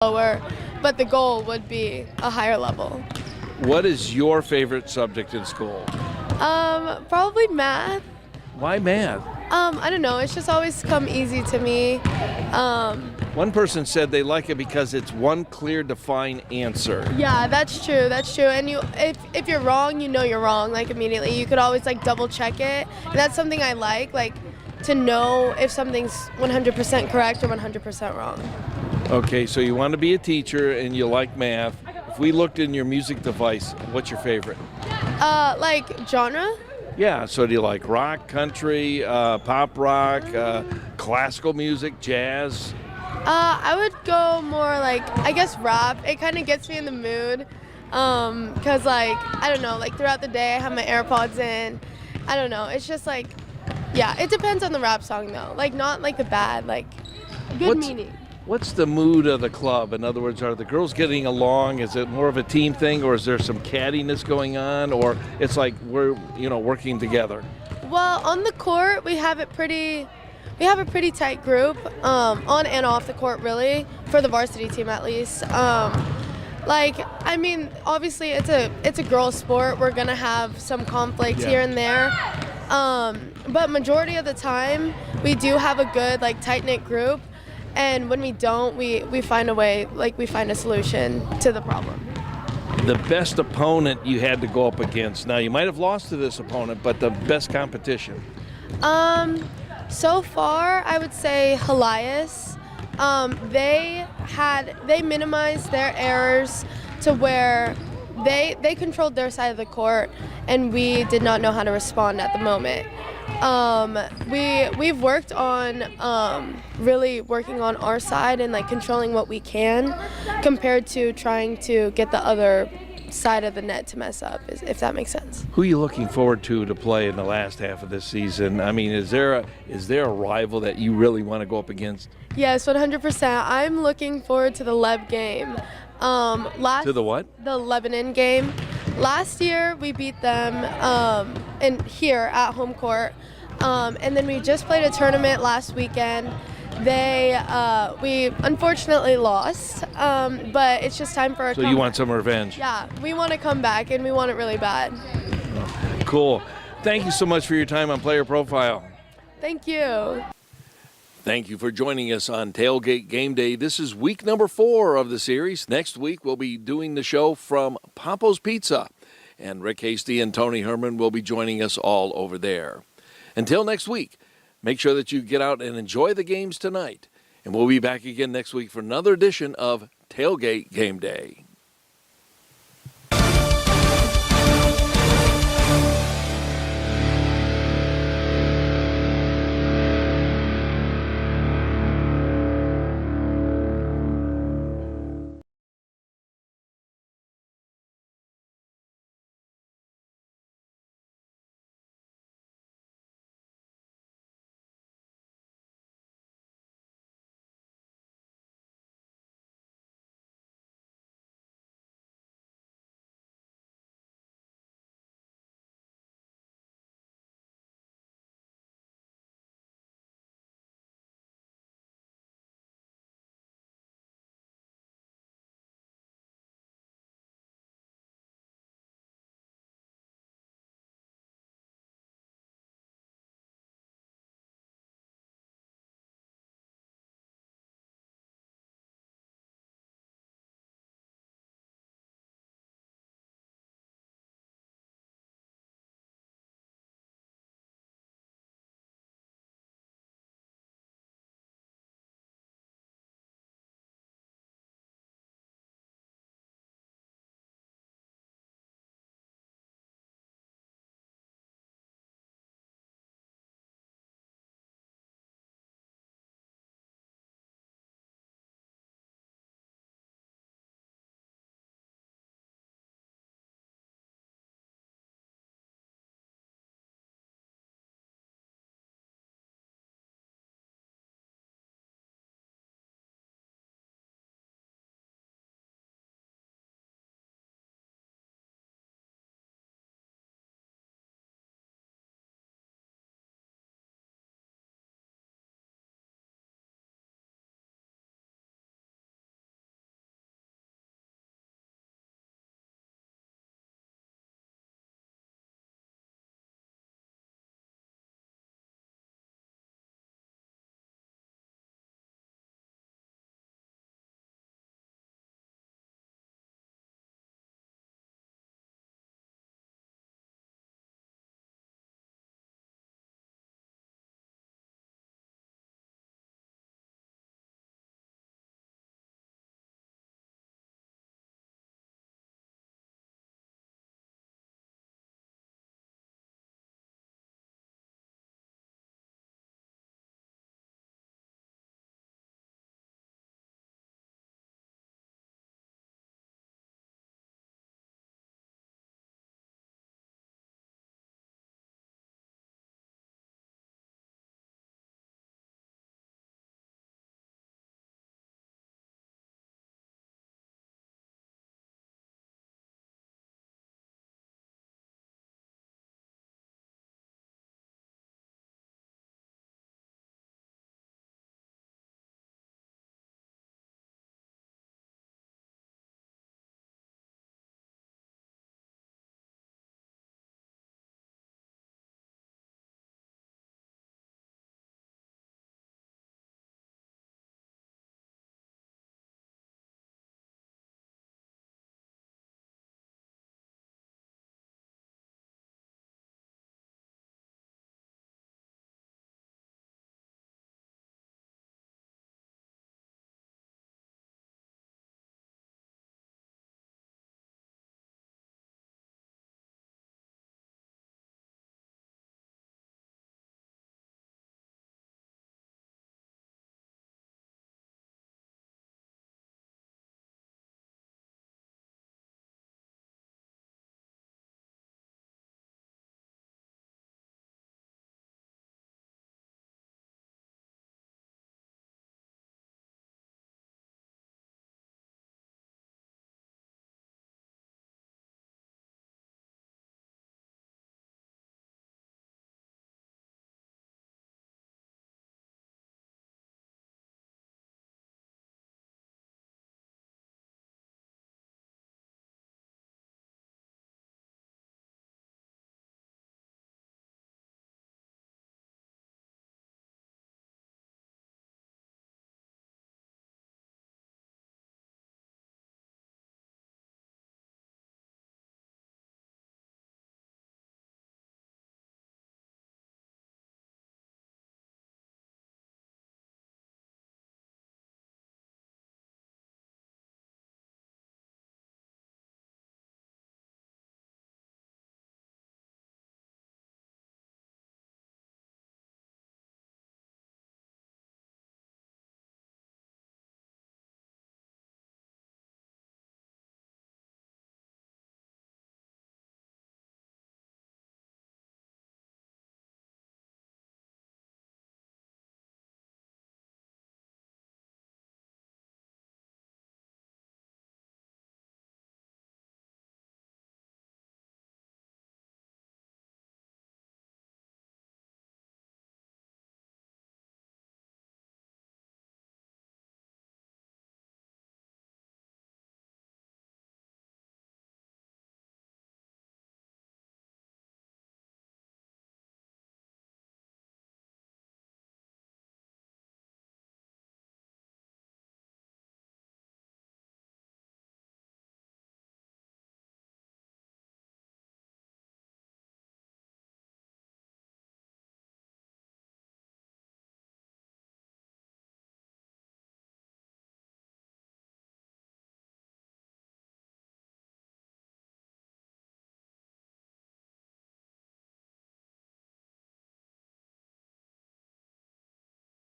lower, but the goal would be a higher level. What is your favorite subject in school? Probably math. Why math? I don't know. It's just always come easy to me. One person said they like it because it's one clear, defined answer. Yeah, that's true. That's true. And if you're wrong, you know you're wrong. Like immediately, you could always like double check it. And that's something I like to know if something's 100% correct or 100% wrong. Okay, so you want to be a teacher and you like math. If we looked in your music device, what's your favorite? Like genre? Yeah, so do you like rock, country, pop rock, classical music, jazz? I would go more like, I guess rap. It kind of gets me in the mood. Cause like, I don't know, like throughout the day I have my AirPods in. I don't know, it's just like, yeah, it depends on the rap song though. Like not like the bad, like good meaning. What's the mood of the club? In other words, are the girls getting along? Is it more of a team thing, or is there some cattiness going on, or it's like we're working together? Well, on the court we have a pretty tight group, on and off the court really, for the varsity team at least. Like, I mean, obviously it's a girls' sport. We're gonna have some conflict here and there, but majority of the time we do have a good like tight-knit group. And when we don't, we find a way, like we find a solution to the problem. The best opponent you had to go up against. Now, you might have lost to this opponent, but the best competition. So far, I would say Helias. They minimized their errors to where they controlled their side of the court, and we did not know how to respond at the moment. We've worked on really working on our side and like controlling what we can, compared to trying to get the other side of the net to mess up, if that makes sense. Who are you looking forward to play in the last half of this season? I mean, is there a rival that you really want to go up against? Yes, 100%. I'm looking forward to the Leb game. To the what? The Lebanon game. Last year we beat them here at home court, and then we just played a tournament last weekend. We unfortunately lost, but it's just time for a comeback. You want some revenge? Yeah, we want to come back, and we want it really bad. Cool. Thank you so much for your time on Player Profile. Thank you. Thank you for joining us on Tailgate Game Day. This is week number 4 of the series. Next week, we'll be doing the show from Papo's Pizza, and Rick Hasty and Tony Herman will be joining us all over there. Until next week, make sure that you get out and enjoy the games tonight, and we'll be back again next week for another edition of Tailgate Game Day.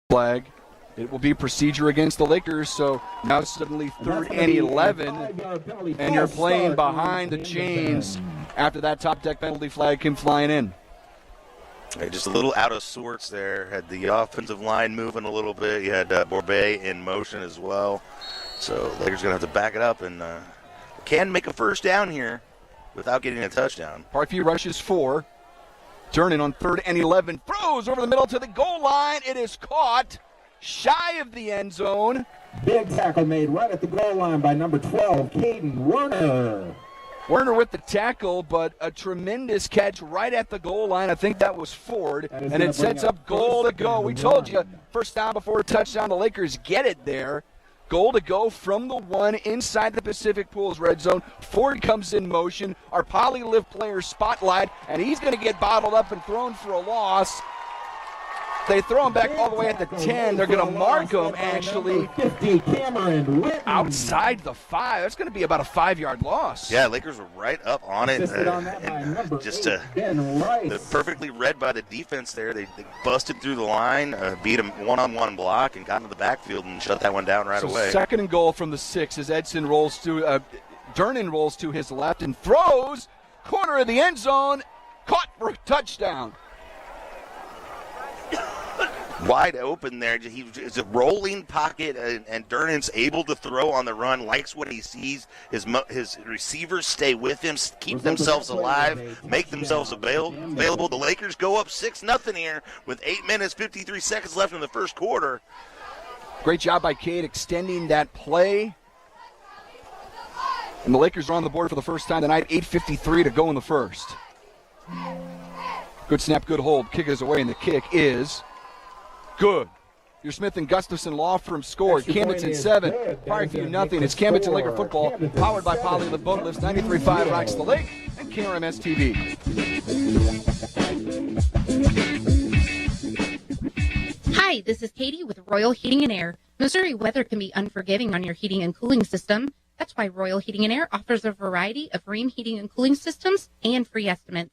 flag. It will be procedure against the Lakers, so now suddenly 3rd and 11, and you're playing behind the chains after that top deck penalty flag came flying in. Just a little out of sorts there. Had the offensive line moving a little bit. You had Borbet in motion as well. So Lakers going to have to back it up and can make a first down here without getting a touchdown. Parkview rushes 4. Durnin on 3rd and 11. Throws over the middle to the goal line. It is caught shy of the end zone. Big tackle made right at the goal line by number 12, Caden Werner. Werner with the tackle, but a tremendous catch right at the goal line. I think that was Ford, and it sets up goal to go. We told you, first down before a touchdown, the Lakers get it there. Goal to go from the 1 inside the Pacific Pools red zone. Ford comes in motion. Our Poly-Live player spotlight, and he's going to get bottled up and thrown for a loss. They throw him back all the way at the 10. They're going to mark him, actually, outside the 5. That's going to be about a 5-yard loss. Yeah, Lakers were right up on it. Perfectly read by the defense there. They busted through the line, beat him one-on-one block, and got into the backfield and shut that one down right away. 2nd and goal from the 6 as Edson rolls to Durnin rolls to his left and throws. Corner of the end zone. Caught for a touchdown. Wide open there. It's a rolling pocket, and Durnin's able to throw on the run, likes what he sees. His receivers stay with him, keep themselves alive, make themselves available. The Lakers go up 6-0 here with 8 minutes, 53 seconds left in the first quarter. Great job by Cade extending that play. And the Lakers are on the board for the first time tonight, 8:53 to go in the first. Good snap, good hold. Kick is away, and the kick is good. Your Smith & Gustafson Law Firm scored. Camdenton 7, Parkview nothing. It's Camdenton Laker football, powered by Poly-Live Boat Lifts, 93.5 Rocks the Lake, and KRMS TV. Hi, this is Katie with Royal Heating and Air. Missouri weather can be unforgiving on your heating and cooling system. That's why Royal Heating and Air offers a variety of Rheem heating and cooling systems and free estimates.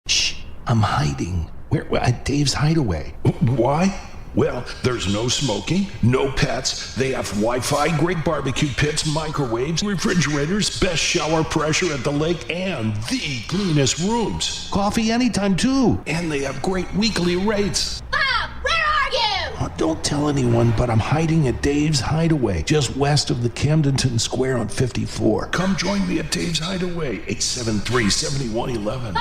Shh, I'm hiding. Where? At Dave's Hideaway. Why? Well, there's no smoking, no pets. They have Wi-Fi, great barbecue pits, microwaves, refrigerators, best shower pressure at the lake, and the cleanest rooms. Coffee anytime, too. And they have great weekly rates. Bob, where are you? Oh, don't tell anyone, but I'm hiding at Dave's Hideaway, just west of the Camdenton Square on 54. Come join me at Dave's Hideaway, 873-7111.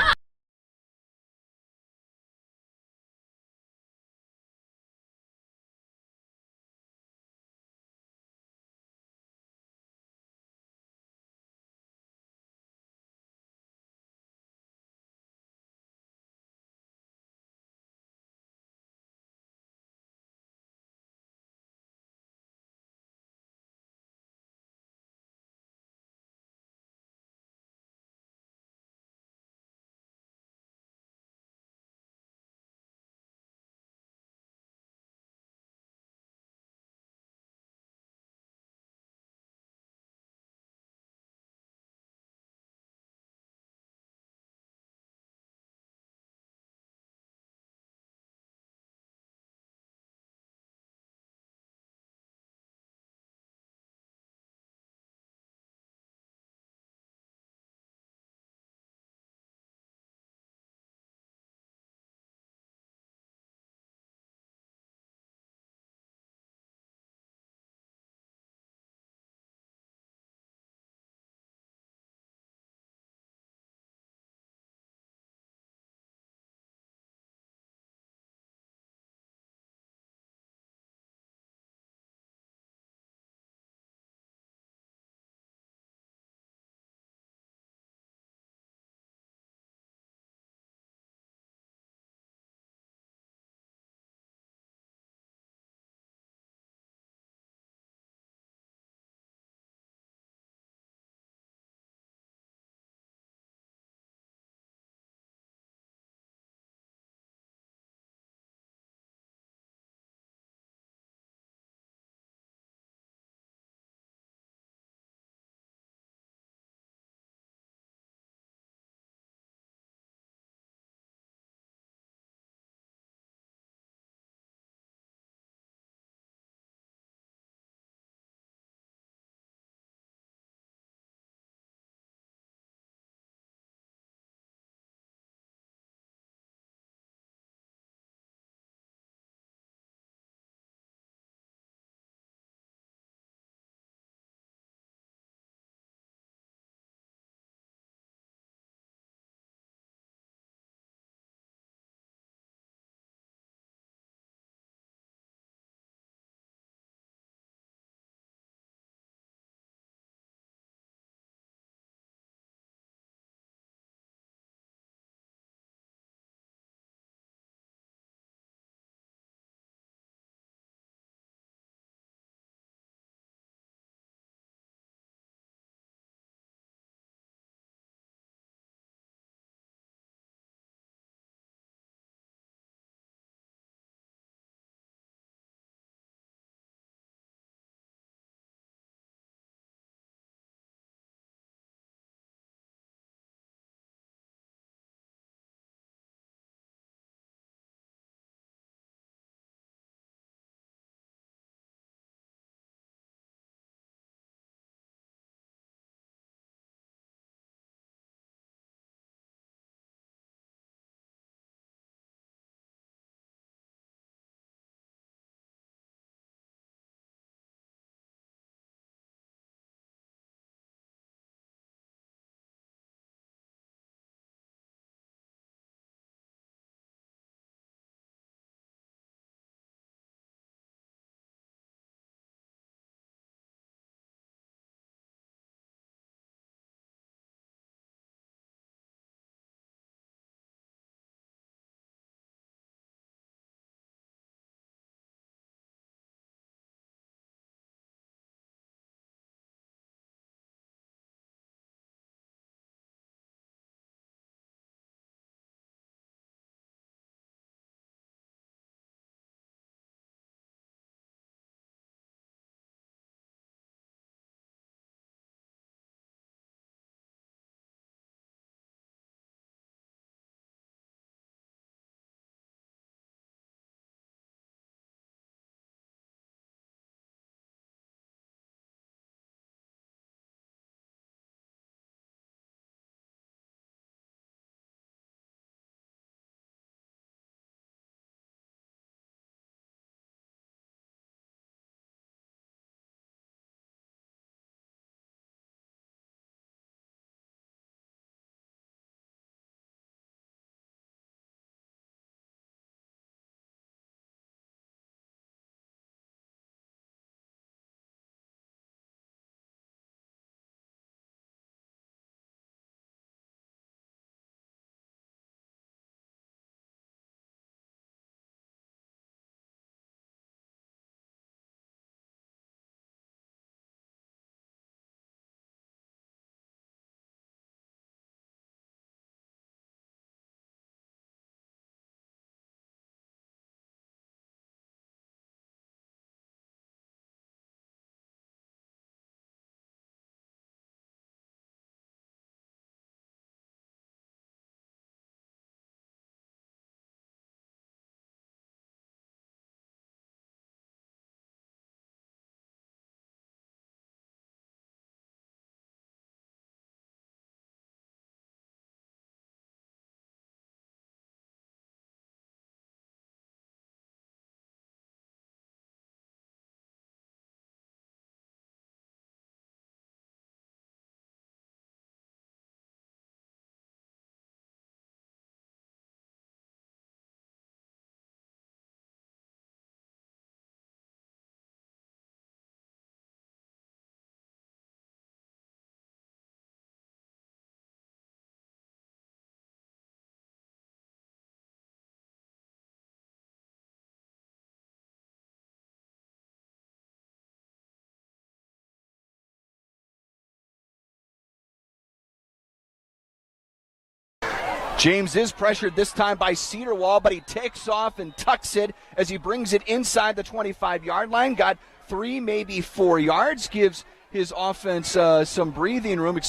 James is pressured this time by Cedarwall, but he takes off and tucks it as he brings it inside the 25-yard line. Got 3, maybe 4 yards, gives his offense some breathing room. Now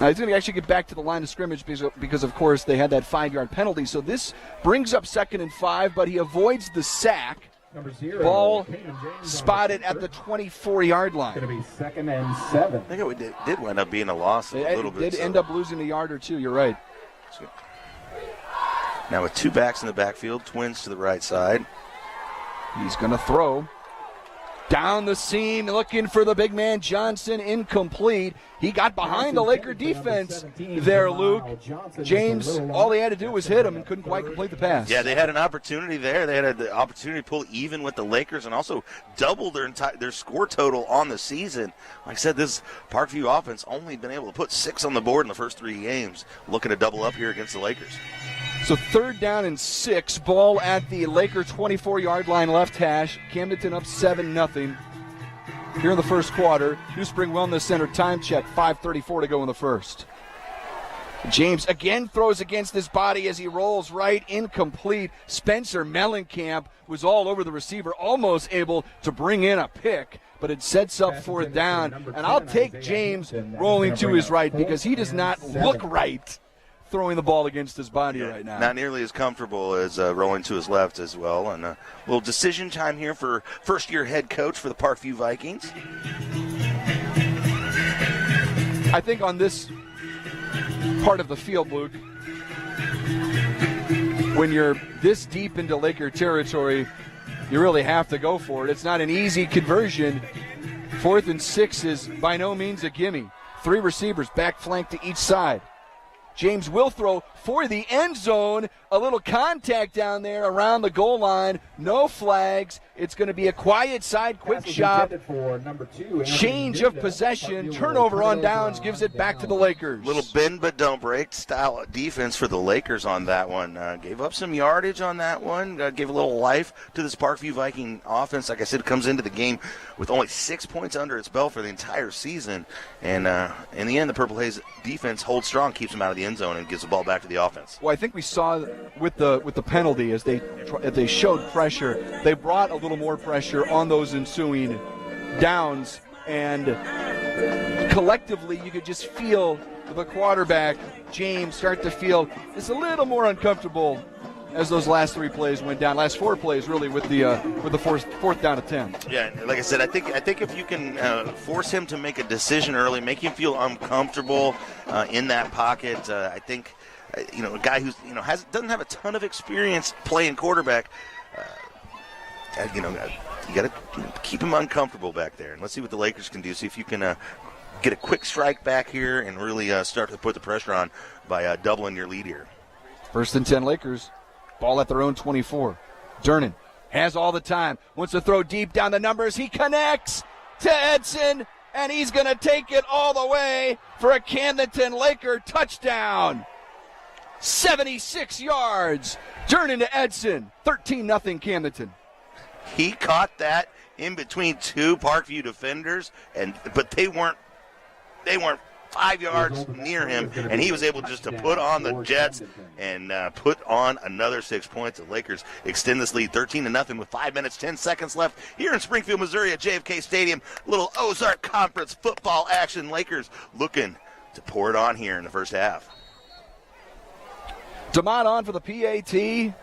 he's going to actually get back to the line of scrimmage because, of course, they had that 5-yard penalty. So this brings up 2nd and 5, but he avoids the sack. Ball spotted at the 24-yard line. Going to be 2nd and 7. I think it did wind up being a loss a little bit. It did end up losing a yard or two. You're right. Now with 2 backs in the backfield, twins to the right side. He's going to throw. Down the seam, looking for the big man, Johnson, incomplete. He got behind the Laker defense there, Luke. James, all he had to do was hit him and couldn't quite complete the pass. Yeah, they had an opportunity there. They had the opportunity to pull even with the Lakers and also double their score total on the season. Like I said, this Parkview offense only been able to put 6 on the board in the first 3 games. Looking to double up here against the Lakers. So 3rd down and 6, ball at the Laker 24-yard line left hash. Camdenton up 7-0 here in the first quarter. New Spring Wellness Center time check, 5:34 to go in the first. James again throws against his body as he rolls right, incomplete. Spencer Mellencamp was all over the receiver, almost able to bring in a pick, but it sets up 4th down. And I'll take James rolling to his right because he does not look right throwing the ball against his body right now. Not nearly as comfortable as rolling to his left as well. And a little decision time here for first-year head coach for the Parkview Vikings. I think on this part of the field, Luke, when you're this deep into Laker territory, you really have to go for it. It's not an easy conversion. 4th and 6 is by no means a gimme. 3 receivers back flank to each side. James will throw for the end zone. A little contact down there around the goal line. No flags. It's going to be a quiet side, quick shot. Change of possession. Turnover on downs gives it back to the Lakers. Little bend but don't break style defense for the Lakers on that one. Gave up some yardage on that one. Gave a little life to this Parkview Viking offense. Like I said, it comes into the game with only 6 points under its belt for the entire season. And in the end, the Purple Haze defense holds strong, keeps them out of the end zone, and gives the ball back to the offense. Well, I think we saw with the penalty as they showed pressure, they brought a little more pressure on those ensuing downs, and collectively you could just feel the quarterback James start to feel just a little more uncomfortable as those last 3 plays went down. Last 4 plays really with the fourth down attempt. Yeah, like I said, I think if you can force him to make a decision early, make him feel uncomfortable in that pocket, I think. A guy who's doesn't have a ton of experience playing quarterback. You got to keep him uncomfortable back there, and let's see what the Lakers can do. See if you can get a quick strike back here and really start to put the pressure on by doubling your lead here. 1st and 10 Lakers. Ball at their own 24. Durnin has all the time. Wants to throw deep down the numbers. He connects to Edson, and he's going to take it all the way for a Camdenton Laker touchdown. 76 yards. Durnin to Edson. 13-0 Camdenton. He caught that in between 2 Parkview defenders, but they weren't 5 yards near him, and he was able just to put on the Jets and put on another 6 points. The Lakers extend this lead 13-0 with 5 minutes, 10 seconds left here in Springfield, Missouri at JFK Stadium. A little Ozark Conference football action. Lakers looking to pour it on here in the first half. DeMott on for the PAT.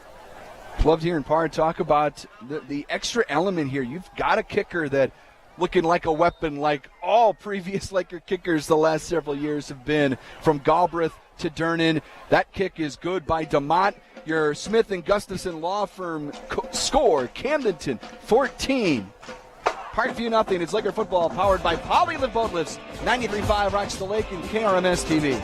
Loved hearing Parr talk about the extra element here. You've got a kicker that looking like a weapon like all previous Laker kickers the last several years have been, from Galbraith to Durnin. That kick is good by DeMott. Your Smith & Gustafson law firm score, Camdenton 14. Parkview nothing. It's Laker football powered by Polylift Boat Lifts. 93.5 Rocks the Lake and KRMS TV.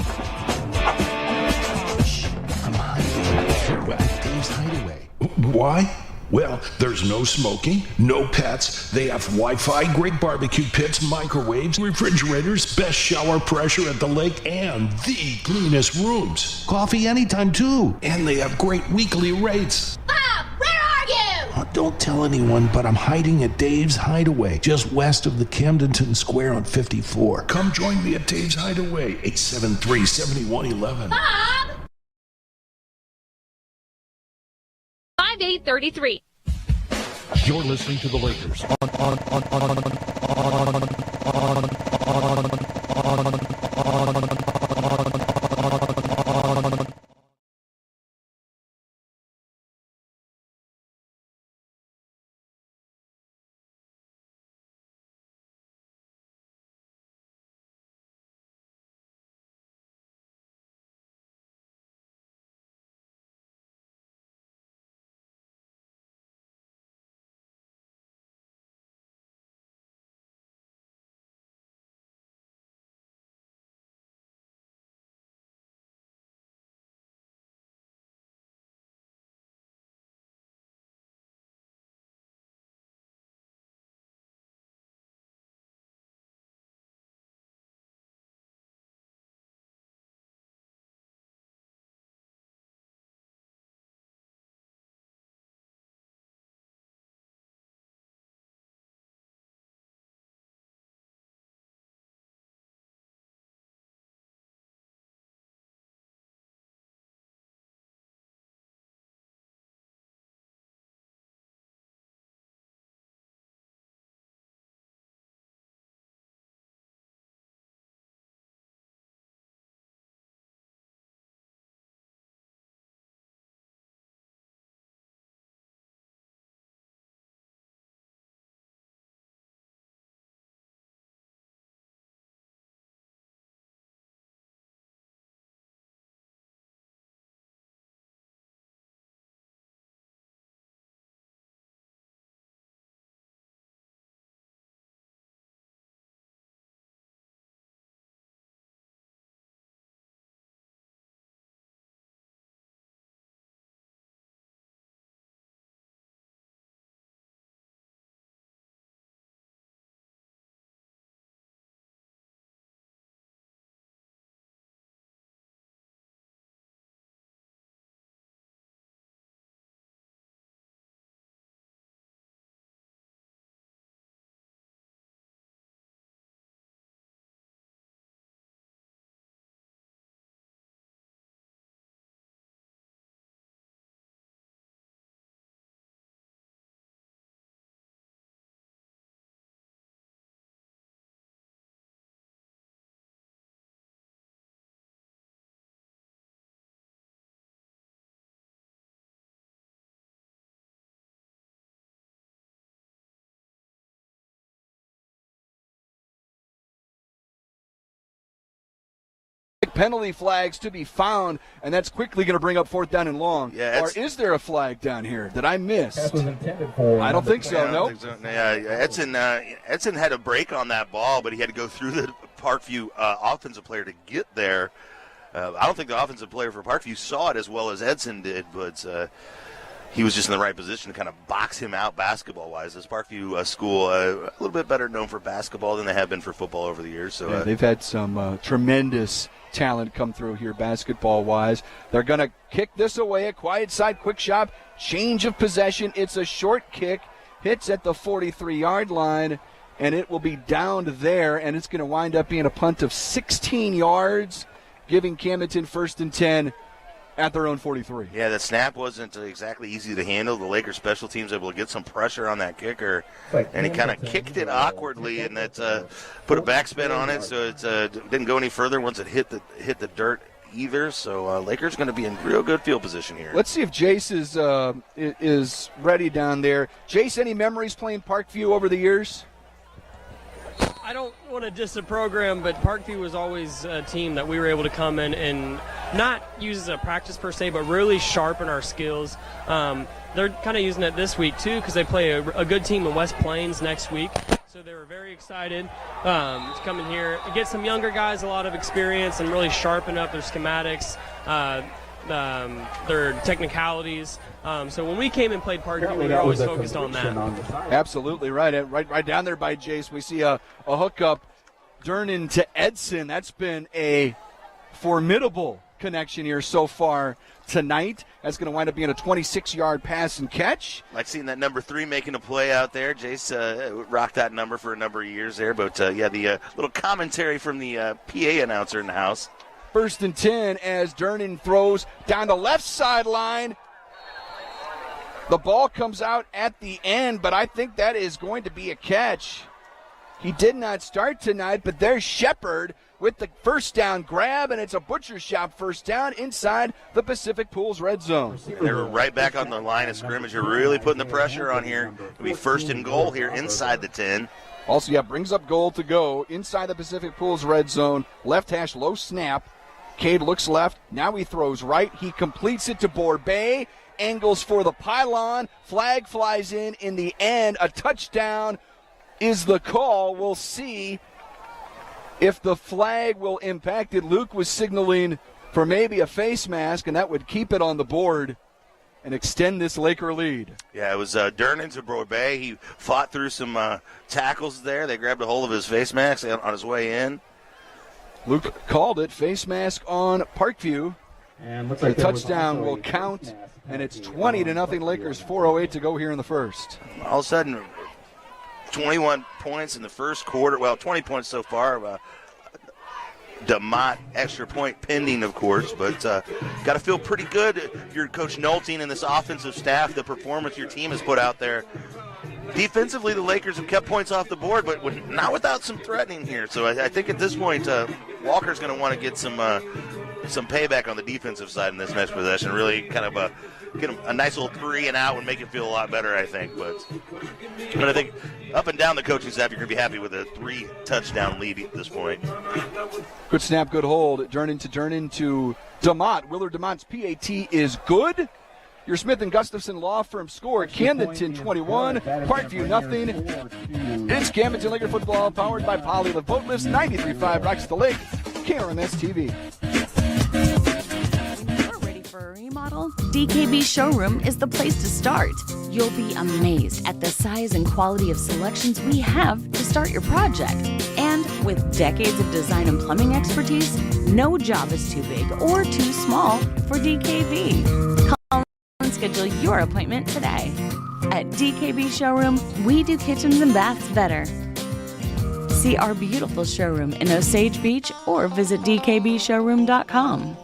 I'm hiding at Dave's Hideaway. Why? Well, there's no smoking, no pets. They have Wi-Fi, great barbecue pits, microwaves, refrigerators, best shower pressure at the lake, and the cleanest rooms. Coffee anytime, too. And they have great weekly rates. Bob, where are you? Don't tell anyone, but I'm hiding at Dave's Hideaway, just west of the Camdenton Square on 54. Come join me at Dave's Hideaway, 873-7111. 5833. You're listening to the Lakers penalty flags to be found, and that's quickly going to bring up 4th down and long. Yeah, or is there a flag down here that I missed? That was intended for. I don't think so. I don't think so. Yeah, Edson had a break on that ball, but he had to go through the Parkview offensive player to get there. I don't think the offensive player for Parkview saw it as well as Edson did, but he was just in the right position to kind of box him out basketball-wise. This Parkview school, a little bit better known for basketball than they have been for football over the years. So they've had some tremendous talent come through here basketball-wise. They're going to kick this away, a quiet side quick shot, change of possession. It's a short kick, hits at the 43-yard line, and it will be downed there, and it's going to wind up being a punt of 16 yards, giving Camdenton 1st and 10 at their own 43. Yeah, the snap wasn't exactly easy to handle. The Lakers special teams able to get some pressure on that kicker, and he kind of kicked it awkwardly, and that put a backspin on it, so it didn't go any further once it hit the dirt either. So Lakers going to be in real good field position here. Let's see if Jace is ready down there. Jace, any memories playing Parkview over the years? I don't want to diss the program, but Parkview was always a team that we were able to come in and not use as a practice per se, but really sharpen our skills. They're kind of using it this week too because they play a good team in West Plains next week. So they were very excited to come in here and get some younger guys a lot of experience and really sharpen up their schematics, their technicalities. So when we came and played Parkview, we were always focused on that. Absolutely right. Right down there by Jace, we see a hookup. Durnan to Edson. That's been a formidable connection here so far tonight. That's going to wind up being a 26-yard pass and catch. Like seeing that number 3 making a play out there. Jace rocked that number for a number of years there. But, the little commentary from the PA announcer in the house. 1st and 10 as Durnan throws down the left sideline. The ball comes out at the end, but I think that is going to be a catch. He did not start tonight, but there's Shepard with the first down grab, and it's a butcher shop first down inside the Pacific Pools red zone. They're right back on the line of scrimmage. You're really putting the pressure on here. It'll be 1st and goal here inside the 10. Also, brings up goal to go inside the Pacific Pools red zone. Left hash, low snap. Cade looks left. Now he throws right. He completes it to Borbay. Angles for the pylon. Flag flies in the end. A touchdown is the call. We'll see if the flag will impact it. Luke was signaling for maybe a face mask, and that would keep it on the board and extend this Laker lead. Yeah, it was Durnan to Borbay. He fought through some tackles there. They grabbed a hold of his face mask on his way in. Luke called it. Face mask on Parkview. And looks the like touchdown will count, and it's 20-0 Lakers. 4:08 to go here in the first. All of a sudden, 21 points in the first quarter. Well, 20 points so far. DeMott extra point pending, of course, but got to feel pretty good if you're Coach Nolting and this offensive staff, the performance your team has put out there. Defensively, the Lakers have kept points off the board, but not without some threatening here. So I think at this point, Walker's going to want to get some payback on the defensive side in this next possession. Really kind of get him a nice little 3 and out and make it feel a lot better, I think. But I think up and down the coaching staff, you're going to be happy with a 3-touchdown lead at this point. Good snap, good hold. Durnan to DeMott. Willard DeMott's PAT is good. Your Smith & Gustafson Law Firm score, Camdenton 21, Parkview nothing. It's Camdenton Laker football powered by Poly the Boatless, 93.5 Rocks the Lake, KRMS TV. For a remodel, DKB Showroom is the place to start. You'll be amazed at the size and quality of selections we have to start your project. And with decades of design and plumbing expertise, no job is too big or too small for DKB. Call and schedule your appointment today. At DKB Showroom, we do kitchens and baths better. See our beautiful showroom in Osage Beach or visit dkbshowroom.com.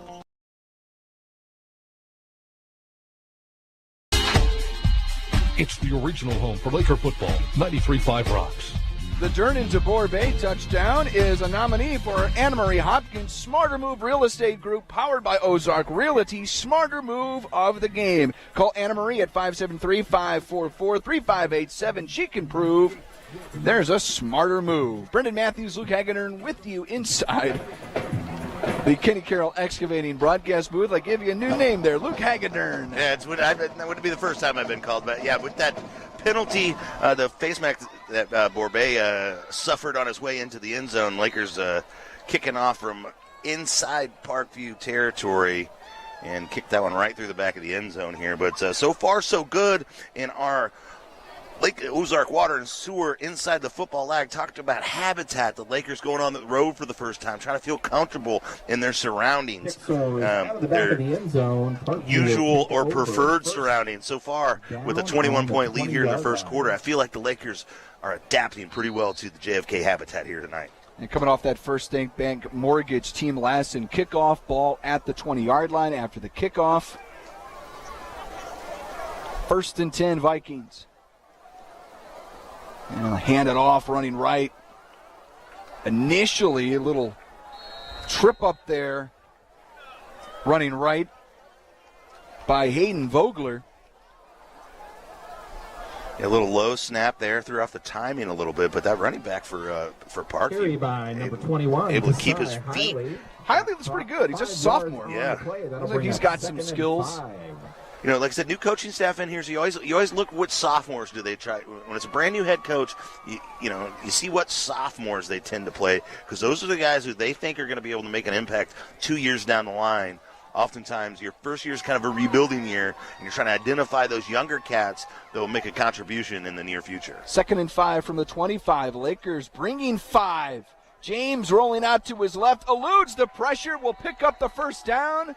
It's the original home for Laker football, 93.5 Rocks. The Durnan to Borbay touchdown is a nominee for Anna Marie Hopkins Smarter Move Real Estate Group, powered by Ozark Realty. Smarter Move of the game. Call Anna Marie at 573-544-3587. She can prove there's a smarter move. Brendan Matthews, Luke Hagedorn with you inside the Kenny Carroll Excavating broadcast booth. I give you a new name there, Luke Hagedorn. Yeah, that wouldn't be the first time I've been called, but yeah, with that penalty, the face mask that Borbay suffered on his way into the end zone, Lakers kicking off from inside Parkview territory and kicked that one right through the back of the end zone here. But so far, so good in our Lake Ozark Water and Sewer inside the football lag. Talked about habitat. The Lakers going on the road for the first time, trying to feel comfortable in their surroundings, their usual or preferred surroundings. So far, with a 21-point lead here in the first quarter, I feel like the Lakers are adapting pretty well to the JFK habitat here tonight. And coming off that First State Bank Mortgage Team last in kickoff, ball at the 20-yard line after the kickoff. 1st and 10 Vikings. And hand it off, running right. Initially, a little trip up there, running right by Hayden Vogler. A little low snap there, threw off the timing a little bit, but that running back for Parkview, Carry by number 21, able to keep his feet. Hiley looks pretty good. He's just a sophomore. Yeah, looks like he's got some skills. You know, like I said, new coaching staff in here, so you always look what sophomores do they try. When it's a brand new head coach, you see what sophomores they tend to play, because those are the guys who they think are going to be able to make an impact 2 years down the line. Oftentimes, your first year is kind of a rebuilding year, and you're trying to identify those younger cats that will make a contribution in the near future. 2nd and 5 from the 25. Lakers bringing 5 James rolling out to his left, eludes the pressure, will pick up the first down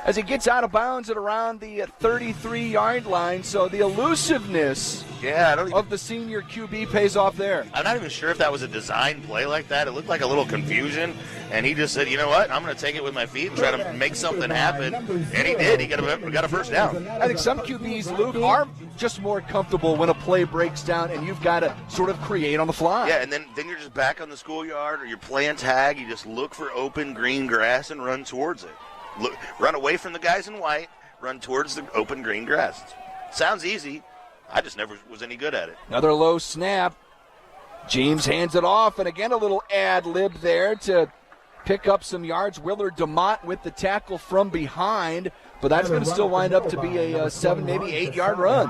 as he gets out of bounds at around the 33-yard line. So the elusiveness of the senior QB pays off there. I'm not even sure if that was a design play like that. It looked like a little confusion, and he just said, you know what, I'm going to take it with my feet and try to make something happen. And he did. He got a first down. I think some QBs, Luke, are just more comfortable when a play breaks down and you've got to sort of create on the fly. Yeah, and then you're just back on the schoolyard or you're playing tag. You just look for open green grass and run towards it. Run away from the guys in white, run towards the open green grass. Sounds easy. I just never was any good at it. Another low snap. James hands it off, and again a little ad lib there to pick up some yards. Willard DeMott with the tackle from behind, but that's going to still wind up to be a 7, maybe 8-yard run.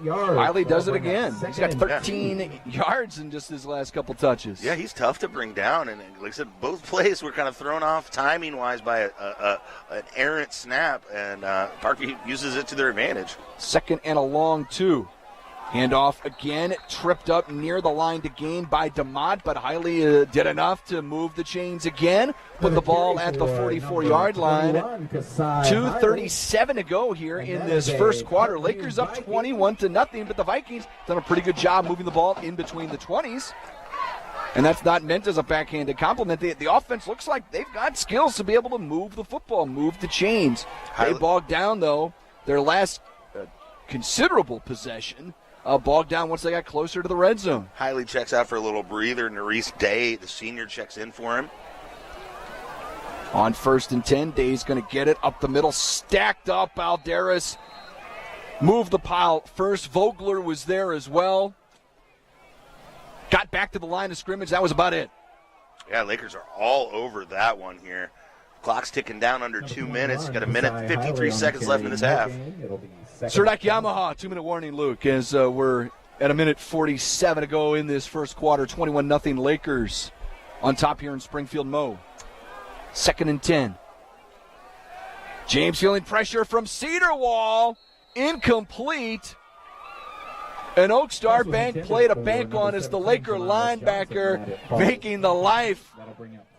Hiley does it again. He's got 13 yards in just his last couple touches. Yeah, he's tough to bring down, and like I said, both plays were kind of thrown off timing-wise by an errant snap, and Parkview uses it to their advantage. Second and a long 2. Handoff again, tripped up near the line to gain by DeMott, but Hiley did enough to move the chains again. Put the ball at the 44-yard line. 2:37 to go here in this first quarter. Lakers up 21-0, but the Vikings done a pretty good job moving the ball in between the 20s. And that's not meant as a backhanded compliment. The offense looks like they've got skills to be able to move the football, move the chains. They bogged down, though, their last considerable possession. Bogged down once they got closer to the red zone. Hiley checks out for a little breather. Nerese Day, the senior, checks in for him. On 1st and 10, Day's going to get it up the middle. Stacked up, Alderis moved the pile first. Vogler was there as well. Got back to the line of scrimmage. That was about it. Yeah, Lakers are all over that one here. Clock's ticking down under 2 minutes. Got a minute 53 seconds left in this half. Surdak Yamaha, 2-minute warning, Luke, as we're at a minute 47 to go in this first quarter. 21-0 Lakers on top here in Springfield Mo. 2nd and 10. James feeling pressure from Cedarwall. Incomplete. An Oak Star bank played a bank on as the Laker linebacker, making the life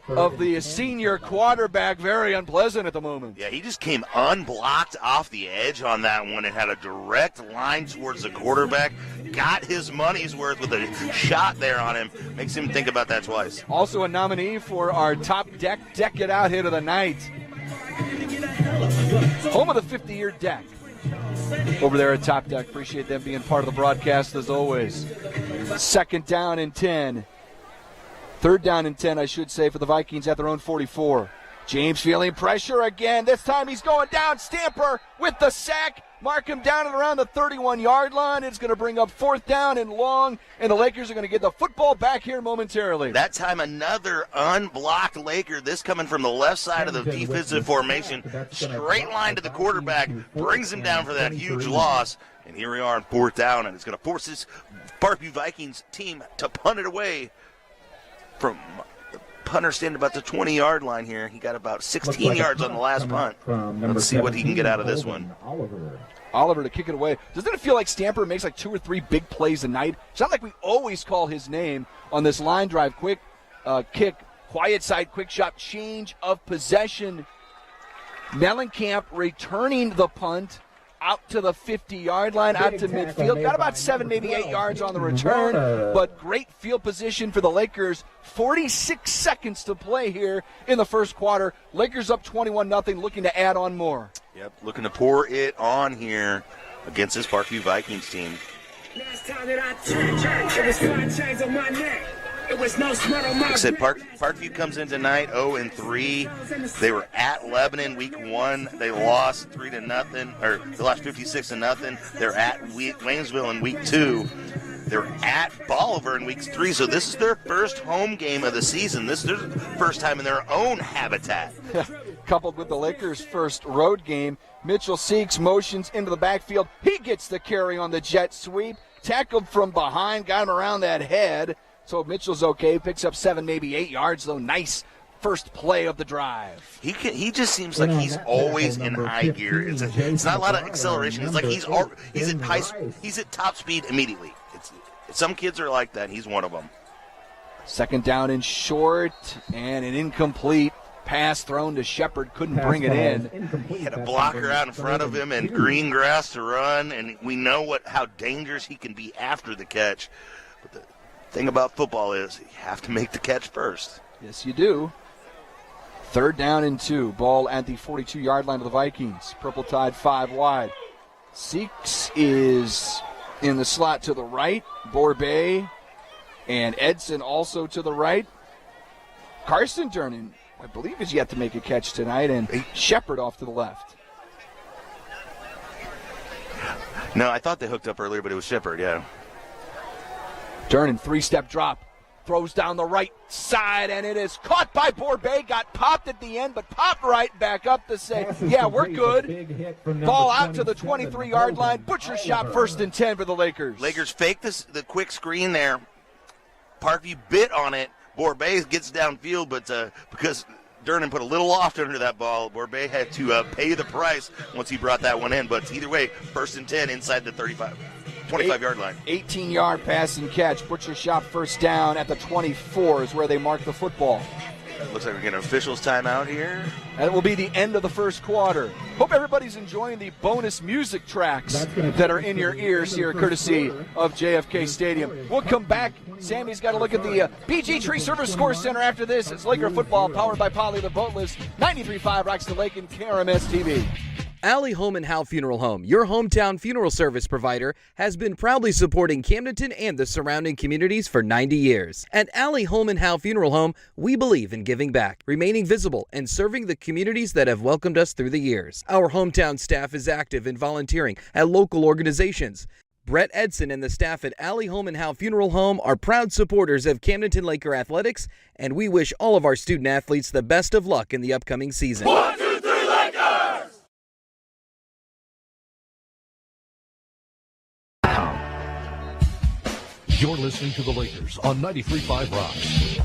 of the senior quarterback very unpleasant at the moment. Yeah, he just came unblocked off the edge on that one and had a direct line towards the quarterback. Got his money's worth with a shot there on him. Makes him think about that twice. Also a nominee for our top deck it out hit of the night. Home of the 50-year deck. Over there at Top Deck. Appreciate them being part of the broadcast as always. 2nd down and 10. 3rd down and 10, I should say, for the Vikings at their own 44. James feeling pressure again. This time he's going down. Stamper with the sack. Mark him down at around the 31-yard line. It's going to bring up 4th down and long, and the Lakers are going to get the football back here momentarily. That time another unblocked Laker. This coming from the left side of the defensive formation. Straight line to the quarterback. Brings him down for that huge loss. And here we are on 4th down, and it's going to force this Parkview Vikings team to punt it away from the punter standing about the 20-yard line here. He got about 16 yards on the last punt. Let's see what he can get out of this one. Oliver to kick it away. Doesn't it feel like Stamper makes like 2 or 3 big plays a night? It's not like we always call his name on this line drive. Quick kick, quiet side, quick shot, change of possession. Mellencamp returning the punt out to the 50-yard line, out to midfield. Got about 7, maybe 8 yards on the return, but great field position for the Lakers. 46 seconds to play here in the first quarter. Lakers up 21-0, looking to add on more. Yep, looking to pour it on here against this Parkview Vikings team. Last time that I turned, it was 5 chains on my neck. It was no sweat on my Like I said, Parkview comes in tonight 0-3. They were at Lebanon week 1. They lost 3-0, or they lost 56-0. They're at Waynesville in week 2. They're at Bolivar in week 3. So this is their first home game of the season. This is their first time in their own habitat. Coupled with the Lakers' first road game, Mitchell Seeks motions into the backfield. He gets the carry on the jet sweep. Tackled from behind, got him around that head. So Mitchell's okay, picks up 7, maybe 8 yards, though. Nice first play of the drive. He just seems like he's always in high gear. It's not a lot of acceleration. It's like he's at top speed immediately. Some kids are like that. He's one of them. Second down and short, and an incomplete pass thrown to Shepard. Couldn't bring it in. He had a blocker out in front of him and green grass to run, and we know how dangerous he can be after the catch. But the thing about football is you have to make the catch first. Yes, you do. Third down and 2. Ball at the 42-yard line of the Vikings. Purple Tide 5 wide. Seeks is in the slot to the right. Borbay and Edson also to the right. Carson Durnin, I believe, is yet to make a catch tonight, and Shepard off to the left. No, I thought they hooked up earlier, but it was Shepard, yeah. Durnin, 3-step drop. Throws down the right side, and it is caught by Borbay. Got popped at the end, but popped right back up to say, yeah, we're good. Ball out to the 23-yard line. Butcher shot, 1st and 10 for the Lakers. Lakers fake the quick screen there. Parkview bit on it. Borbay gets downfield, but because Durnin put a little loft under that ball, Borbay had to pay the price once he brought that one in. But either way, 1st and 10 inside the 25-yard line. 18-yard pass and catch. Butcher shot, 1st down at the 24 is where they mark the football. Looks like we're getting an officials timeout here. That will be the end of the first quarter. Hope everybody's enjoying the bonus music tracks that are in your ears here, courtesy of JFK Stadium. We'll come back. Sammy's got to look at the BG Tree Service Score Center after this. It's Laker football powered by Polly the Boatless. 93.5 Rocks the Lake and KRMS TV. Alley Home and Howe Funeral Home, your hometown funeral service provider, has been proudly supporting Camdenton and the surrounding communities for 90 years. At Alley Home and Howe Funeral Home, we believe in giving back, remaining visible, and serving the communities that have welcomed us through the years. Our hometown staff is active in volunteering at local organizations. Brett Edson and the staff at Alley Home and Howe Funeral Home are proud supporters of Camdenton Laker athletics, and we wish all of our student athletes the best of luck in the upcoming season. 1, 2, 3, Lakers! You're listening to the Lakers on 93.5 Rocks.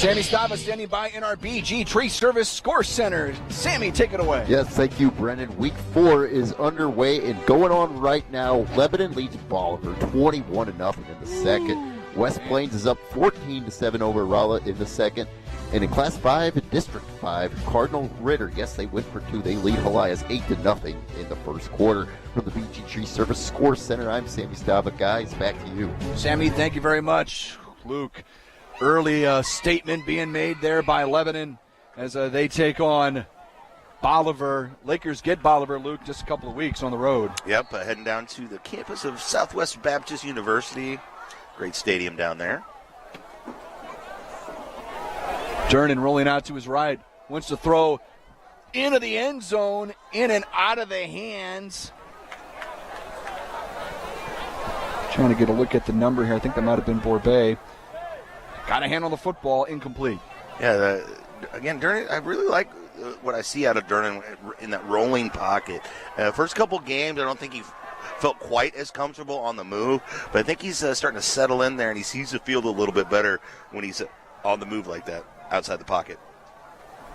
Sammy Stava standing by in our BG Tree Service Score Center. Sammy, take it away. Yes, thank you, Brendan. Week 4 is underway and going on right now. Lebanon leads Bolivar 21-0 in the second. West Plains is up 14-7 over Rolla in the second. And in Class 5 and District 5, Cardinal Ritter, yes, they went for 2. They lead Helias 8-0 in the first quarter. From the BG Tree Service Score Center, I'm Sammy Stava. Guys, back to you. Sammy, thank you very much. Luke, early statement being made there by Lebanon as they take on Bolivar. Lakers get Bolivar, Luke, just a couple of weeks on the road. Yep, heading down to the campus of Southwest Baptist University. Great stadium down there. Durnin rolling out to his right. Wants to throw into the end zone, in and out of the hands. Trying to get a look at the number here. I think that might have been Borbay. Got a hand on the football, incomplete. Yeah, again, Durnin, I really like what I see out of Durnin in that rolling pocket. First couple games, I don't think he felt quite as comfortable on the move, but I think he's starting to settle in there, and he sees the field a little bit better when he's on the move like that, outside the pocket.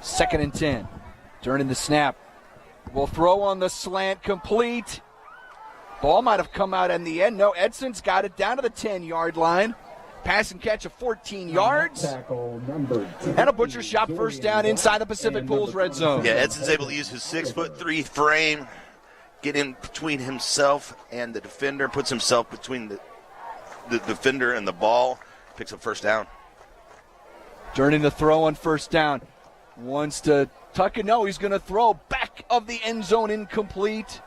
2nd and 10. Durnin the snap. Will throw on the slant, complete. Ball might have come out in the end. No, Edson's got it down to the 10-yard line. Pass and catch of 14 yards. And a butcher shot, 1st down inside the Pacific Pools red zone. Yeah, Edson's able to use his 6'3" frame, get in between himself and the defender, puts himself between the defender and the ball, picks up 1st down. Durnin the throw on 1st down. Wants to tuck it. No, he's going to throw back of the end zone, incomplete.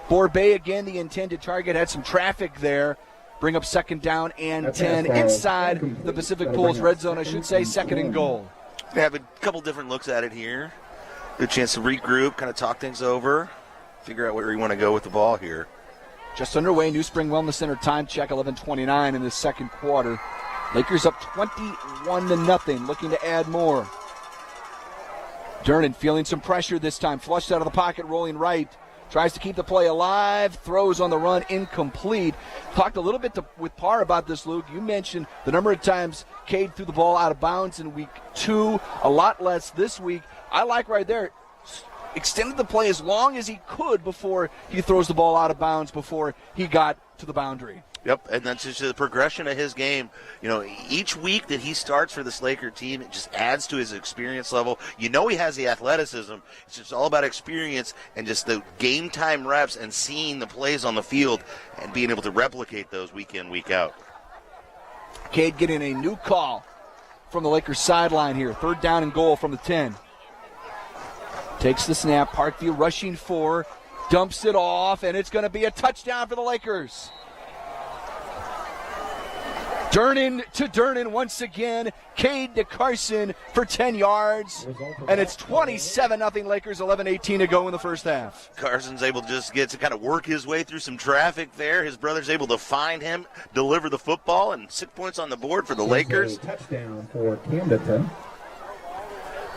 Borbay again, the intended target, had some traffic there. Bring up 2nd down and 10 inside the Pacific Pools red zone, I should say, 2nd and goal. They have a couple different looks at it here. Good chance to regroup, kind of talk things over, figure out where you want to go with the ball here. Just underway, New Spring Wellness Center time check, 11:29 in the second quarter. Lakers up 21-0, looking to add more. Durnin feeling some pressure this time, flushed out of the pocket, rolling right. Tries to keep the play alive, throws on the run, incomplete. Talked a little bit with Parr about this, Luke. You mentioned the number of times Cade threw the ball out of bounds in week 2, a lot less this week. I like right there, extended the play as long as he could before he throws the ball out of bounds, before he got to the boundary. Yep, and that's just the progression of his game. You know, each week that he starts for this Laker team, it just adds to his experience level. You know he has the athleticism. It's just all about experience and just the game time reps and seeing the plays on the field and being able to replicate those week in, week out. Cade getting a new call from the Lakers sideline here. 3rd down and goal from the 10. Takes the snap. Parkview rushing 4. Dumps it off, and it's going to be a touchdown for the Lakers. Durnin once again. Cade to Carson for 10 yards. And it's 27-0 Lakers, 11:18 to go in the first half. Carson's able to just get to kind of work his way through some traffic there. His brother's able to find him, deliver the football, and 6 points on the board for the Lakers. Touchdown for Camdenton.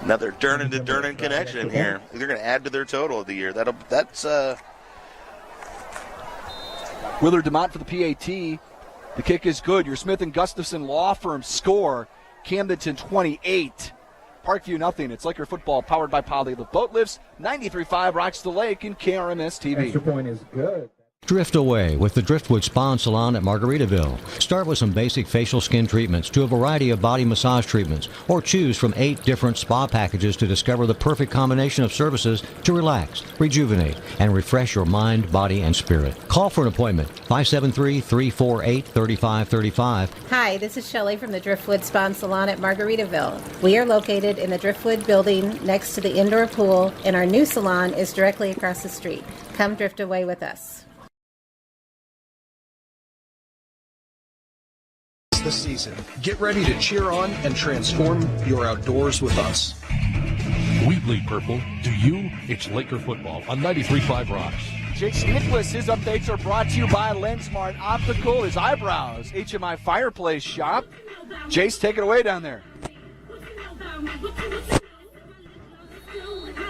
Another Durnin to Durnin connection here. They're going to add to their total of the year. That's Willard DeMont for the PAT. The kick is good. Your Smith & Gustafson Law Firm score. Camdenton 28. Parkview nothing. It's Laker football powered by Poly. The boat lifts 93.5 rocks the lake in KRMS TV. Extra point is good. Drift away with the Driftwood Spa and Salon at Margaritaville. Start with some basic facial skin treatments to a variety of body massage treatments, or choose from 8 different spa packages to discover the perfect combination of services to relax, rejuvenate, and refresh your mind, body, and spirit. Call for an appointment, 573-348-3535. Hi, this is Shelley from the Driftwood Spa and Salon at Margaritaville. We are located in the Driftwood building next to the indoor pool, and our new salon is directly across the street. Come drift away with us. The season. Get ready to cheer on and transform your outdoors with us. We bleed purple. Do you? It's Laker football on 93.5 Rocks. Jason Nicholas, his updates are brought to you by LensMart Optical, his eyebrows, HMI Fireplace Shop. Jace, take it away down there.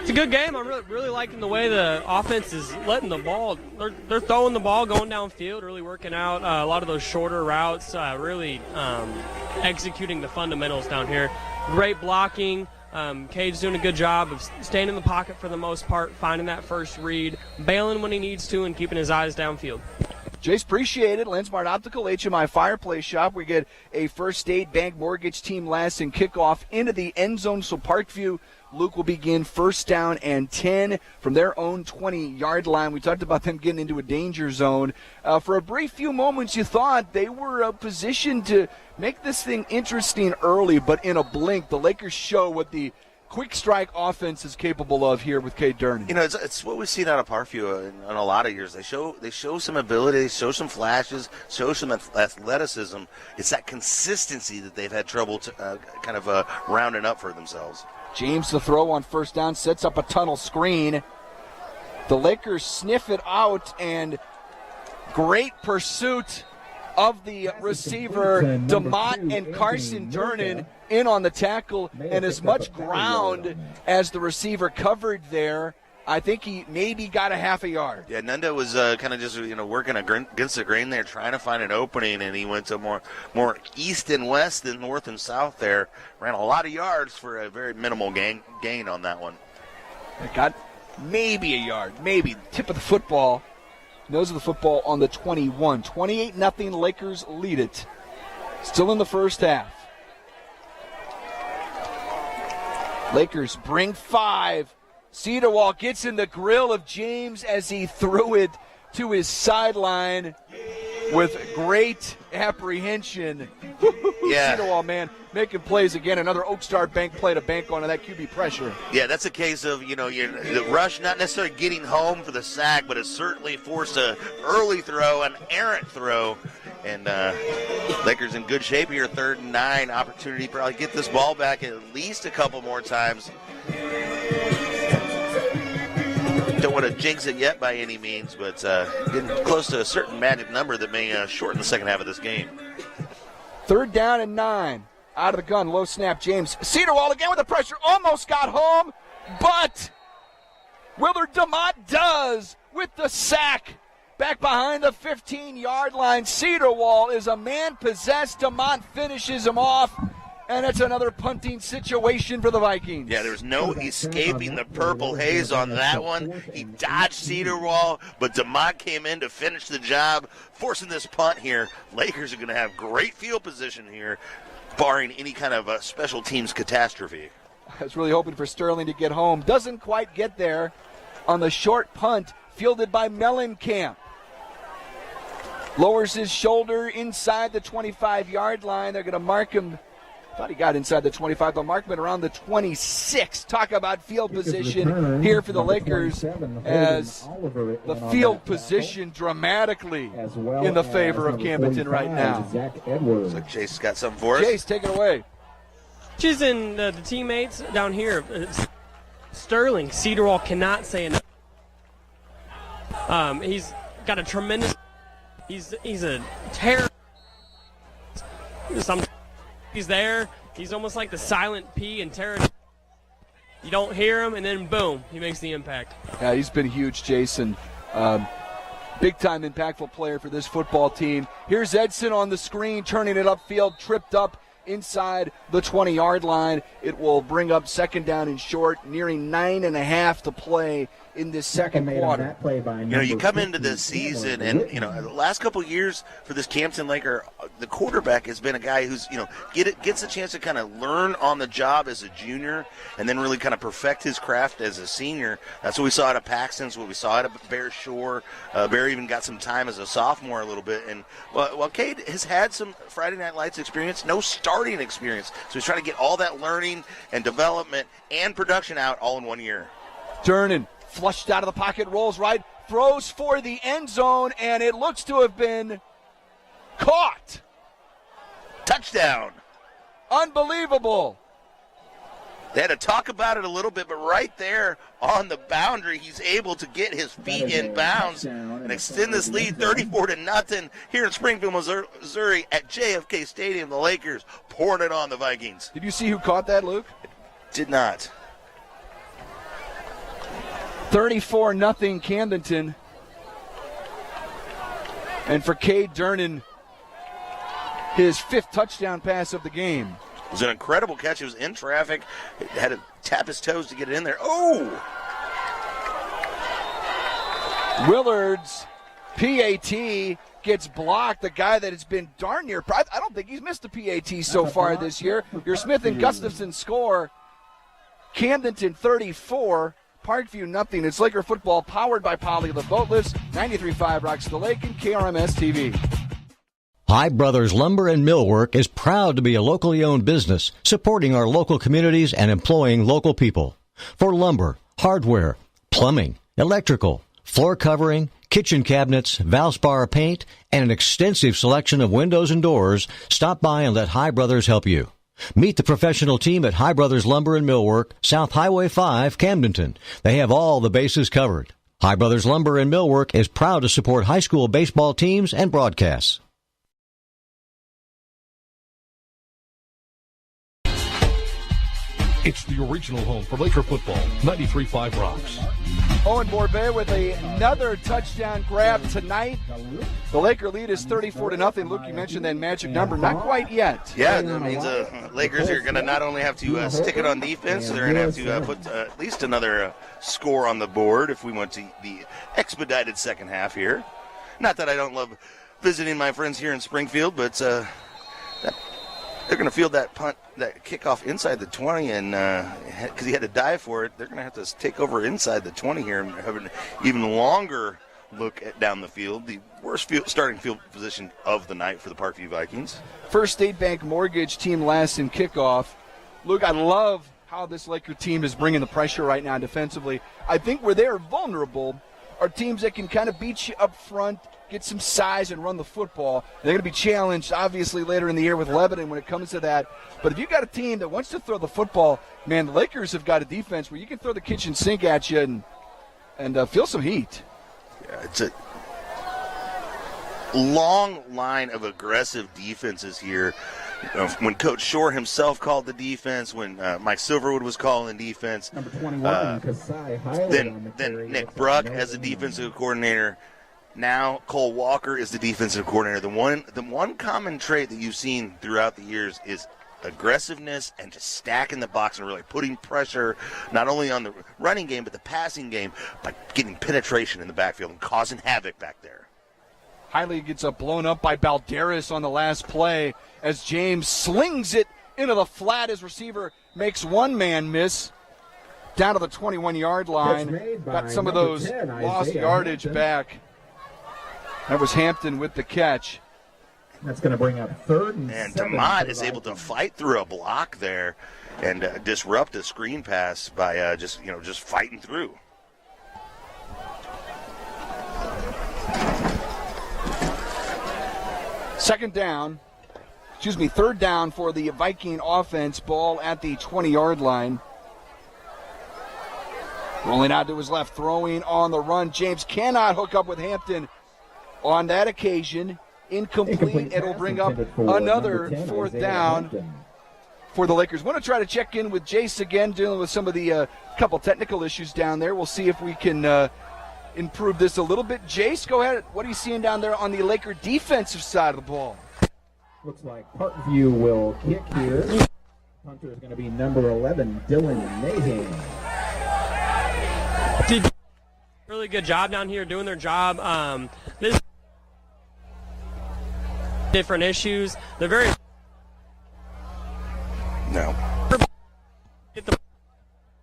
It's a good game. I'm really liking the way the offense is letting the ball. They're throwing the ball, going downfield, really working out a lot of those shorter routes, really executing the fundamentals down here. Great blocking. Cade's doing a good job of staying in the pocket for the most part, finding that first read, bailing when he needs to, and keeping his eyes downfield. Jace, appreciate it. LensMart Optical, HMI Fireplace Shop. We get a First State Bank Mortgage team last and kickoff into the end zone. So Parkview, Luke will begin 1st down and 10 from their own 20-yard line. We talked about them getting into a danger zone. For a brief few moments, you thought they were positioned to make this thing interesting early, but in a blink, the Lakers show what the quick strike offense is capable of here with Cade Durnin. You know, it's what we've seen out of Parkview in a lot of years. They show some ability, they show some flashes, show some athleticism. It's that consistency that they've had trouble rounding up for themselves. James the throw on 1st down, sets up a tunnel screen. The Lakers sniff it out, and great pursuit of the receiver, DeMont and Carson Durnin in on the tackle, and as much ground as the receiver covered there, I think he maybe got a half a yard. Yeah, Nunda was kind of just working against the grain there, trying to find an opening, and he went to more east and west than north and south there. Ran a lot of yards for a very minimal gain on that one. It got maybe a yard, maybe tip of the football. Nose of the football on the 21. 28-0 Lakers lead it. Still in the first half. Lakers bring 5. Cedarwall gets in the grill of James as he threw it to his sideline with great apprehension. Yeah. Cedarwall, man, making plays again. Another Oakstar Bank play to bank on that QB pressure. Yeah, that's a case of, the rush not necessarily getting home for the sack, but it certainly forced an early throw, an errant throw. And Lakers in good shape here, 3rd and 9. Opportunity to probably get this ball back at least a couple more times. Don't want to jinx it yet by any means, but getting close to a certain magic number that may shorten the second half of this game. 3rd down and 9. Out of the gun, low snap, James. Cedarwall again with the pressure, almost got home, but Willard DeMont does with the sack. Back behind the 15-yard line, Cedarwall is a man possessed. DeMont finishes him off, And it's another punting situation for the Vikings. Yeah, there was no escaping the purple haze on that one. He dodged Cedarwall, but DeMott came in to finish the job, forcing this punt here. Lakers are going to have great field position here, barring any kind of a special teams catastrophe. I was really hoping for Sterling to get home. Doesn't quite get there on the short punt fielded by Mellencamp. Lowers his shoulder inside the 25-yard line. They're going to mark him. Thought he got inside the 25. They'll mark him around the 26. Talk about field position here for the Lakers as the field position dramatically in the favor of Camdenton right now. Looks like Chase got something for us. Chase, take it away. Just in the teammates down here, Sterling, Cedarwall cannot say enough. He's got a tremendous. He's a terror. He's there. He's almost like the silent P in terror. You don't hear him, and then boom, he makes the impact. Yeah, he's been huge, Jason. Big-time impactful player for this football team. Here's Edson on the screen, turning it upfield, tripped up inside the 20-yard line. It will bring up second down and short, nearing 9.5 to play in this second quarter. You come into this season, and the last couple of years for this Camdenton Laker, the quarterback has been a guy who's gets a chance to kind of learn on the job as a junior, and then really kind of perfect his craft as a senior. That's what we saw out of Paxton. What we saw out of Bear Shore. Bear even got some time as a sophomore a little bit, and while Cade has had some Friday Night Lights experience, no starting experience, so he's trying to get all that learning and development and production out all in 1 year. Durnan flushed out of the pocket, rolls right, throws for the end zone, and it looks to have been caught. Touchdown. Unbelievable. They had to talk about it a little bit, but right there on the boundary, he's able to get his feet in bounds and extend this lead 34-0 here in Springfield, Missouri at JFK Stadium. The Lakers pouring it on the Vikings. Did you see who caught that, Luke? Did not. 34-0 Camdenton. And for Cade Durnan, his 5th touchdown pass of the game. It was an incredible catch. It was in traffic. It had to tap his toes to get it in there. Oh! Willard's PAT gets blocked. The guy that has been darn near. I don't think he's missed a PAT so far this year. Your Smith and Gustafson score. Camdenton 34. Parkview nothing. It's Laker football powered by Poly the Boatless. 93.5 Rocks the Lake and KRMS TV. High Brothers Lumber and Millwork is proud to be a locally owned business, supporting our local communities and employing local people. For lumber, hardware, plumbing, electrical, floor covering, kitchen cabinets, Valspar paint, and an extensive selection of windows and doors, stop by and let High Brothers help you. Meet the professional team at High Brothers Lumber and Millwork, South Highway 5, Camdenton. They have all the bases covered. High Brothers Lumber and Millwork is proud to support high school baseball teams and broadcasts. It's the original home for Laker football, 93.5 Rocks. Owen Borbet with another touchdown grab tonight. The Laker lead is 34-0. Luke, you mentioned that magic number. Not quite yet. Yeah, that means Lakers are going to not only have to stick it on defense, they're going to have to put at least another score on the board if we went to the expedited second half here. Not that I don't love visiting my friends here in Springfield, but they're going to field that punt, that kickoff inside the 20, and because he had to dive for it, they're going to have to take over inside the 20 here and have an even longer look at down the field. The worst starting field position of the night for the Parkview Vikings. First State Bank Mortgage team last in kickoff. Luke, I love how this Laker team is bringing the pressure right now defensively. I think where they're vulnerable are teams that can kind of beat you up front, get some size, and run the football. They're going to be challenged, obviously, later in the year with Lebanon when it comes to that. But if you've got a team that wants to throw the football, man, the Lakers have got a defense where you can throw the kitchen sink at you and feel some heat. Yeah, it's a long line of aggressive defenses here. When Coach Shore himself called the defense, when Mike Silverwood was calling defense, then Nick Bruck as the defensive coordinator. Now Cole Walker is the defensive coordinator. The one common trait that you've seen throughout the years is aggressiveness and just stacking the box and really putting pressure not only on the running game but the passing game by getting penetration in the backfield and causing havoc back there. Hiley gets blown up by Balderas on the last play as James slings it into the flat. His receiver makes one man miss down to the 21-yard line. Got some of those lost yardage back. That was Hampton with the catch. That's going to bring up 3rd and seven. DeMott is able to fight through a block there and disrupt a screen pass by just fighting through. Third down for the Viking offense. Ball at the 20-yard line. Rolling out to his left, throwing on the run. James cannot hook up with Hampton on that occasion. Incomplete. It'll bring up another 4th down for the Lakers. Want to try to check in with Jace again, dealing with some of the couple technical issues down there. We'll see if we can improve this a little bit. Jace, go ahead. What are you seeing down there on the Laker defensive side of the ball? Looks like Parkview will kick here. Punter is going to be number 11, Dylan Mahan. Did really good job down here doing their job. This different issues. They're very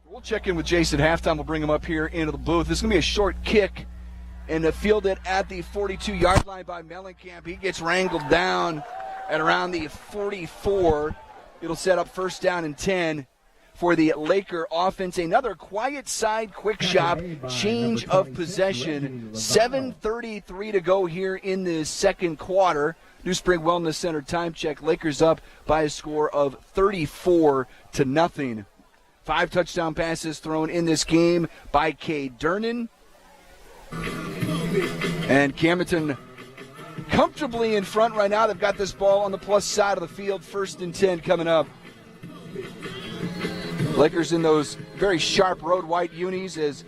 We'll check in with Jason at halftime. We'll bring him up here into the booth. This is going to be a short kick and fielded at the 42-yard line by Mellencamp. He gets wrangled down at around the 44. It'll set up 1st down and 10 for the Laker offense. Another quiet side quick shot, change of possession. 7:33 to go here in the second quarter. New Spring Wellness Center time check. Lakers up by a score of 34-0. 5 touchdown passes thrown in this game by Cade Durnan. And Camdenton comfortably in front right now. They've got this ball on the plus side of the field. 1st and 10 coming up. Lakers in those very sharp road white unis as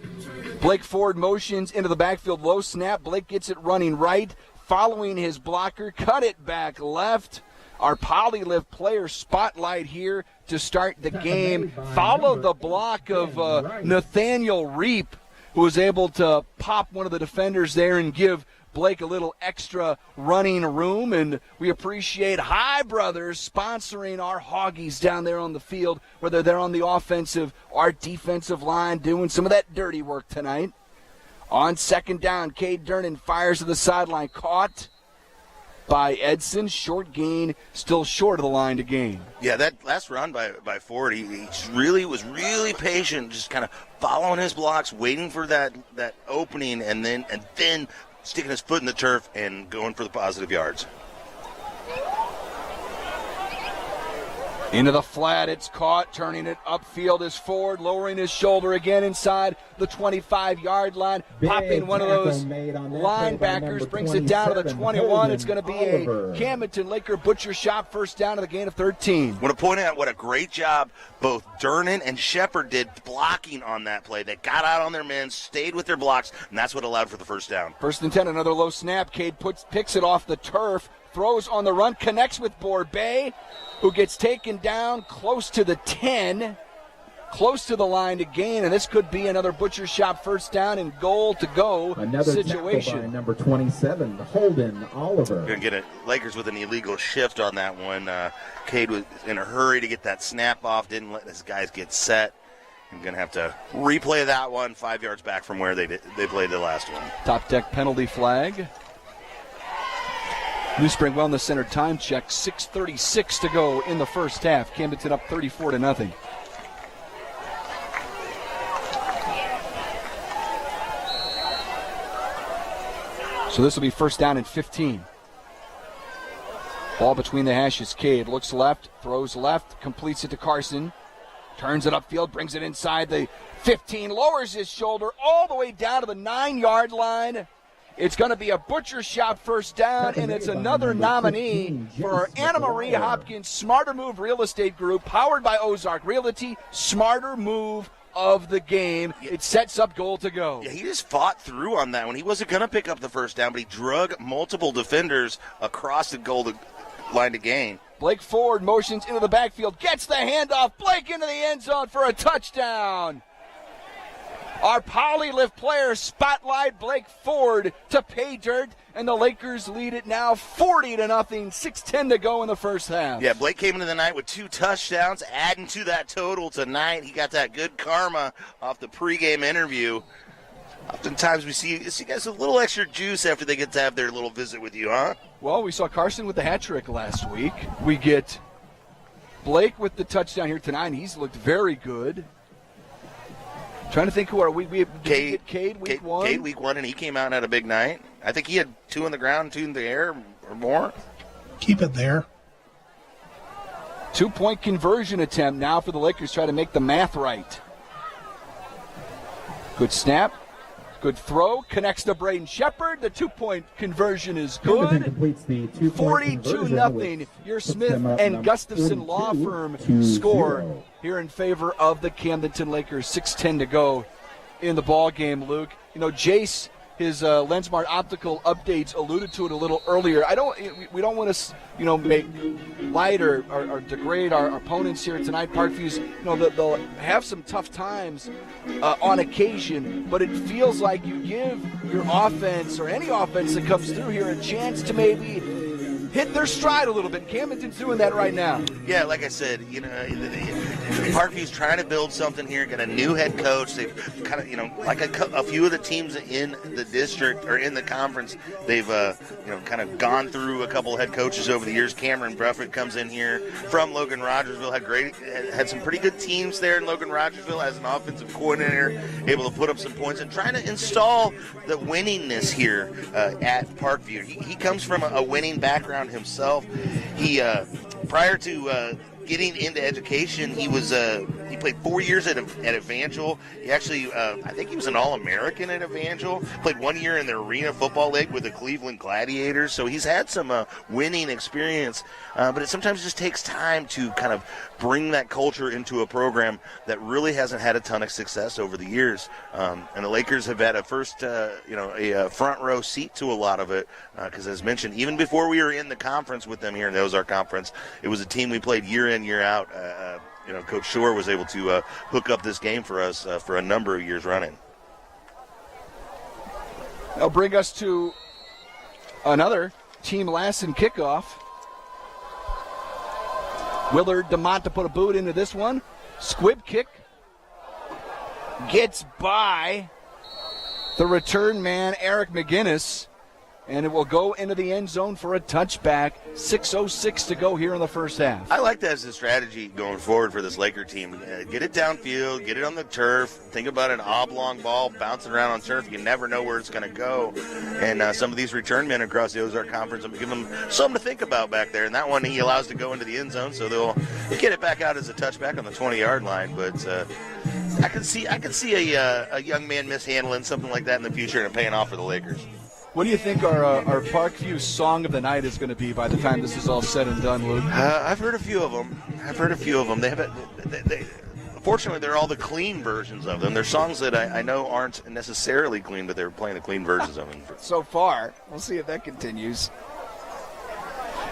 Blake Ford motions into the backfield. Low snap. Blake gets it running right. Following his blocker. Cut it back left. Our Polylift player spotlight here to start the game. Follow the block of Nathaniel Reap, who was able to pop one of the defenders there and give Blake a little extra running room. And we appreciate High Brothers sponsoring our Hoggies down there on the field, whether they're on the offensive or defensive line, doing some of that dirty work tonight. On 2nd down, Cade Durnan fires to the sideline, caught by Edson. Short gain, still short of the line to gain. Yeah, that last run by Ford, he was really patient, just kind of following his blocks, waiting for that opening, and then sticking his foot in the turf and going for the positive yards. Into the flat, it's caught. Turning it upfield is Ford, lowering his shoulder again inside the 25-yard line. Popping one of those linebackers, brings it down to the 21. It's going to be a Camdenton Laker butcher shot, 1st down to the gain of 13. I want to point out what a great job both Durnan and Shepard did blocking on that play. They got out on their men, stayed with their blocks, and that's what allowed for the 1st down. 1st and 10, another low snap. Cade picks it off the turf, throws on the run, connects with Borbay, who gets taken down close to the 10, close to the line to gain, and this could be another butcher shot 1st down and goal to go another situation. By number 27, Holden Oliver. Going to get Lakers with an illegal shift on that one. Cade was in a hurry to get that snap off, didn't let his guys get set. I'm going to have to replay that one 5 yards back from where they played the last one. Top deck penalty flag. New Spring Wellness Center time check, 6:36 to go in the first half. Camdenton up 34-0. So this will be 1st down and 15. Ball between the hashes. Cade looks left, throws left, completes it to Carson. Turns it upfield, brings it inside the 15, lowers his shoulder all the way down to the 9-yard line. It's going to be a butcher shot 1st down, and it's another nominee for our Anna Marie Hopkins Smarter Move Real Estate Group, powered by Ozark Realty. Smarter move of the game. It sets up goal to go. Yeah, he just fought through on that one. He wasn't going to pick up the 1st down, but he drug multiple defenders across the goal line to gain. Blake Ford motions into the backfield, gets the handoff. Blake into the end zone for a touchdown. Our polylift player spotlight Blake Ford to pay dirt, and the Lakers lead it now 40-0, 6:10 to go in the first half. Yeah, Blake came into the night with 2 touchdowns, adding to that total tonight. He got that good karma off the pregame interview. Oftentimes we see guys with a little extra juice after they get to have their little visit with you, huh? Well, we saw Carson with the hat trick last week. We get Blake with the touchdown here tonight. He's looked very good. Trying to think who are we? Cade week 1. Cade week 1, and he came out and had a big night. I think he had 2 on the ground, 2 in the air, or more. Keep it there. 2-point conversion attempt now for the Lakers. Try to make the math right. Good snap. Good throw. Connects to Braden Shepard. The 2-point conversion is good. 42-0. Your Smith and Gustafson law firm score here in favor of the Camdenton Lakers. 6:10 to go in the ball game, Luke. You know, Jace, his Lensmart optical updates alluded to it a little earlier. We don't want to, make light or degrade our opponents here tonight. Parkview's, they'll have some tough times on occasion, but it feels like you give your offense or any offense that comes through here a chance to maybe hit their stride a little bit. Camdenton's doing that right now. Yeah, like I said, Parkview's trying to build something here. Got a new head coach. They've kind of, like a few of the teams in the district or in the conference, they've, kind of gone through a couple of head coaches over the years. Cameron Bruffett comes in here from Logan Rogersville. Had some pretty good teams there in Logan Rogersville as an offensive coordinator, able to put up some points and trying to install the winningness here at Parkview. He comes from a winning background himself. He prior to getting into education, he played 4 years at Evangel. He actually, I think he was an All-American at Evangel. Played 1 year in the Arena Football League with the Cleveland Gladiators. So he's had some winning experience, but it sometimes just takes time to kind of bring that culture into a program that really hasn't had a ton of success over the years. And the Lakers have had a front row seat to a lot of it, because as mentioned, even before we were in the conference with them here in the Ozark Conference, it was a team we played year in, year out. Coach Shore was able to hook up this game for us for a number of years running. That'll bring us to another Team Lassen kickoff. Willard DeMont to put a boot into this one. Squib kick. Gets by the return man, Eric McGinnis. And it will go into the end zone for a touchback. 6:06 to go here in the first half. I like that as a strategy going forward for this Laker team. Get it downfield, get it on the turf. Think about an oblong ball bouncing around on turf. You never know where it's going to go. And some of these return men across the Ozark Conference, I'm give them something to think about back there. And that one he allows to go into the end zone, so they'll get it back out as a touchback on the 20-yard line. But I could see a young man mishandling something like that in the future and paying off for the Lakers. What do you think our Parkview song of the night is going to be by the time this is all said and done, Luke? I've heard a few of them. They have fortunately, they're all the clean versions of them. They're songs that I know aren't necessarily clean, but they're playing the clean versions of them. So far, we'll see if that continues.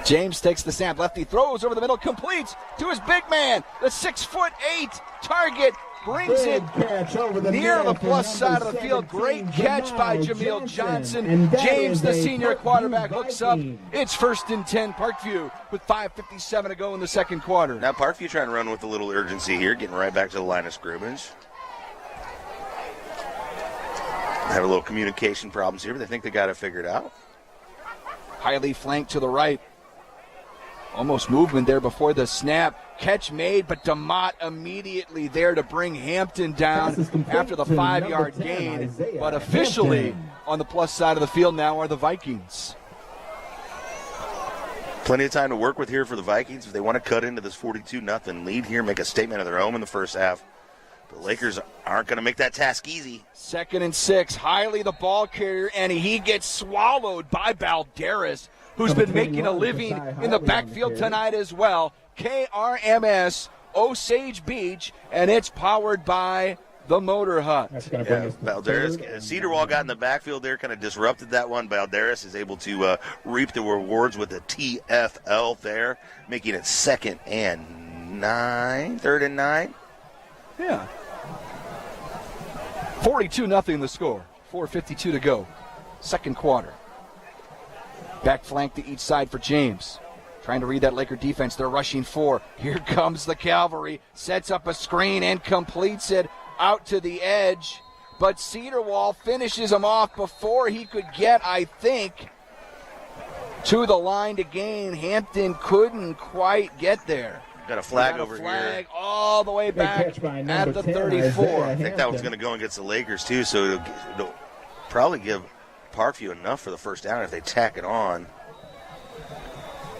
James takes the snap. Lefty throws over the middle, completes to his big man, the 6'8" target. Brings it near the plus side of the field. Great catch by Jameel Johnson. James, the senior quarterback, hooks up. It's 1st and 10, Parkview, with 5:57 to go in the second quarter. Now Parkview trying to run with a little urgency here, getting right back to the line of scrimmage. Have a little communication problems here, but they think they got it figured out. Highly flanked to the right. Almost movement there before the snap. Catch made, but DeMott immediately there to bring Hampton down after the 5-yard gain. But officially on the plus side of the field now are the Vikings. Plenty of time to work with here for the Vikings if they want to cut into this 42-0 lead here, make a statement of their own in the first half. The Lakers aren't going to make that task easy. 2nd and 6. Hiley the ball carrier, and he gets swallowed by Balderas, who's been making a living in the backfield tonight as well. KRMS Osage Beach, and it's powered by the Motor Hut. That's going to bring us to Valderas, third. Cedarwall got in the backfield there, kind of disrupted that one. Valderas is able to reap the rewards with a TFL there, making it third and 9. Yeah. 42-0 the score. 4:52 to go. Second quarter. Back flank to each side for James. Trying to read that Laker defense. They're rushing 4. Here comes the cavalry. Sets up a screen and completes it out to the edge. But Cedarwall finishes him off before he could get, I think, to the line to gain. Hampton couldn't quite get there. Got a flag over here. All the way back at the 34. I think that one's going to go against the Lakers, too, so it'll probably give Parkview enough for the first down if they tack it on.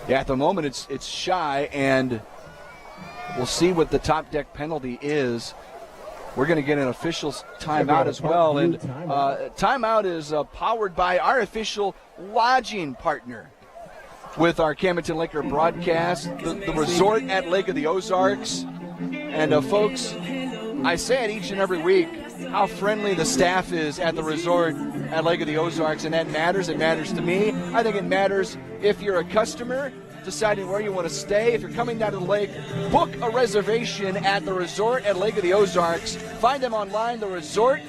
Yeah, at the moment it's shy, and we'll see what the top deck penalty is. We're going to get an official timeout as well, and timeout is powered by our official lodging partner with our Camdenton Laker broadcast, the resort at Lake of the Ozarks. And folks, I say it each and every week how friendly the staff is at the resort at Lake of the Ozarks, and that matters. It matters to me. I think it matters if you're a customer deciding where you want to stay. If you're coming down to the lake, book a reservation at the resort at Lake of the Ozarks. Find them online, the resort,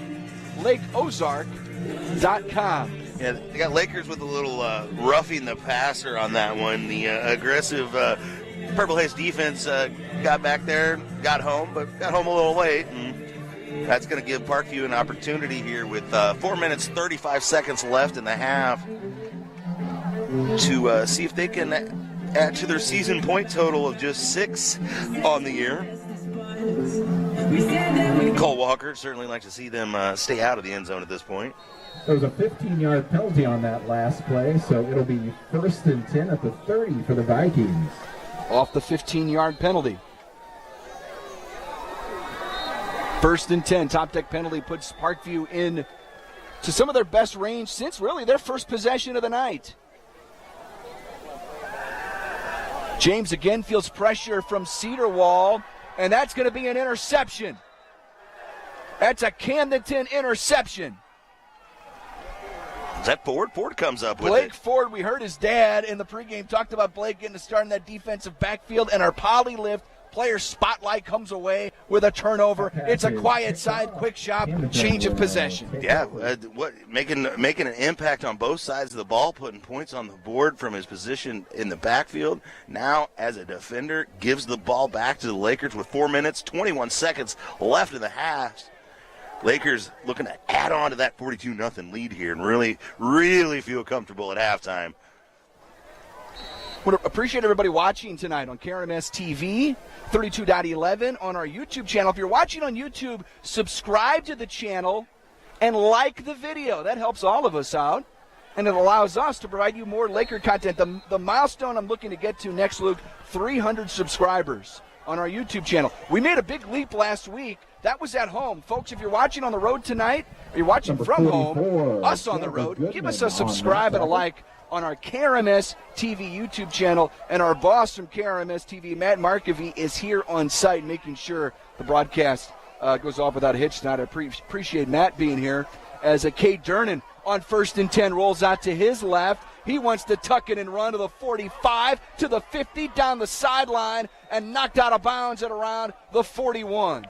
lakeozark.com. Yeah, they got Lakers with a little roughing the passer on that one. The aggressive Purple Haze defense got back there, got home, but got home a little late. And that's going to give Parkview an opportunity here with 4 minutes, 35 seconds left in the half to see if they can add to their season point total of just 6 on the year. Cole Walker certainly like to see them stay out of the end zone at this point. There was a 15-yard penalty on that last play, so it'll be 1st and 10 at the 30 for the Vikings. Off the 15-yard penalty. 1st and 10. Top deck penalty puts Parkview in to some of their best range since really their first possession of the night. James again feels pressure from Cedarwall, and that's going to be an interception. That's a Camdenton interception. Is that Ford? Ford comes up with Blake it. Ford, we heard his dad in the pregame talked about Blake getting to start in that defensive backfield, and our poly lift player spotlight comes away with a turnover. It's a quiet side, quick shot, change of possession. Yeah, making an impact on both sides of the ball, putting points on the board from his position in the backfield. Now, as a defender, gives the ball back to the Lakers with 4 minutes, 21 seconds left in the half. Lakers looking to add on to that 42-0 lead here and really, really feel comfortable at halftime. Want to appreciate everybody watching tonight on KRMS TV, 32.11 on our YouTube channel. If you're watching on YouTube, subscribe to the channel and like the video. That helps all of us out, and it allows us to provide you more Laker content. The milestone I'm looking to get to next, Luke, 300 subscribers on our YouTube channel. We made a big leap last week. That was at home. Folks, if you're watching on the road tonight, or you're watching from home, us on the road, give us a subscribe and a like on our KRMS TV YouTube channel. And our boss from KRMS TV, Matt Markovy, is here on site making sure the broadcast goes off without a hitch tonight. I appreciate Matt being here. As a Cade Durnan on 1st and 10 rolls out to his left. He wants to tuck it and run to the 45, to the 50, down the sideline, and knocked out of bounds at around the 41.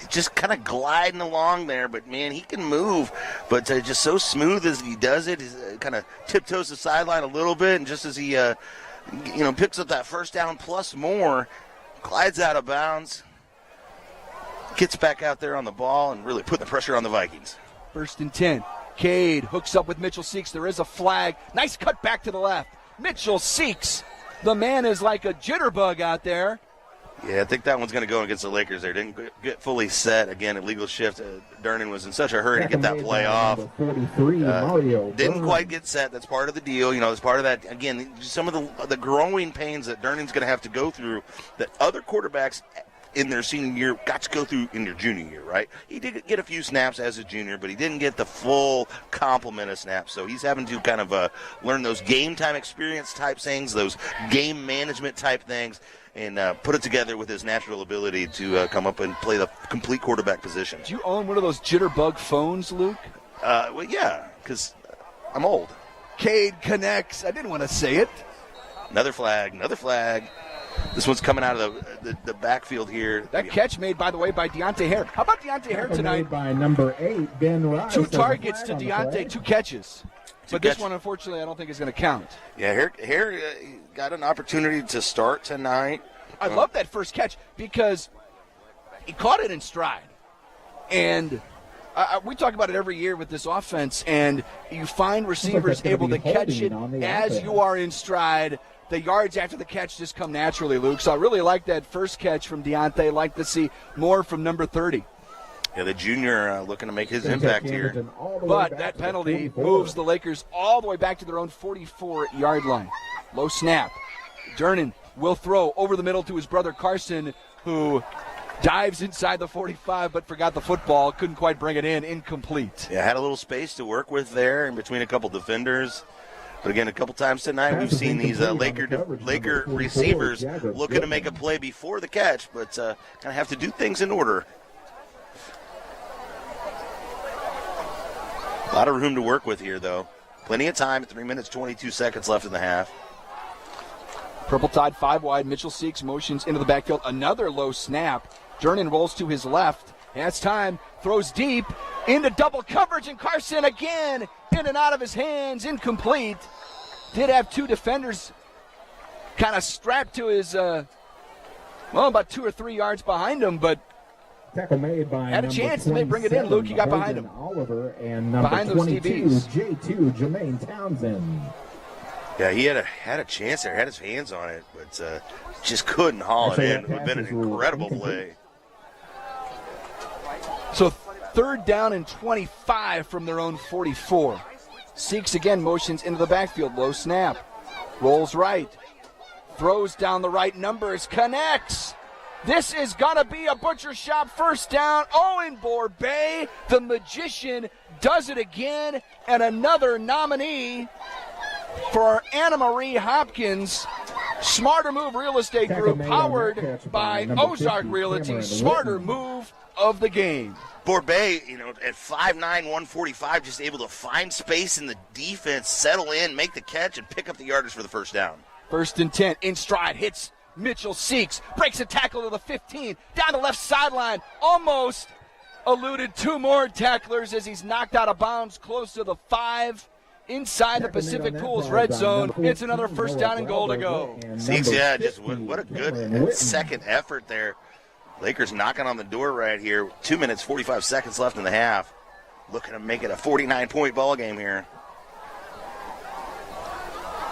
Just kind of gliding along there, but, man, he can move. But just so smooth as he does it, he kind of tiptoes the sideline a little bit, and just as he picks up that first down plus more, glides out of bounds, gets back out there on the ball, and really put the pressure on the Vikings. 1st and 10. Cade hooks up with Mitchell Seeks. There is a flag. Nice cut back to the left. Mitchell Seeks. The man is like a jitterbug out there. Yeah, I think that one's going to go against the Lakers there. Didn't get fully set. Again, illegal shift. Durnan was in such a hurry to get that play off. 43, Mario didn't quite get set. That's part of the deal. It's part of that. Again, some of the growing pains that Durnan's going to have to go through that other quarterbacks in their senior year got to go through in their junior year, right? He did get a few snaps as a junior, but he didn't get the full complement of snaps. So he's having to kind of learn those game time experience type things, those game management type things, and put it together with his natural ability to come up and play the complete quarterback position. Do you own one of those jitterbug phones, Luke? Well, yeah, because I'm old. Cade connects. I didn't want to say it. Another flag. This one's coming out of the backfield here. That catch made, by the way, by Deontay Hare. How about Deontay Hare tonight? Made by number 8, Ben Rice. 2 targets to Deontay, 2 catches. But this one, unfortunately, I don't think is going to count. Yeah, Hare got an opportunity to start tonight. I love that first catch because he caught it in stride. And we talk about it every year with this offense, and you find receivers able to catch it as you are in stride. The yards after the catch just come naturally, Luke. So I really like that first catch from Deontay. I'd like to see more from number 30. Yeah, the junior looking to make his impact here. But that penalty moves the Lakers all the way back to their own 44-yard line. Low snap. Durnin will throw over the middle to his brother Carson, who dives inside the 45 but forgot the football. Couldn't quite bring it in. Incomplete. Yeah, had a little space to work with there in between a couple defenders. But again, a couple times tonight we've seen these Laker receivers looking to make a play before the catch, but kind of have to do things in order. A lot of room to work with here, though. Plenty of time. 3 minutes, 22 seconds left in the half. Purple Tide 5 wide. Mitchell Seeks motions into the backfield. Another low snap. Durnin rolls to his left. Has time. Throws deep into double coverage, and Carson again in and out of his hands. Incomplete. Did have 2 defenders kind of strapped to his, about 2 or 3 yards behind him, but tackle made by had a chance to bring it in. Luke, he got behind him. Oliver and number behind 22, those DBs. J2, Jermaine Townsend. Yeah, he had a chance there, had his hands on it, but just couldn't haul it in. It would have been an incredible play. So 3rd down and 25 from their own 44. Seeks again, motions into the backfield. Low snap. Rolls right. Throws down the right numbers. Connects. This is going to be a butcher shop first down. Owen Borbay, the magician, does it again. And another nominee for Anna Marie Hopkins. Smarter Move Real Estate Group, powered by Ozark Realty. Smarter move of the game. Borbay, at 5'9", 145, just able to find space in the defense, settle in, make the catch, and pick up the yardage for the first down. 1st and 10, in stride, hits Mitchell Seeks, breaks a tackle to the 15, down the left sideline, almost eluded 2 more tacklers as he's knocked out of bounds close to the 5. Inside the Pacific Pools red zone. It's another first down and goal to go. Seeks, just what a good second effort there. Lakers knocking on the door right here. 2 minutes, 45 seconds left in the half. Looking to make it a 49-point ball game here.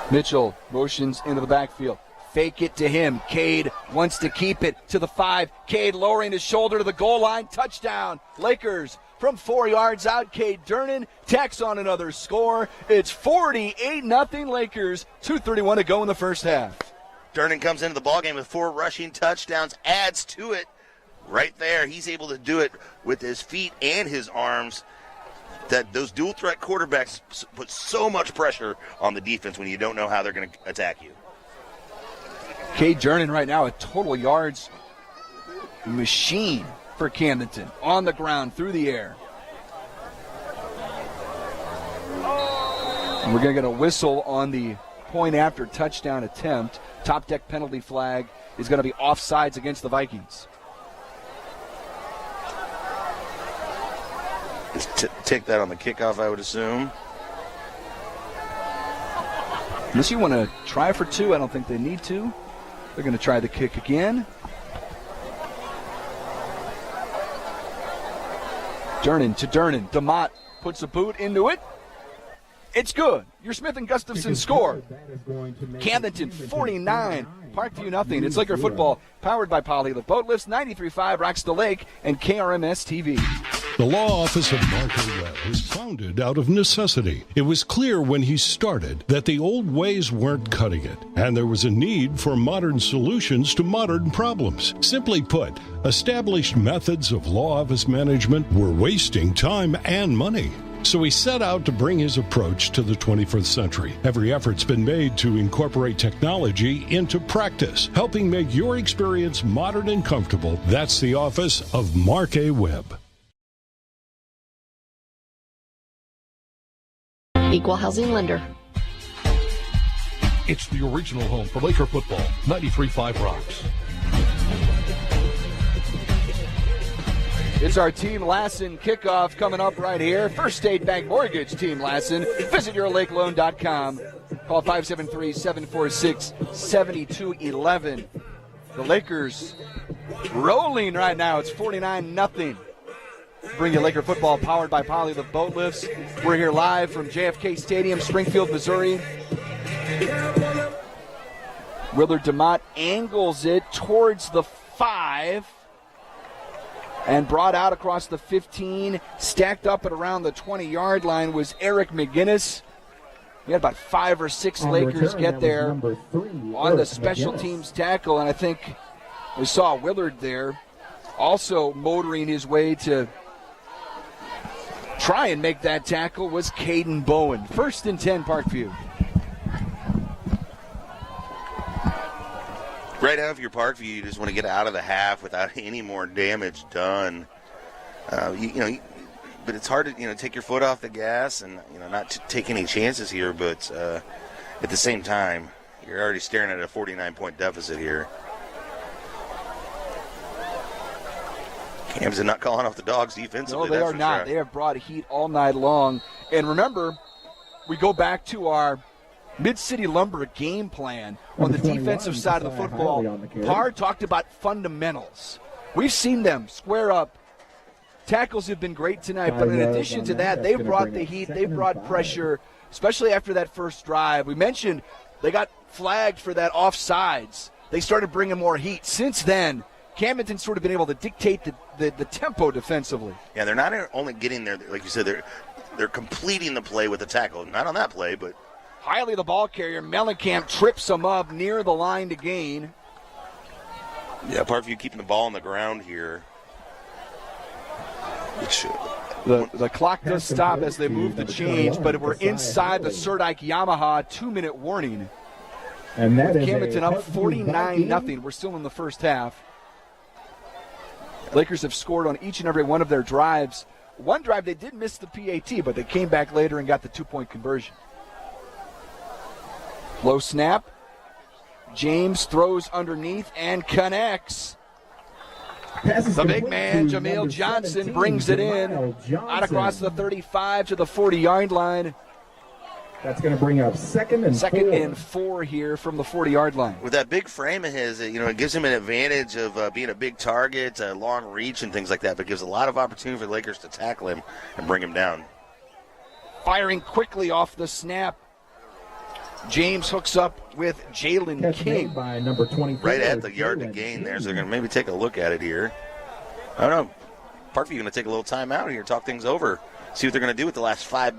Mitchell motions into the backfield. Fake it to him. Cade wants to keep it to the 5. Cade lowering his shoulder to the goal line. Touchdown. Lakers from 4 yards out. Cade Durnin tacks on another score. It's 48-0 Lakers. 2:31 to go in the first half. Durnin comes into the ballgame with 4 rushing touchdowns, adds to it. Right there, he's able to do it with his feet and his arms. That those dual threat quarterbacks put so much pressure on the defense when you don't know how they're going to attack you. Cade Durnin right now a total yards machine for Camdenton. On the ground, through the air. And we're going to get a whistle on the point after touchdown attempt. Top deck penalty flag is going to be offsides against the Vikings. Just take that on the kickoff, I would assume. Unless you want to try for 2, I don't think they need to. They're going to try the kick again. Durnin to Durnin. DeMott puts a boot into it. It's good. Your Smith & Gustafson score. Camdenton 49, Parkview nothing. It's Laker football powered by Poly. The boat lifts 93.5 rocks the lake and KRMS TV. The law office of Mark A. Webb was founded out of necessity. It was clear when he started that the old ways weren't cutting it, and there was a need for modern solutions to modern problems. Simply put, established methods of law office management were wasting time and money. So he set out to bring his approach to the 21st century. Every effort's been made to incorporate technology into practice, helping make your experience modern and comfortable. That's the office of Mark A. Webb. Equal housing lender. It's the original home for Laker football. 93.5 Rocks. It's our Team Lassen kickoff coming up right here. First State Bank Mortgage Team Lassen. Visit yourlakeloan.com. Call 573-746-7211. The Lakers rolling right now. It's 49-0. Bring you Laker football powered by Polylift Boat Lifts. We're here live from JFK Stadium, Springfield, Missouri. Willard DeMott angles it towards the 5. And brought out across the 15, stacked up at around the 20-yard line was Eric McGinnis. We had about 5 or 6 Lakers get there on the special teams tackle, and I think we saw Willard there also motoring his way to try and make that tackle was Caden Bowen. 1st and 10, Parkview. Right now, if you're Parkview, you just want to get out of the half without any more damage done. But it's hard to take your foot off the gas and not to take any chances here. But at the same time, you're already staring at a 49-point deficit here. Camdenton not calling off the dogs defensively. No, they are not. Sure. They have brought heat all night long. And remember, we go back to our Mid-City Lumber game plan on the defensive side of the football. Parr talked about fundamentals. We've seen them square up. Tackles have been great tonight, but in addition to that, they've brought the heat, they've brought pressure, especially after that first drive. We mentioned they got flagged for that offsides. They started bringing more heat. Since then, Camdenton's sort of been able to dictate the tempo defensively. Yeah, they're not only getting there, like you said, they're completing the play with the tackle. Not on that play, but Hiley, the ball carrier. Mellencamp trips him up near the line to gain. Yeah, Parkview keeping the ball on the ground here. The clock does stop as they move the change, but we're inside the Serdike Yamaha 2-minute warning. And that is Camdenton up 49-0. We're still in the first half. Lakers have scored on each and every one of their drives. One drive they did miss the PAT, but they came back later and got the 2-point conversion. Low snap. James throws underneath and connects. The big man, Jameel Johnson, brings it in. Out across the 35 to the 40-yard line. That's going to bring up second and 4 here from the 40-yard line. With that big frame of his, it gives him an advantage of being a big target, long reach and things like that, but gives a lot of opportunity for the Lakers to tackle him and bring him down. Firing quickly off the snap. James hooks up with Jalen King. By number 24, right at the yard to gain there, so they're going to maybe take a look at it here. I don't know. Parkview going to take a little time out here, talk things over, see what they're going to do with the last 50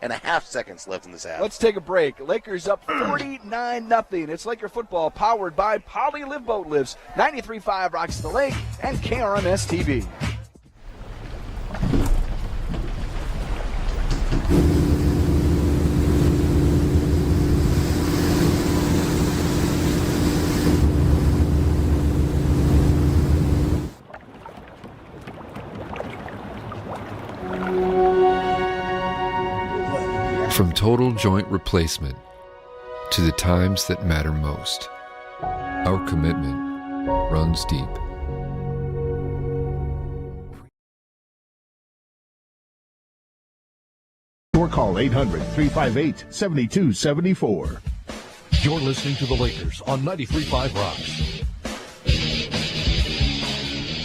and a half seconds left in this half. Let's take a break. Lakers up 49-0. It's Laker football powered by Polylift Boat Lifts, 93.5 Rocks the Lake, and KRMS TV. From total joint replacement to the times that matter most, our commitment runs deep. Or call 800-358-7274. You're listening to the Lakers on 93.5 Rocks.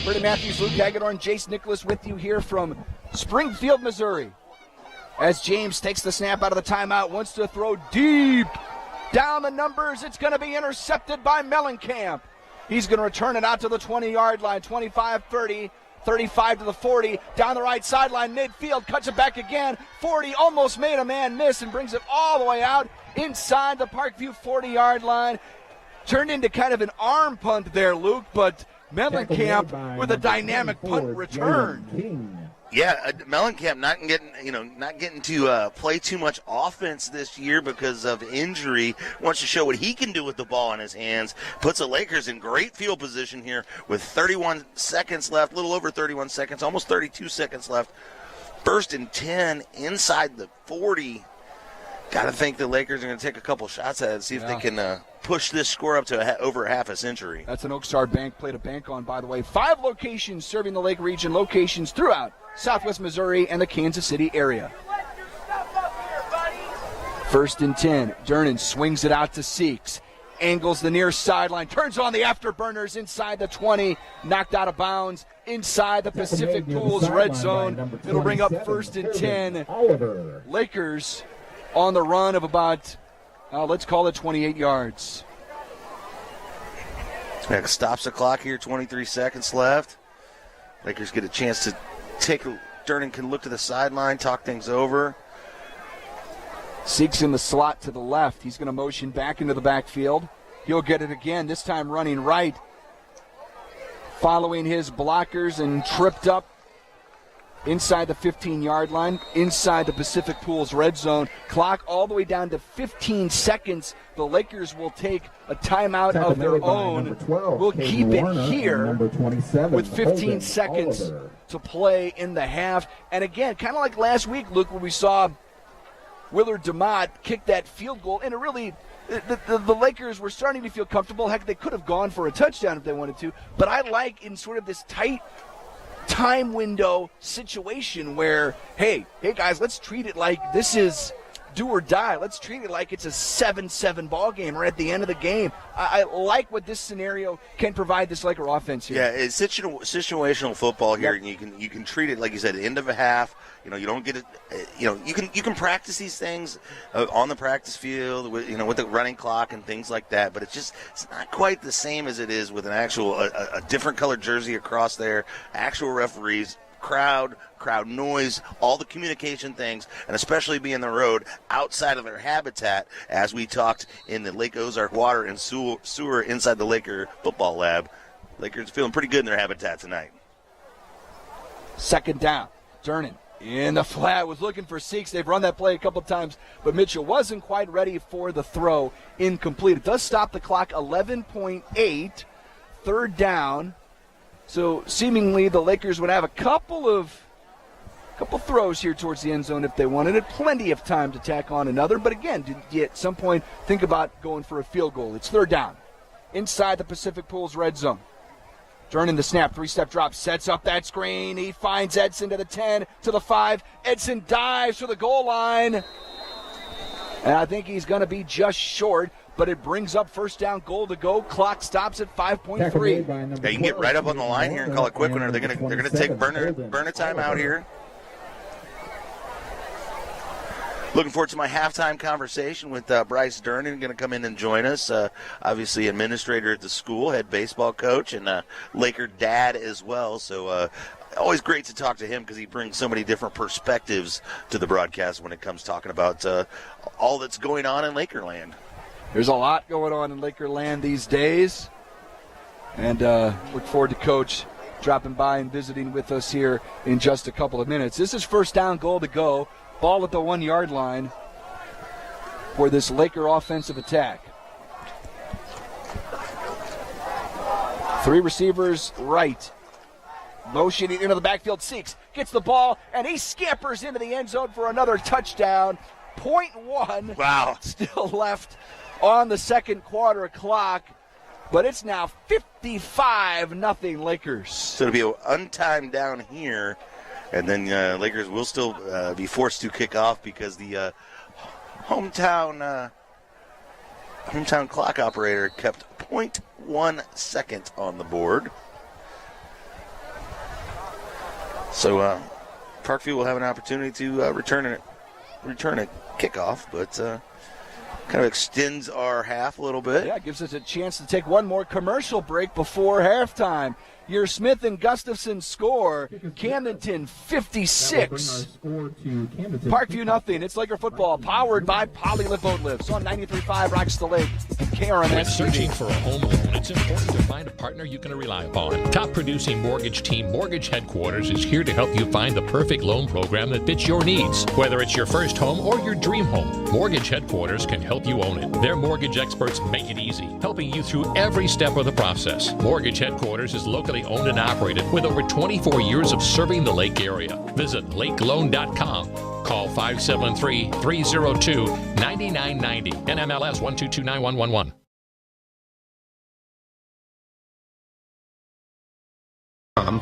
Freddie Matthews, Luke Hagedorn, Jace Nicholas with you here from Springfield, Missouri. As James takes the snap out of the timeout, wants to throw deep down the numbers. It's going to be intercepted by Mellencamp. He's going to return it out to the 20-yard line, 25-30, 35 to the 40, down the right sideline, midfield, cuts it back again. 40 almost made a man miss and brings it all the way out inside the Parkview 40-yard line. Turned into kind of an arm punt there, Luke, but Mellencamp with a dynamic punt return. Yeah, Mellencamp not getting to play too much offense this year because of injury. Wants to show what he can do with the ball in his hands. Puts the Lakers in great field position here with 31 seconds left, a little over 31 seconds, almost 32 seconds left. 1st and 10 inside the 40. Got to think the Lakers are going to take a couple shots at it and see if they can push this score up to over half a century. That's an Oakstar Bank play to bank on, by the way. 5 locations serving the Lake region, locations throughout Southwest Missouri and the Kansas City area. 1st and 10. Durnan swings it out to Seeks. Angles the near sideline. Turns on the afterburners inside the 20. Knocked out of bounds inside the Pacific Pools red zone. It'll bring up 1st and 10. Lakers on the run of about, let's call it 28 yards. Stops the clock here, 23 seconds left. Lakers get a chance to Durnan can look to the sideline, talk things over. Seeks in the slot to the left. He's going to motion back into the backfield. He'll get it again, this time running right. Following his blockers and tripped up inside the 15-yard line, inside the Pacific Pools red zone. Clock all the way down to 15 seconds. The Lakers will take a timeout of their own. We'll keep it here with 15 seconds to play in the half. And again, kind of like last week, Luke, where we saw Willard DeMott kick that field goal, and it really, the Lakers were starting to feel comfortable. Heck, they could have gone for a touchdown if they wanted to. But I like in sort of this tight time window situation where, hey guys, let's treat it like this is do or die. Let's treat it like it's a 7-7 ball game or at the end of the game. I like what this scenario can provide this Laker offense here. Yeah, it's situational football here, and you can treat it like you said, end of a half. You don't get it. You can practice these things on the practice field with with the running clock and things like that. But it's not quite the same as it is with an actual a different colored jersey across there, actual referees, crowd noise, all the communication things, and especially being the road outside of their habitat, as we talked in the Lake Ozark water and sewer inside the Laker football lab. Lakers feeling pretty good in their habitat tonight. 2nd down. Durnan in the flat was looking for Seeks. They've run that play a couple times, but Mitchell wasn't quite ready for the throw. Incomplete. It does stop the clock. 11.8. 3rd down. So seemingly the Lakers would have a couple throws here towards the end zone if they wanted it. Plenty of time to tack on another. But again, do you at some point think about going for a field goal? It's 3rd down. Inside the Pacific Pools red zone. Durnan the snap, 3-step drop, sets up that screen. He finds Edson to the 10, to the 5. Edson dives to the goal line. And I think he's going to be just short, but it brings up 1st down, goal to go. Clock stops at 5.3. Yeah, you can get right up on the line here and call it quick one. They're going to take burn a timeout here. Looking forward to my halftime conversation with Bryce Durnan, going to come in and join us. Obviously, administrator at the school, head baseball coach, and Laker dad as well. So always great to talk to him because he brings so many different perspectives to the broadcast when it comes talking about all that's going on in Lakerland. There's a lot going on in Lakerland these days. And look forward to Coach dropping by and visiting with us here in just a couple of minutes. This is 1st down, goal to go. Ball at the 1-yard line for this Laker offensive attack. 3 receivers right. Motioning into the backfield. Seeks gets the ball, and he scampers into the end zone for another touchdown. 0.1 wow. Still left on the 2nd quarter clock, but it's now 55-0 Lakers. So it'll be untimed down here. And then Lakers will still be forced to kick off because the hometown clock operator kept 0.1 second on the board. So Parkview will have an opportunity to return a kickoff, but Kind of extends our half a little bit. Yeah, gives us a chance to take one more commercial break before halftime. Your Smith and Gustafson score, Camdenton 56. Parkview nothing. It's Laker football, powered by Polylift Boat Lifts on 93.5 Rocks the Lake and KRMS. When searching for a home loan, it's important to find a partner you can rely upon. Top producing mortgage team Mortgage Headquarters is here to help you find the perfect loan program that fits your needs. Whether it's your first home or your dream home, Mortgage Headquarters can help you own it. Their mortgage experts make it easy, helping you through every step of the process. Mortgage Headquarters is locally owned and operated with over 24 years of serving the Lake area. Visit lakeloan.com. Call 573-302-9990. NMLS 1229111.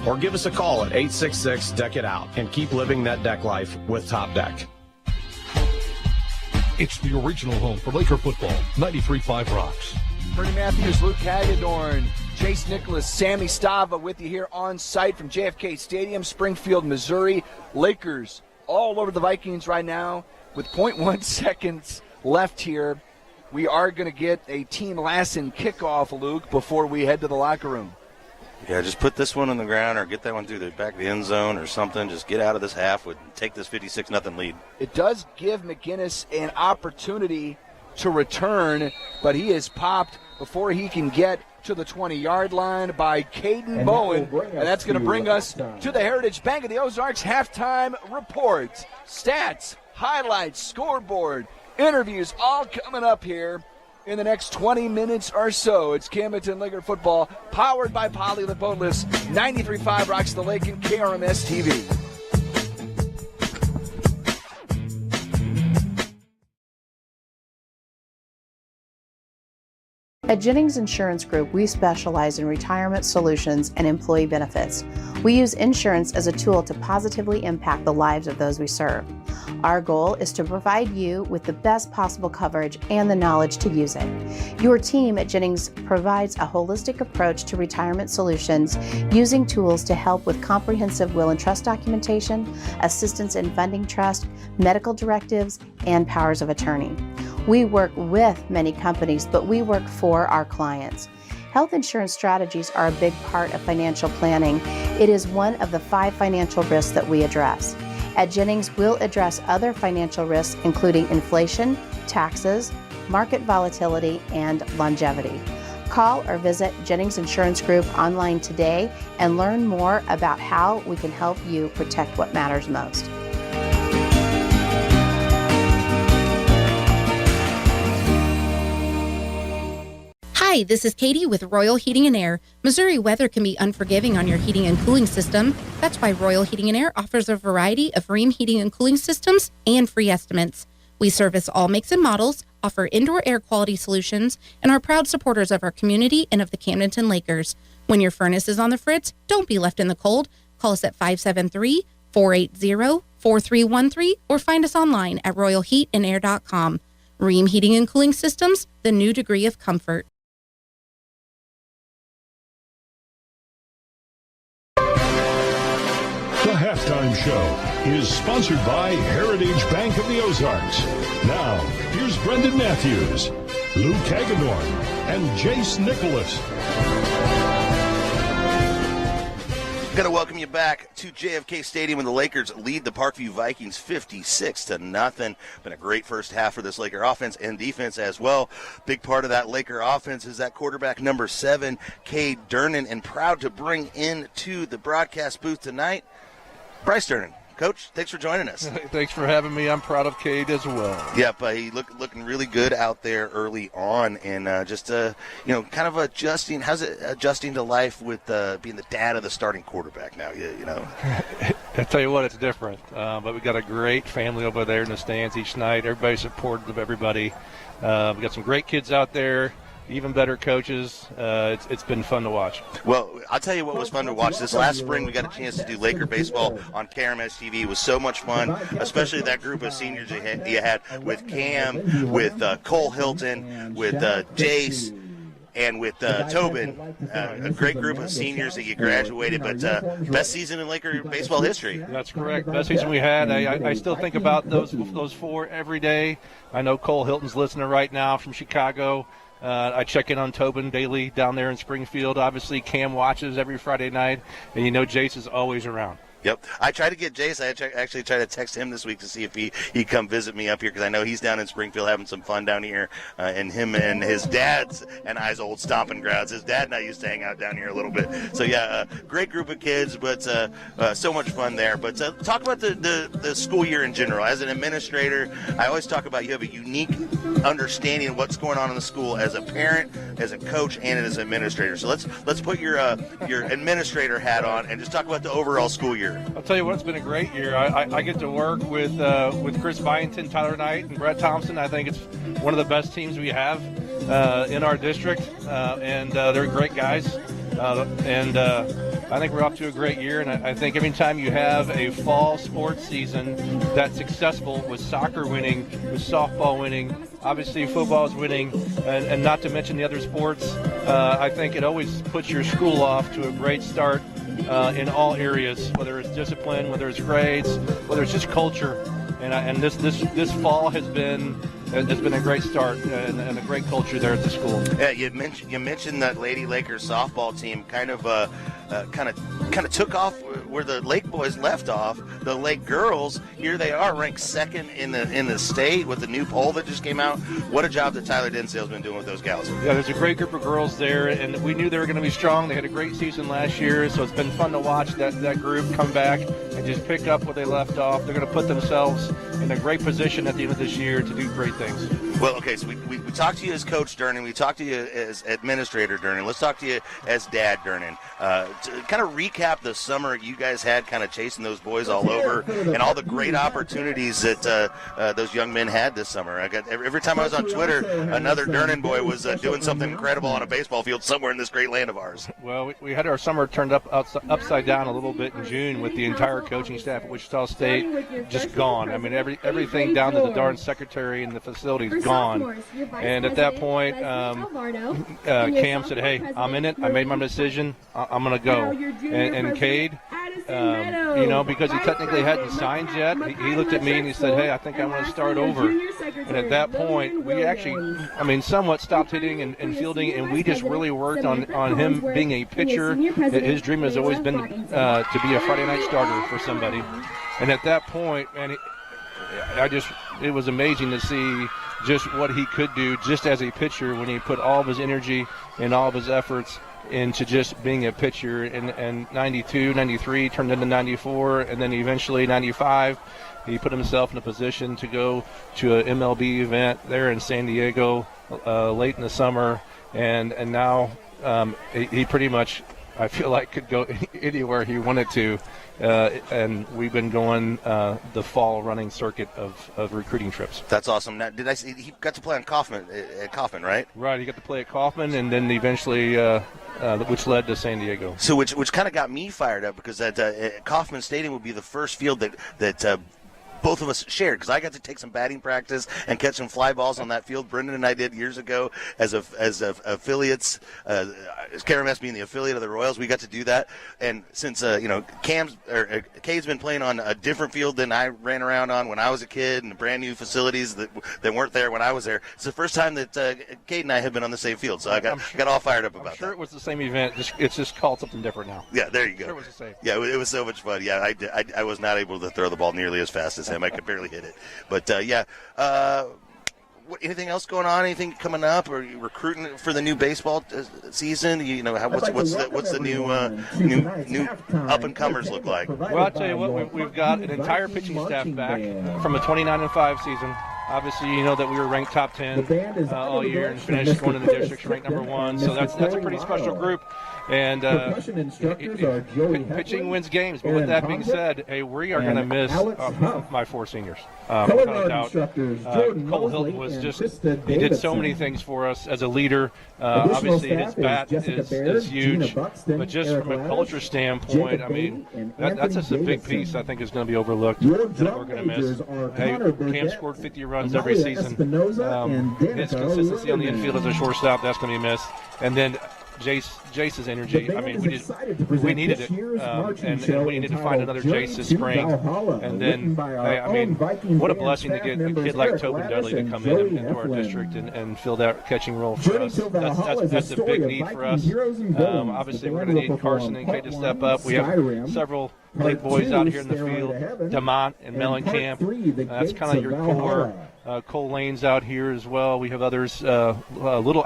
Or give us a call at 866-DECK-IT-OUT and keep living that deck life with Top Deck. It's the original home for Laker football, 93.5 Rocks. Bernie Matthews, Luke Hagedorn, Chase Nicholas, Sammy Stava with you here on site from JFK Stadium, Springfield, Missouri. Lakers all over the Vikings right now with 0.1 seconds left here. We are going to get a Team Lassen kickoff, Luke, before we head to the locker room. Yeah, just put this one on the ground or get that one through the back of the end zone or something. Just get out of this half and take this 56-0 lead. It does give McGinnis an opportunity to return, but he is popped before he can get to the 20-yard line by Caden Bowen, and that's going to bring us to the Heritage Bank of the Ozarks halftime report. Stats, highlights, scoreboard, interviews, all coming up here in the next 20 minutes or so. It's Camdenton Laker football, powered by Polylift Boat Lifts, 93.5 Rocks the Lake and KRMS TV. At Jennings Insurance Group, we specialize in retirement solutions and employee benefits. We use insurance as a tool to positively impact the lives of those we serve. Our goal is to provide you with the best possible coverage and the knowledge to use it. Your team at Jennings provides a holistic approach to retirement solutions using tools to help with comprehensive will and trust documentation, assistance in funding trust, medical directives, and powers of attorney. We work with many companies, but we work for our clients. Health insurance strategies are a big part of financial planning. It is one of the 5 financial risks that we address. At Jennings, we'll address other financial risks, including inflation, taxes, market volatility, and longevity. Call or visit Jennings Insurance Group online today and learn more about how we can help you protect what matters most. Hi, this is Katie with Royal Heating and Air. Missouri weather can be unforgiving on your heating and cooling system. That's why Royal Heating and Air offers a variety of Rheem heating and cooling systems and free estimates. We service all makes and models, offer indoor air quality solutions, and are proud supporters of our community and of the Camdenton Lakers. When your furnace is on the fritz, don't be left in the cold. Call us at 573-480-4313 or find us online at royalheatandair.com. Rheem Heating and Cooling Systems, the new degree of comfort. The halftime show is sponsored by Heritage Bank of the Ozarks. Now, here's Brendan Matthews, Luke Hagedorn, and Jace Nicholas. Going to welcome you back to JFK Stadium when the Lakers lead the Parkview Vikings 56-0. Been a great first half for this Laker offense and defense as well. Big part of that Laker offense is that quarterback number 7, Cade Durnan, and proud to bring into the broadcast booth tonight, Bryce Durnan. Coach, thanks for joining us. Thanks for having me. I'm proud of Cade as well. Yep, he looking really good out there early on, and kind of adjusting. How's it adjusting to life with being the dad of the starting quarterback now? I tell you what, it's different. But we got a great family over there in the stands each night. Everybody's supportive of everybody. We got some great kids out there. Even better coaches. It's been fun to watch. Well, I'll tell you what was fun to watch. This last spring, we got a chance to do Laker baseball on KRMS TV. It was so much fun, especially that group of seniors you had with Cam, with Cole Hilton, with Jace. and with Tobin, a great group of seniors that you graduated, but best season in Laker baseball history. That's correct. Best season we had. I still think about those four every day. I know Cole Hilton's listening right now from Chicago. I check in on Tobin daily down there in Springfield. Obviously, Cam watches every Friday night, and Jace is always around. Yep. I tried to get Jace. I actually tried to text him this week to see if he'd come visit me up here, because I know he's down in Springfield having some fun down here. And him and his dad's and I's old stomping grounds. His dad and I used to hang out down here a little bit. So, yeah, great group of kids, but so much fun there. But talk about the school year in general. As an administrator, I always talk about you have a unique understanding of what's going on in the school as a parent, as a coach, and as an administrator. So let's put your administrator hat on and just talk about the overall school year. I'll tell you what, it's been a great year. I get to work with Chris Byington, Tyler Knight, and Brett Thompson. I think it's one of the best teams we have in our district, and they're great guys. I think we're off to a great year, and I think every time you have a fall sports season that's successful, with soccer winning, with softball winning, obviously football is winning, and not to mention the other sports, I think it always puts your school off to a great start in all areas, whether it's discipline, whether it's grades, whether it's just culture. And this fall has been a great start and a great culture there at the school. Yeah, you mentioned that Lady Lakers softball team kind of took off where the Lake boys left off. The Lake girls, here they are, ranked second in the state with the new poll that just came out. What a job that Tyler Dinsdale's been doing with those gals. Yeah, there's a great group of girls there, and we knew they were going to be strong. They had a great season last year, so it's been fun to watch that group come back and just pick up where they left off. They're going to put themselves in a great position at the end of this year to do great things. Well, okay, so we talked to you as Coach Durnan. We talked to you as Administrator Durnan. Let's talk to you as Dad Durnan. To kind of recap the summer you guys had kind of chasing those boys all over and all the great opportunities that those young men had this summer. I got every time I was on Twitter, another Durnan boy was doing something incredible on a baseball field somewhere in this great land of ours. Well, we had our summer turned upside down a little bit in June with the entire coaching staff at Wichita State just gone. I mean, everything down to the darn secretary and the facilities gone. And at that point, Cam said, "Hey, I'm in it. I made my decision. I'm going to go." And Cade, because he technically hadn't signed yet, he looked at me and he said, "Hey, I think I want to start over." And at that point, we actually, somewhat stopped hitting and fielding, and we just really worked on him being a pitcher. His dream has always been to be a Friday night starter for somebody. And at that point, man, it was amazing to see just what he could do just as a pitcher when he put all of his energy and all of his efforts into just being a pitcher. And 92, 93 turned into 94, and then eventually 95. He put himself in a position to go to an MLB event there in San Diego late in the summer, and now he pretty much, I feel like, could go anywhere he wanted to. And we've been going the fall running circuit of recruiting trips. That's awesome. Now, did I see he got to play on Kaufman, at Kaufman, right? Right, he got to play at Kaufman, and then eventually, which led to San Diego. So, which kind of got me fired up, because at Kaufman Stadium would be the first field that both of us shared, because I got to take some batting practice and catch some fly balls on that field. Brendan and I did years ago as affiliates. KRMS being the affiliate of the Royals, we got to do that. And since Cade's been playing on a different field than I ran around on when I was a kid, and brand new facilities that weren't there when I was there, it's the first time that Cade and I have been on the same field. So I got all fired up about that. I'm sure it was the same event. It's just called something different now. Yeah, there you go. I'm sure it was the same. Yeah, it was so much fun. Yeah, I was not able to throw the ball nearly as fast as him. I could barely hit it. But anything else going on? Anything coming up? Or are you recruiting for the new baseball season? What's the new up and comers look like? Well, I'll tell you what, we've got an entire pitching staff back from a 29-5 season. Obviously, you know that we were ranked top 10 all year and finished one of the districts ranked number 1. So that's a pretty special group. And Percussion instructors are Joey pitching Heflin, wins games. But Aaron with that being Tomczyk, said, hey, we are going to miss my 4 seniors. Color guard instructors Jordan Cole Mosley Hilton was and just Krista he did so Davidson. many things for us as a leader. Additional Obviously, his staff bat is Jessica Baird, is huge, Gina Buxton, but just Eric from a Laddish, culture standpoint, Jacob I mean, Beatty, and that's Anthony just a big Davidson. piece I think is going to be overlooked Your that drum we're going to miss. majors are Hey, Connor Cam Burdett, scored 50 runs every Amalia season. Espinoza, and Danica His consistency on the Rutherman. infield as a shortstop, that's going to be missed. And then Jace's energy. The I band mean, is excited to present we needed this it, year's marching and show we needed to find entitled another Journey Jace this to spring. Valhalla, And written then, by our I mean, own Viking what a band blessing to staff get a members kid like Eric Tobin Dudley to Laddish come and in Joey into our Heflin. district and fill that catching role for Journey us. to Valhalla is That's a a story big of need for Viking us. heroes and villains. Obviously, The we're band going to will need Carson perform and Kate to part step one, up. We have Skyrim, several part late boys two, out here in the Stairway to field, Heaven, Demont and and part Mellencamp. 3, The That's Gates kind of of your Valhalla. core. Cole Lane's out here as well. We have others. Little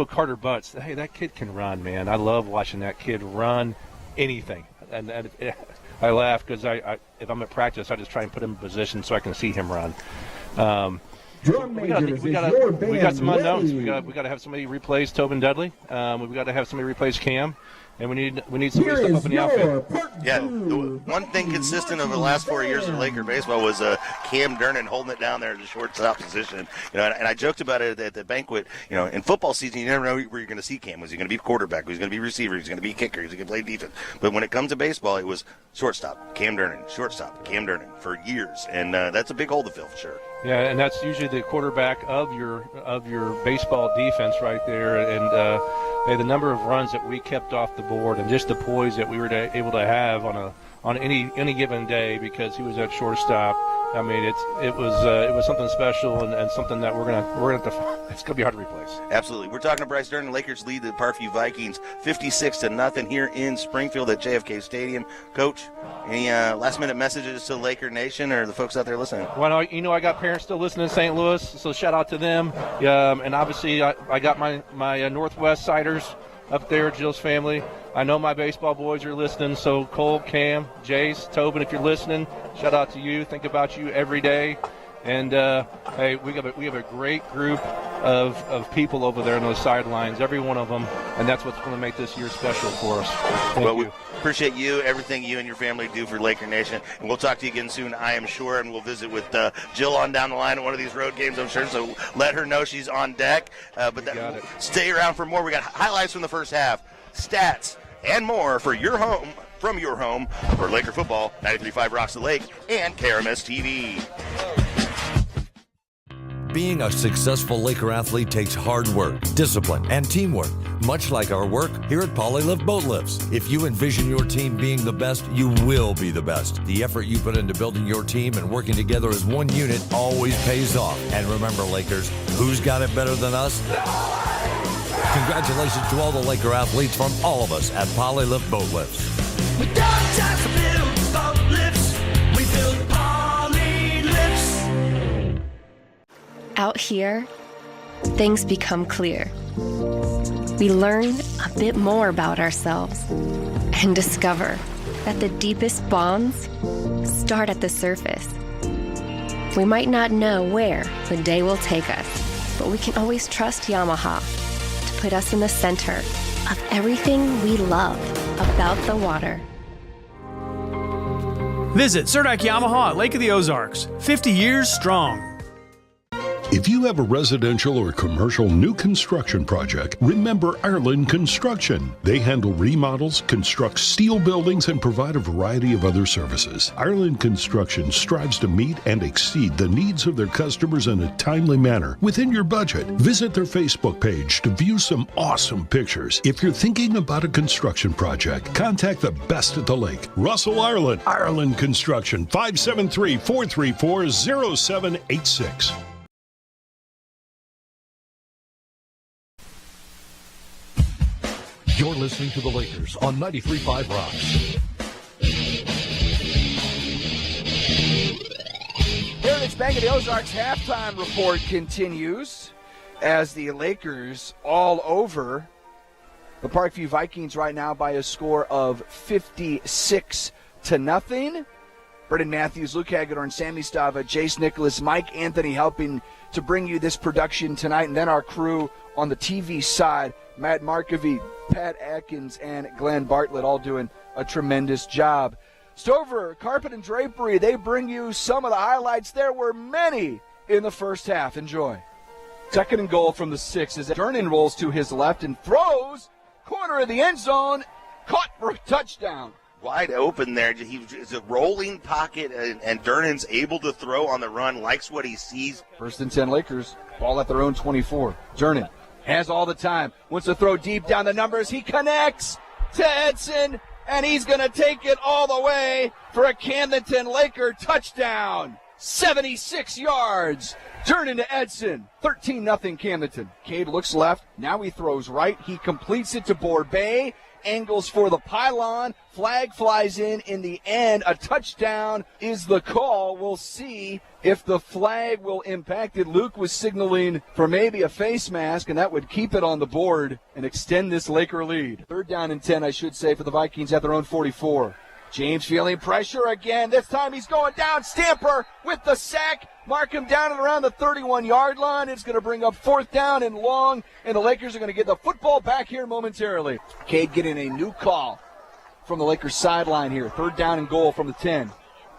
Carter Butts. Hey, that kid can run, man. I love watching that kid run anything. And I laugh because if I'm at practice, I just try and put him in position so I can see him run. We got some unknowns. We got to have somebody replace Tobin Dudley. We've got to have somebody replace Cam. And we need somebody to step up in the outfield. Yeah, the one thing consistent over the last 4 years of Laker baseball was Cam Durnan holding it down there in the shortstop position. You know, and I joked about it at the banquet. You know, in football season, you never know where you're going to see Cam. Was he going to be quarterback? Was he going to be receiver? Was he going to be kicker? Was he going to play defense? But when it comes to baseball, it was shortstop, Cam Durnan, shortstop, Cam Durnan for years, and that's a big hole to fill for sure. Yeah, and that's usually the quarterback of your baseball defense right there. And the number of runs that we kept off the board, and just the poise that we were able to have on any given day because he was at shortstop. I mean, it was something special and something that we're gonna have to. It's gonna be hard to replace. Absolutely. We're talking to Bryce Durnan. Lakers lead the Parkview Vikings 56-0 here in Springfield at JFK Stadium. Coach, any last-minute messages to Laker Nation or the folks out there listening? Well, I got parents still listening in St. Louis, so shout out to them. And obviously, I got my Northwest Siders up there, Jill's family. I know my baseball boys are listening, so Cole, Cam, Jace, Tobin, if you're listening, shout out to you. Think about you every day. And, hey, we have a great group of people over there on those sidelines, every one of them, and that's what's going to make this year special for us. Thank you. We appreciate you, everything you and your family do for Laker Nation, and we'll talk to you again soon, I am sure, and we'll visit with Jill on down the line at one of these road games, I'm sure, so let her know she's on deck. Stay around for more. We got highlights from the first half, stats, and more for your home, from your home, for Laker football, 93.5 Rocks the Lake, and KRMS TV. Being a successful Laker athlete takes hard work, discipline, and teamwork, much like our work here at Polylift Boat Lifts. If you envision your team being the best, you will be the best. The effort you put into building your team and working together as one unit always pays off. And remember, Lakers, who's got it better than us? Congratulations to all the Laker athletes from all of us at Polylift Boat Lifts. We don't just build boat lifts, we build poly lifts. Out here, things become clear. We learn a bit more about ourselves and discover that the deepest bonds start at the surface. We might not know where the day will take us, but we can always trust Yamaha to put us in the center of everything we love about the water. Visit Surdak Yamaha at Lake of the Ozarks, 50 years strong. If you have a residential or commercial new construction project, remember Ireland Construction. They handle remodels, construct steel buildings, and provide a variety of other services. Ireland Construction strives to meet and exceed the needs of their customers in a timely manner within your budget. Visit their Facebook page to view some awesome pictures. If you're thinking about a construction project, contact the best at the lake. Russell, Ireland. Ireland Construction, 573-434-0786. You're listening to the Lakers on 93.5 Rocks. Heritage Bank of the Ozarks halftime report continues as the Lakers all over the Parkview Vikings right now by a score of 56-0. Brendan Matthews, Luke Hagedorn, Sammy Stava, Jace Nicholas, Mike Anthony helping to bring you this production tonight, and then our crew on the TV side, Matt Markovy, Pat Atkins, and Glenn Bartlett, all doing a tremendous job. Stover, Carpet and Drapery, they bring you some of the highlights. There were many in the first half. Enjoy. Second and goal from the 6 as Durnan rolls to his left and throws. Corner of the end zone. Caught for a touchdown. Wide open there. It's a rolling pocket, and Durnan's able to throw on the run, likes what he sees. First and 10 Lakers. Ball at their own 24. Durnan has all the time. Wants to throw deep down the numbers. He connects to Edson, and he's going to take it all the way for a Camdenton Laker touchdown. 76 yards. Durnan to Edson. 13-0 Camdenton. Cade looks left. Now he throws right. He completes it to Borbay. Angles for the pylon. Flag flies in the end. A touchdown is the call. We'll see if the flag will impact it. Luke was signaling for maybe a face mask, and that would keep it on the board and extend this Laker lead. 3rd down and 10, I should say, for the Vikings at their own 44. James feeling pressure again. This time he's going down. Stamper with the sack. Mark him down and around the 31-yard line. It's going to bring up 4th down and long, and the Lakers are going to get the football back here momentarily. Cade getting a new call from the Lakers sideline here. 3rd down and goal from the 10.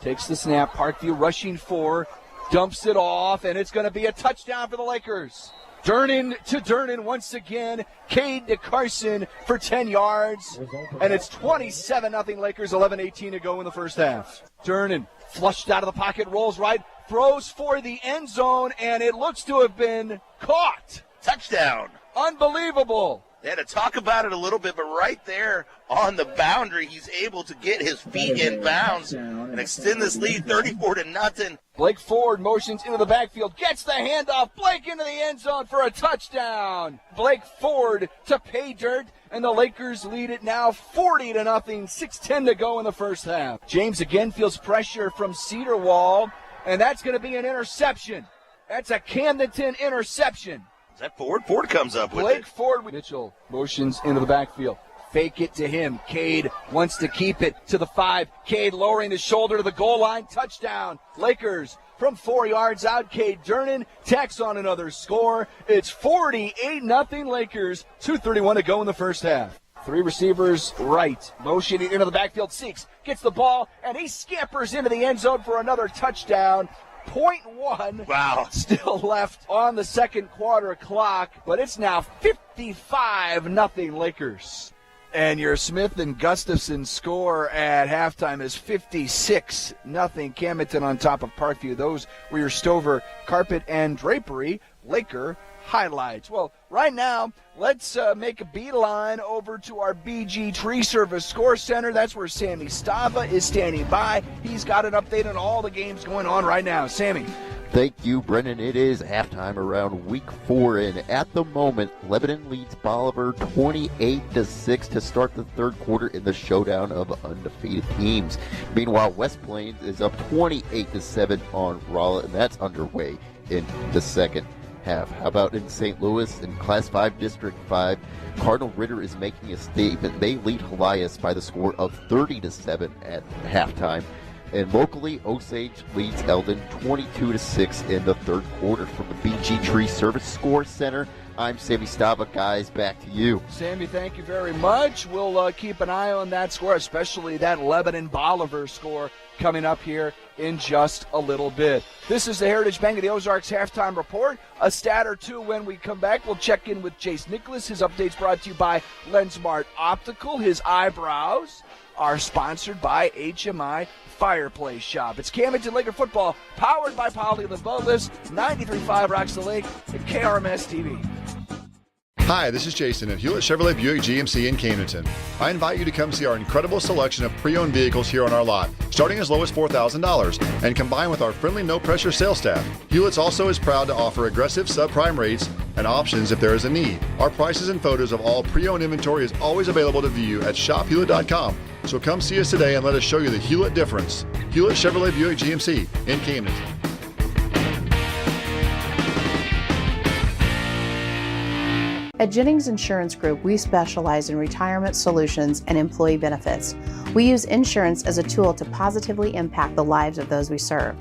Takes the snap. Parkview rushing 4. Dumps it off, and it's going to be a touchdown for the Lakers. Durnan to Durnan once again. Cade to Carson for 10 yards. And it's 27-0 Lakers, 11:18 to go in the first half. Durnan flushed out of the pocket, rolls right, throws for the end zone, and it looks to have been caught. Touchdown. Unbelievable. They had to talk about it a little bit, but right there on the boundary, he's able to get his feet in bounds and extend this lead 34-0. Blake Ford motions into the backfield, gets the handoff. Blake into the end zone for a touchdown. Blake Ford to pay dirt, and the Lakers lead it now 40-0. 6:10 to go in the first half. James again feels pressure from Cedar Wall, and that's going to be an interception. That's a Camdenton interception. Is that Ford? Ford comes up with Blake it. Ford. Mitchell motions into the backfield. Fake it to him. Cade wants to keep it to the 5. Cade lowering his shoulder to the goal line. Touchdown. Lakers from 4 yards out. Cade Durnan tacks on another score. It's 48-0 Lakers. 2:31 to go in the first half. 3 receivers right. Motioning into the backfield. Seeks. Gets the ball, and he scampers into the end zone for another touchdown. 0.1 wow. Still left on the second quarter clock, but it's now 55-0 Lakers. And your Smith and Gustafson score at halftime is 56-0 Camdenton on top of Parkview. Those were your Stover, Carpet, and Drapery Laker highlights. Well, right now, let's make a beeline over to our BG Tree Service Score Center. That's where Sammy Stava is standing by. He's got an update on all the games going on right now. Sammy. Thank you, Brendan. It is halftime around week 4, and at the moment, Lebanon leads Bolivar 28-6 to start the third quarter in the showdown of undefeated teams. Meanwhile, West Plains is up 28-7 on Rolla, and that's underway in the second half. How about in St. Louis in Class 5, District 5? Cardinal Ritter is making a statement. They lead Helias by the score of 30-7 at halftime. And locally, Osage leads Eldon 22-6 in the third quarter. From the BG Tree Service Score Center, I'm Sammy Stava. Guys, back to you. Sammy, thank you very much. We'll keep an eye on that score, especially that Lebanon-Bolivar score coming up here in just a little bit. This is the Heritage Bank of the Ozarks halftime report. A stat or two when we come back. We'll check in with Chase Nicholas. His update's brought to you by LensMart Optical. His eyebrows are sponsored by HMI Fireplace Shop. It's Camdenton Laker football, powered by Parkview Boat Lifts, 93.5 Rocks the Lake, and KRMS TV. Hi, this is Jason at Hewlett Chevrolet Buick GMC in Camdenton. I invite you to come see our incredible selection of pre-owned vehicles here on our lot, starting as low as $4,000, and combined with our friendly, no-pressure sales staff. Hewlett's also is proud to offer aggressive subprime rates and options if there is a need. Our prices and photos of all pre-owned inventory is always available to view at shophewlett.com. So come see us today and let us show you the Hewlett difference. Hewlett Chevrolet Buick GMC in Camdenton. At Jennings Insurance Group, we specialize in retirement solutions and employee benefits. We use insurance as a tool to positively impact the lives of those we serve.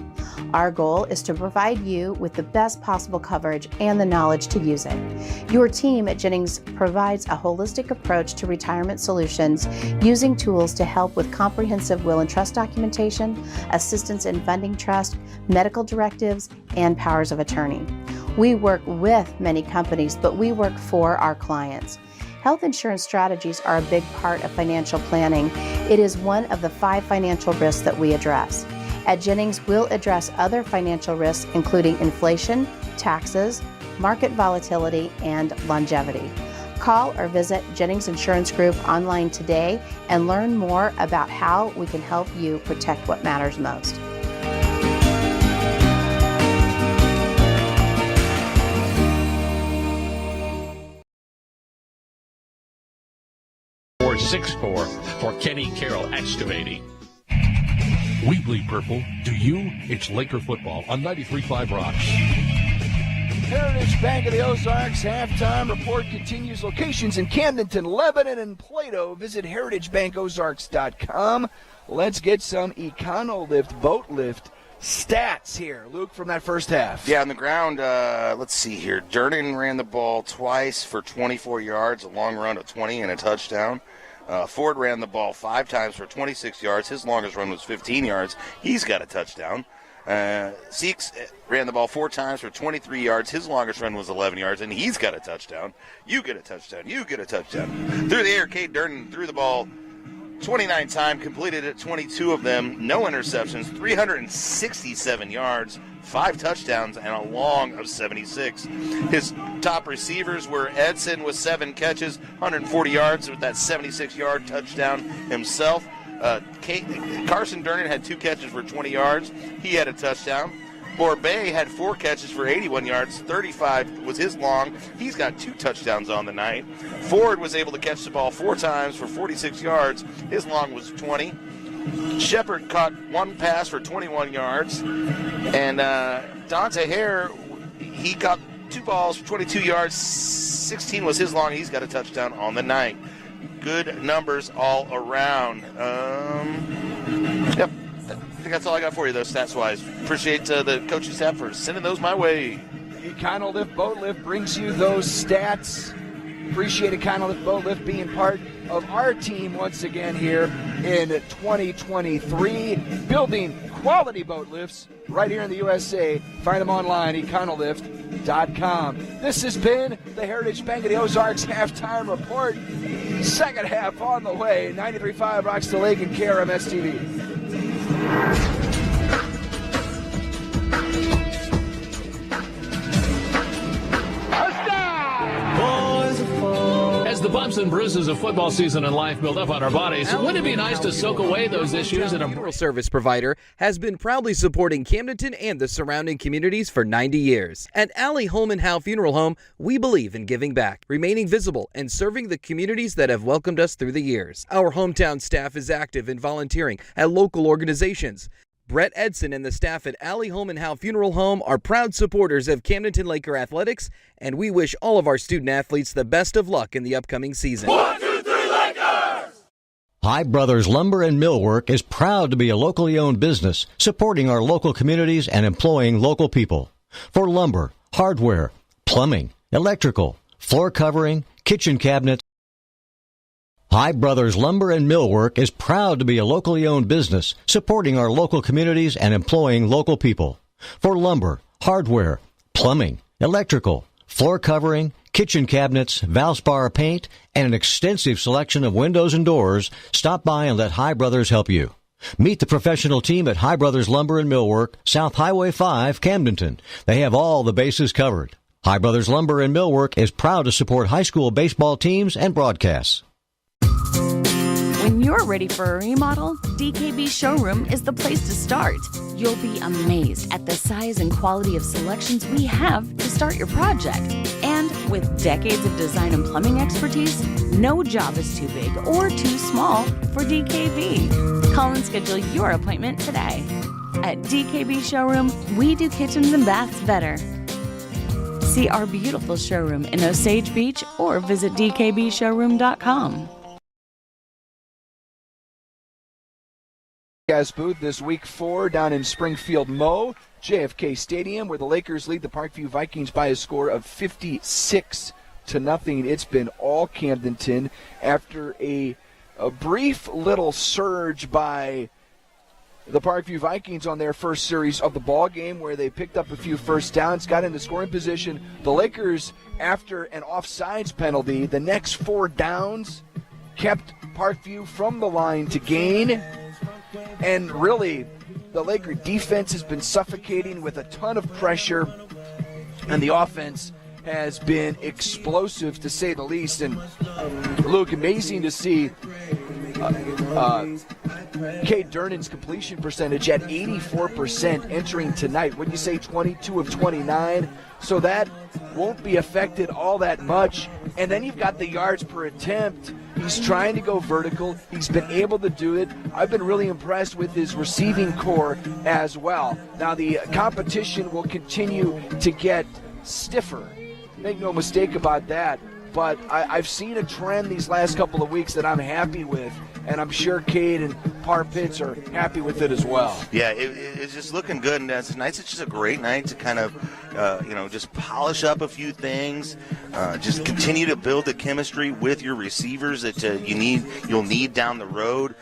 Our goal is to provide you with the best possible coverage and the knowledge to use it. Your team at Jennings provides a holistic approach to retirement solutions using tools to help with comprehensive will and trust documentation, assistance in funding trust, medical directives, and powers of attorney. We work with many companies, but we work for our clients. Health insurance strategies are a big part of financial planning. It is one of the 5 financial risks that we address. At Jennings, we'll address other financial risks, including inflation, taxes, market volatility, and longevity. Call or visit Jennings Insurance Group online today and learn more about how we can help you protect what matters most. Or 6-4 for Kenny Carroll Excavating. We bleed purple. Do you? It's Laker football on 93.5 Rocks. Heritage Bank of the Ozarks halftime report continues. Locations in Camdenton, Lebanon, and Plato. Visit heritagebankozarks.com. Let's get some Econolift boat lift stats here. Luke, from that first half. Yeah, on the ground, let's see here. Durden ran the ball twice for 24 yards, a long run of 20 and a touchdown. Ford ran the ball 5 times for 26 yards. His longest run was 15 yards. He's got a touchdown. Seeks ran the ball 4 times for 23 yards. His longest run was 11 yards, and he's got a touchdown. You get a touchdown. You get a touchdown. Through the air, Cade Durden threw the ball 29 times, completed it 22 of them, no interceptions, 367 yards, 5 touchdowns, and a long of 76. His top receivers were Edson with 7 catches, 140 yards with that 76-yard touchdown himself. Carson Durnan had 2 catches for 20 yards. He had a touchdown. Borbay had 4 catches for 81 yards. 35 was his long. He's got 2 touchdowns on the night. Ford was able to catch the ball 4 times for 46 yards. His long was 20. Shepard caught 1 pass for 21 yards. And Dante Hare, he caught 2 balls for 22 yards. 16 was his long. He's got a touchdown on the night. Good numbers all around. Yep. I think that's all I got for you, though, stats-wise. Appreciate the coaching staff for sending those my way. Econolift Boat Lift brings you those stats. Appreciate Econolift Boat Lift being part of our team once again here in 2023. Building quality boat lifts right here in the USA. Find them online, econolift.com. This has been the Heritage Bank of the Ozarks halftime report. Second half on the way. 93.5 Rocks to Lake and KRMS TV. As the bumps and bruises of football season and life build up on our bodies, wouldn't it be nice to soak away those issues in a funeral service provider has been proudly supporting Camdenton and the surrounding communities for 90 years. At Allie Holman Howe Funeral Home, we believe in giving back, remaining visible, and serving the communities that have welcomed us through the years. Our hometown staff is active in volunteering at local organizations. Brett Edson and the staff at Allie Holman Howe Funeral Home are proud supporters of Camdenton Laker Athletics, and we wish all of our student athletes the best of luck in the upcoming season. 1, 2, 3, Lakers! High Brothers Lumber and Millwork is proud to be a locally owned business, supporting our local communities and employing local people. For lumber, hardware, plumbing, electrical, floor covering, kitchen cabinets, High Brothers Lumber and Millwork is proud to be a locally owned business, supporting our local communities and employing local people. For lumber, hardware, plumbing, electrical, floor covering, kitchen cabinets, Valspar paint, and an extensive selection of windows and doors, stop by and let High Brothers help you. Meet the professional team at High Brothers Lumber and Millwork, South Highway 5, Camdenton. They have all the bases covered. High Brothers Lumber and Millwork is proud to support high school baseball teams and broadcasts. When you're ready for a remodel, DKB Showroom is the place to start. You'll be amazed at the size and quality of selections we have to start your project. And with decades of design and plumbing expertise, no job is too big or too small for DKB. Call and schedule your appointment today. At DKB Showroom, we do kitchens and baths better. See our beautiful showroom in Osage Beach or visit dkbshowroom.com. Gas booth this week 4 down in Springfield Mo, JFK Stadium, where the Lakers lead the Parkview Vikings by a score of 56-0. It's been all Camdenton after a brief little surge by the Parkview Vikings on their first series of the ball game, where they picked up a few first downs, got into scoring position. The Lakers, after an offsides penalty, the next 4 downs kept Parkview from the line to gain. And really, the Laker defense has been suffocating with a ton of pressure, and the offense has been explosive, to say the least. And, Luke, amazing to see Cade Durnan's completion percentage at 84% entering tonight. Wouldn't you say 22 of 29? So that won't be affected all that much. And then you've got the yards per attempt. He's trying to go vertical. He's been able to do it. I've been really impressed with his receiving core as well. Now, the competition will continue to get stiffer. Make no mistake about that. But I've seen a trend these last couple of weeks that I'm happy with, and I'm sure Cade and Par Pitts are happy with it as well. Yeah, it's just looking good, and tonight's just a great night to kind of, just polish up a few things, just continue to build the chemistry with your receivers that you'll need down the road.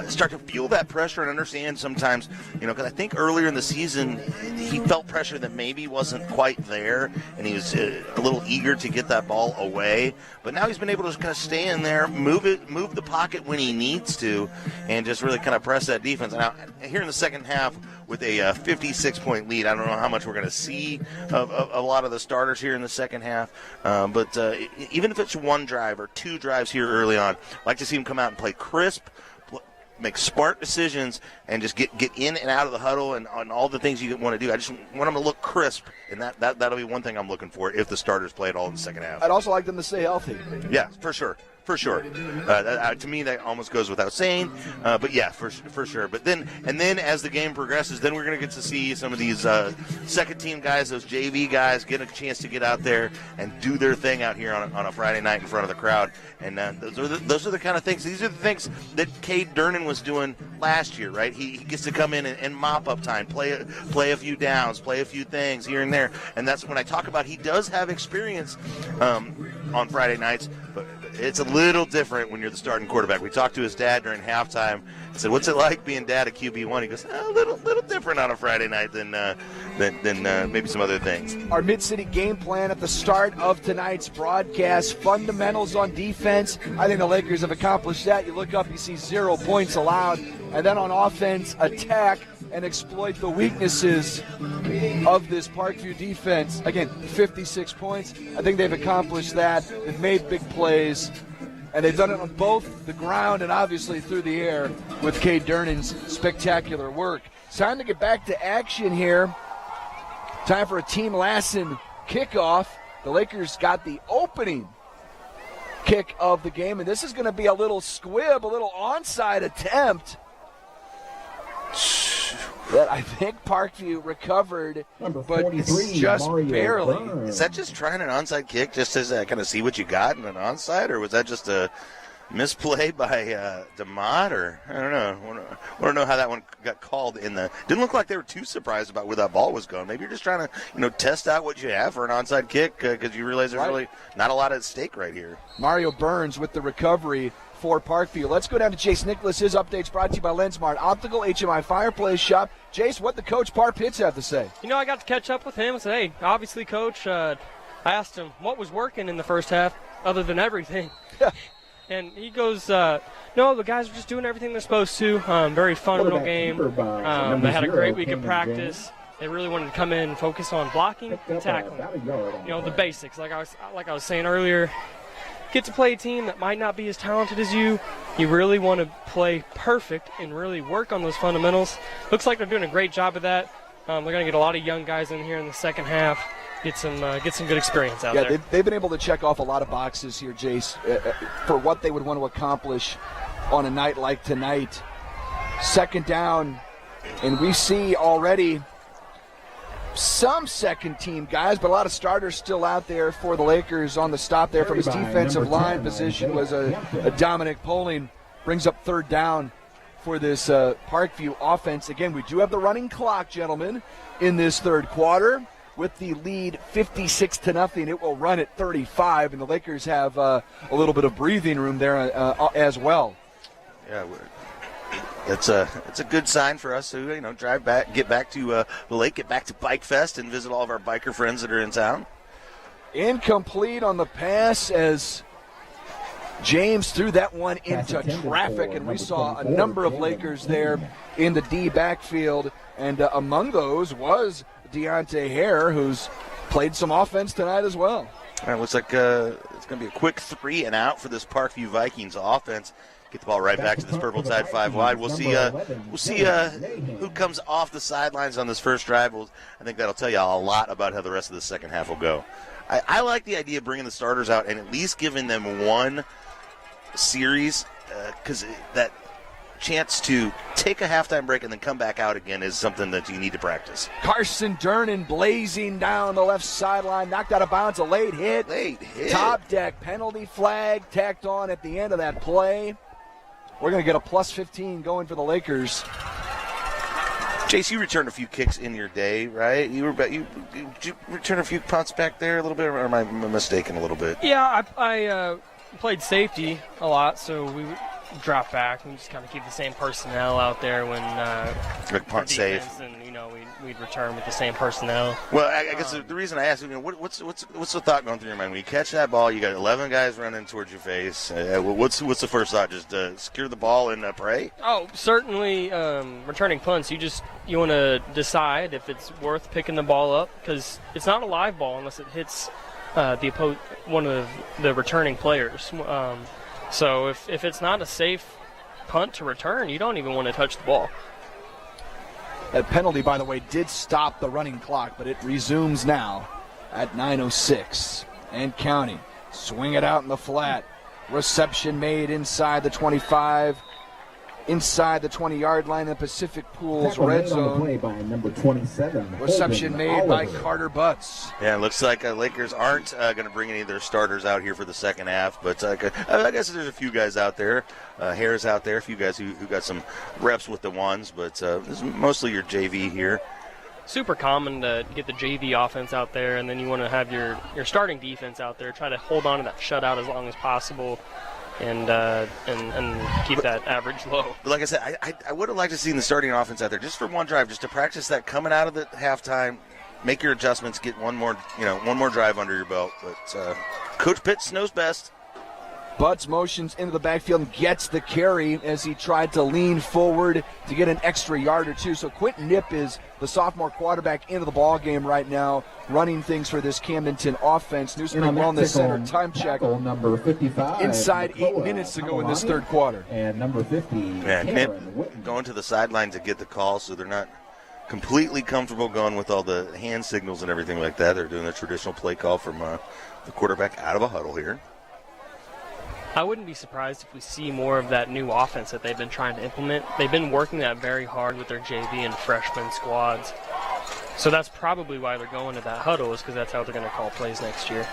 Start to feel that pressure and understand sometimes, because I think earlier in the season he felt pressure that maybe wasn't quite there, and he was a little eager to get that ball away. But now he's been able to kind of stay in there, move the pocket when he needs to, and just really kind of press that defense. Now, here in the second half with a 56-point lead, I don't know how much we're going to see of a lot of the starters here in the second half. But even if it's 1 drive or 2 drives here early on, I'd like to see him come out and play crisp, make smart decisions, and just get in and out of the huddle and on all the things you want to do. I just want them to look crisp, and that'll be one thing I'm looking for if the starters play it all in the second half. I'd also like them to stay healthy. Yeah, for sure. To me, that almost goes without saying. But yeah, for sure. But then as the game progresses, then we're going to get to see some of these second-team guys, those JV guys, get a chance to get out there and do their thing out here on a Friday night in front of the crowd. And those are the kind of things. These are the things that Cade Durnan was doing last year, right? He gets to come in and mop up time, play a few downs, play a few things here and there. And that's when I talk about he does have experience on Friday nights, but it's a little different when you're the starting quarterback. We talked to his dad during halftime and said, "What's it like being dad at QB1?" He goes, "A little different on a Friday night than maybe some other things." Our Mid-City game plan at the start of tonight's broadcast: fundamentals on defense. I think the Lakers have accomplished that. You look up, you see 0 points allowed, and then on offense, attack and exploit the weaknesses of this Parkview defense. Again, 56 points. I think they've accomplished that. They've made big plays, and they've done it on both the ground and obviously through the air with Cade Durnan's spectacular work. It's time to get back to action here. Time for a Team Lassen kickoff. The Lakers got the opening kick of the game, and this is going to be a little squib, a little onside attempt that I think Parkview recovered, but it's just barely. Is that just trying an onside kick just to kind of see what you got in an onside, or was that just a misplay by DeMott, or I don't know. I want to know how that one got called in the. Didn't look like they were too surprised about where that ball was going. Maybe you're just trying to test out what you have for an onside kick because you realize there's really not a lot at stake right here. Mario Burns with the recovery for Parkview. Let's go down to Jace Nicholas. His updates brought to you by Lensmart Optical, HMI Fireplace Shop. Jace, what the coach Par Pitts have to say? I got to catch up with him and say, hey, obviously, coach, I asked him what was working in the first half other than everything. And he goes, no, the guys are just doing everything they're supposed to. Very fun little game. They had a great week of practice. They really wanted to come in and focus on blocking and tackling. The basics. Like I was saying earlier, get to play a team that might not be as talented as you. You really want to play perfect and really work on those fundamentals. Looks like they're doing a great job of that. They're going to get a lot of young guys in here in the second half. Get some good experience out there. They've been able to check off a lot of boxes here, Jace, for what they would want to accomplish on a night like tonight. Second down, and we see already some second-team guys, but a lot of starters still out there for the Lakers on the stop there from his defensive line position was a Dominic Poling. Brings up third down for this Parkview offense. Again, we do have the running clock, gentlemen, in this third quarter. With the lead 56-0, it will run at 35, and the Lakers have a little bit of breathing room there as well. Yeah, it's a good sign for us to drive back, get back to the lake, get back to Bike Fest, and visit all of our biker friends that are in town. Incomplete on the pass as James threw that one into traffic, and we saw a number of Lakers there in the D backfield, and among those was Deontay Hare, who's played some offense tonight as well. All right, looks like it's going to be a quick 3 and out for this Parkview Vikings offense. Get the ball right back to this purple side 5 wide. We'll see who comes off the sidelines on this first drive. I think that'll tell you a lot about how the rest of the second half will go. I like the idea of bringing the starters out and at least giving them one series because that chance to take a halftime break and then come back out again is something that you need to practice. Carson Durnan blazing down the left sideline, knocked out of bounds, a late hit. Top deck penalty flag tacked on at the end of that play. We're going to get a plus 15 going for the Lakers. Chase, you returned a few kicks in your day, right? You returned a few punts back there a little bit, or am I mistaken a little bit? Yeah, I played safety a lot, so we drop back and just kind of keep the same personnel out there when like punt safe, and we'd return with the same personnel. Well, I guess the reason I asked, what's the thought going through your mind when you catch that ball? You got 11 guys running towards your face. What's the first thought? Just secure the ball and pray? Oh, certainly. Returning punts, you want to decide if it's worth picking the ball up because it's not a live ball unless it hits one of the returning players. So if it's not a safe punt to return, you don't even want to touch the ball. That penalty, by the way, did stop the running clock, but it resumes now at 9:06 and counting. Swing it out in the flat. Reception made inside the 25, inside the 20-yard line in Pacific Pools red zone. Play by number 27. Reception made by Carter Butts. Yeah, it looks like Lakers aren't going to bring any of their starters out here for the second half, but I guess there's a few guys out there. Hare's out there, a few guys who got some reps with the ones, but this is mostly your JV here. Super common to get the JV offense out there, and then you want to have your starting defense out there. Try to hold on to that shutout as long as possible. And keep that average low. But like I said, I would have liked to see the starting offense out there just for one drive, just to practice that coming out of the halftime, make your adjustments, get one more drive under your belt. But Coach Pitts knows best. Butts motions into the backfield and gets the carry as he tried to lean forward to get an extra yard or two. So Quentin Knipp is the sophomore quarterback into the ball game right now, running things for this Camdenton offense. Newsman on the center, time check. Number 55. Inside 8 minutes to go in this third quarter. And number 50. Yeah, Knipp going to the sideline to get the call, so they're not completely comfortable going with all the hand signals and everything like that. They're doing the traditional play call from the quarterback out of a huddle here. I wouldn't be surprised if we see more of that new offense that they've been trying to implement. They've been working that very hard with their JV and freshman squads. So that's probably why they're going to that huddle, is because that's how they're going to call plays next year.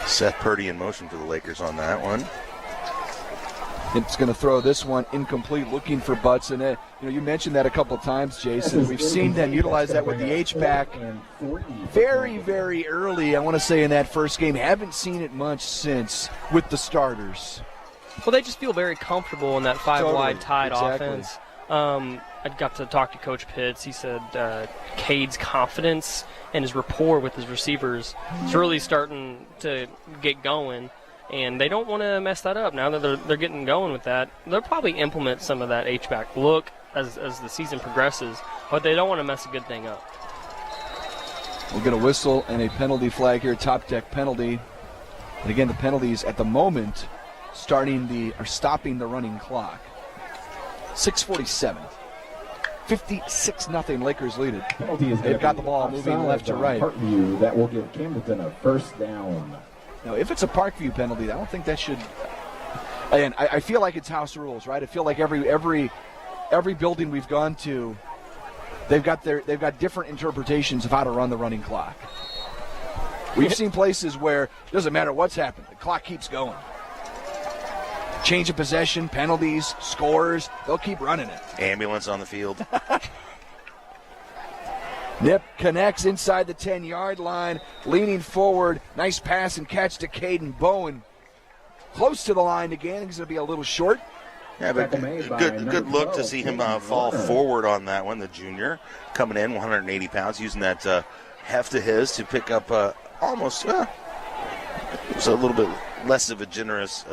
Seth Purdy in motion for the Lakers on that one. It's going to throw this one incomplete, looking for Butts. And you mentioned that a couple of times, Jason. We've seen them utilize that with the H-back very, very early, I want to say, in that first game. Haven't seen it much since with the starters. Well, they just feel very comfortable in that five-wide tied offense. I got to talk to Coach Pitts. He said Cade's confidence and his rapport with his receivers is really starting to get going. And they don't want to mess that up. Now that they're getting going with that, they'll probably implement some of that H-back look as the season progresses, but they don't want to mess a good thing up. We'll get a whistle and a penalty flag here, top deck penalty. And again, the penalties at the moment stopping the running clock. 6:47. 56-0 Lakers lead it. They've got the ball moving left to right. Parkview, that will give Camdenton a first down. Now, if it's a Parkview penalty, I don't think that should. And I feel like it's house rules, right? I feel like every building we've gone to, they've got different interpretations of how to run the running clock. We've seen places where it doesn't matter what's happened, the clock keeps going. change of possession, penalties, scores. They'll keep running it. Ambulance on the field. Nip connects inside the 10-yard line, leaning forward. Nice pass and catch to Caden Bowen. Close to the line again. He's going to be a little short. Yeah, but good look to see him fall forward on that one, the junior. Coming in, 180 pounds, using that heft of his to pick up almost, it was a little bit less of a generous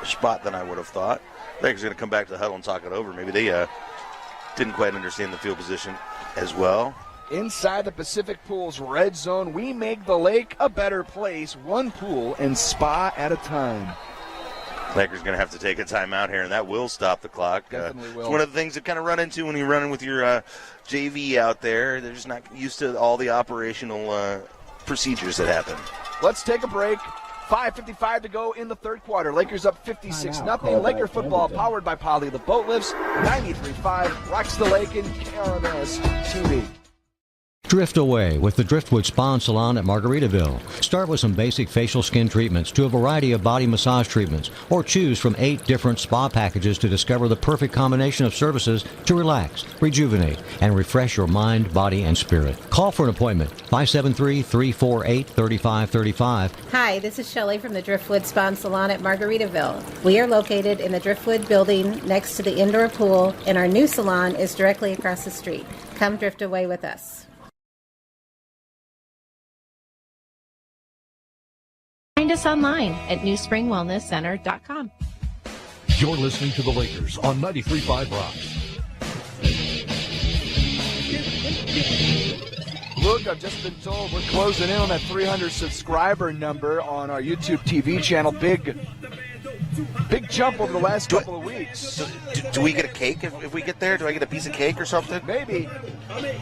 spot than I would have thought. Lakers going to come back to the huddle and talk it over. Maybe they didn't quite understand the field position as well. Inside the Pacific Pool's red zone, we make the lake a better place, one pool and spa at a time. Lakers going to have to take a timeout here, and that will stop the clock. Definitely will. It's one of the things you kind of run into when you're running with your JV out there. They're just not used to all the operational procedures that happen. Let's take a break. 5:55 to go in the third quarter. Lakers up 56-0. Laker football powered by Poly the Boat Lifts. 93.5 Rocks the Lake and KRMS TV. Drift away with the Driftwood Spa and Salon at Margaritaville. Start with some basic facial skin treatments to a variety of body massage treatments, or choose from 8 different spa packages to discover the perfect combination of services to relax, rejuvenate, and refresh your mind, body, and spirit. Call for an appointment, 573-348-3535. Hi, this is Shelley from the Driftwood Spa and Salon at Margaritaville. We are located in the Driftwood building next to the indoor pool, and our new salon is directly across the street. Come drift away with us. Find us online at newspringwellnesscenter.com. You're listening to the Lakers on 93.5 Rocks. Look, I've just been told we're closing in on that 300 subscriber number on our YouTube TV channel. Big jump over the last couple of weeks. Do we get a cake if we get there? Do I get a piece of cake or something? Maybe.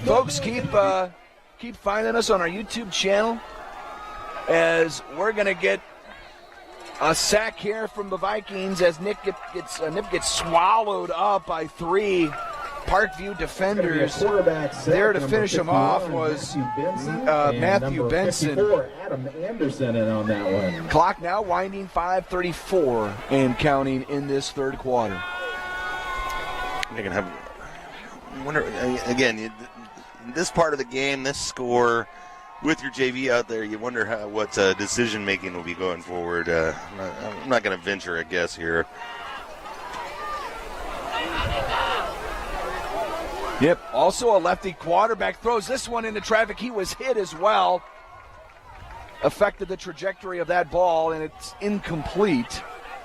Folks, keep finding us on our YouTube channel, as we're going to get a sack here from the Vikings as Nip gets swallowed up by 3 Parkview defenders. There to finish him off was Matthew Benson. Adam Anderson in on that one. Clock now winding, 5:34 and counting in this third quarter. They're going to have, again, in this part of the game, this score, with your JV out there, you wonder what decision-making will be going forward. I'm not going to venture a guess here. Yep, also a lefty quarterback throws this one into traffic. He was hit as well. Affected the trajectory of that ball, and it's incomplete.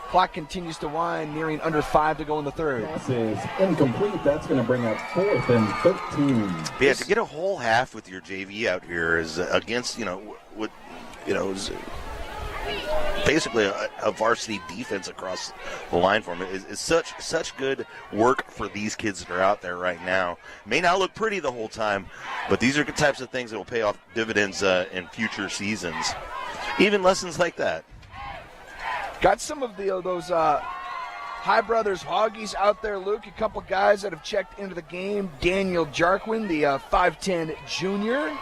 Clock continues to wind, nearing under 5 to go in the third. Pass is incomplete. That's going to bring up 4th and 13. Yeah, to get a whole half with your JV out here is against, basically a varsity defense across the line for him. It's such good work for these kids that are out there right now. May not look pretty the whole time, but these are the types of things that will pay off dividends in future seasons. Even lessons like that. Got some of those High Brothers Hoggies out there, Luke. A couple guys that have checked into the game. Daniel Jarquin, the 5'10 junior.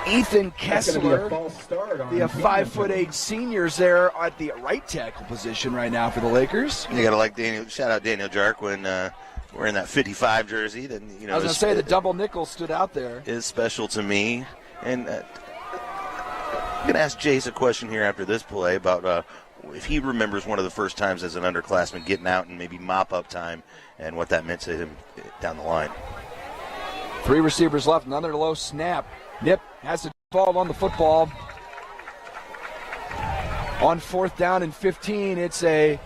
Ethan Kessler, the 5'8 seniors there at the right tackle position right now for the Lakers. You got to like Daniel. Shout out Daniel Jarquin wearing that 55 jersey. That, I was going to say the double nickel stood out there. Is special to me. And I'm going to ask Jace a question here after this play about if he remembers one of the first times as an underclassman getting out and maybe mop-up time and what that meant to him down the line. 3 receivers left, another low snap. Nip has to fall on the football. On 4th down and 15, it's a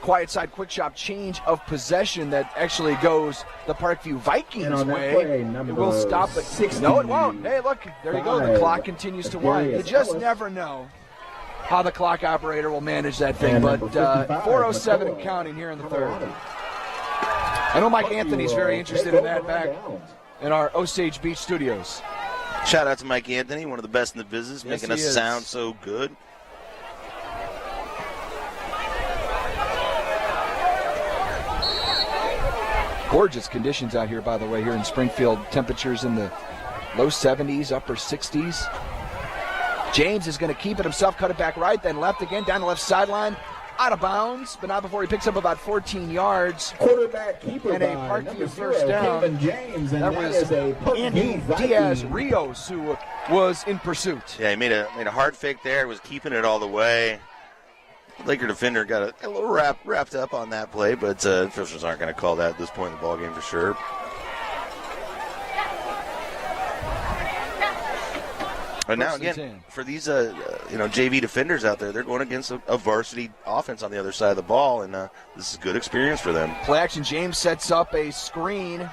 quiet side quick shop change of possession that actually goes the Parkview Vikings way. It will stop it. No, it won't. Hey, look, there you go. The clock continues to wind. You just never know how the clock operator will manage that thing, but 4:07 and counting here in the third. I know Mike Anthony's very interested in that back in our Osage Beach studios. Shout out to Mike Anthony, one of the best in the business, making us sound so good. Gorgeous conditions out here, by the way, here in Springfield. Temperatures in the low 70s, upper 60s. James is going to keep it himself, cut it back right, then left again, down the left sideline. out of bounds, but not before he picks up about 14 yards. Quarterback keeper and a by Parkview number first 0, down. Kevin James, and that was is a Andy Viking. Diaz-Rios who was in pursuit. Yeah, he made a hard fake there, was keeping it all the way. Laker defender got a little wrapped up on that play, but officials aren't going to call that at this point in the ball game for sure. But now again, for these JV defenders out there, they're going against a varsity offense on the other side of the ball, and this is good experience for them. Play action, James sets up a screen.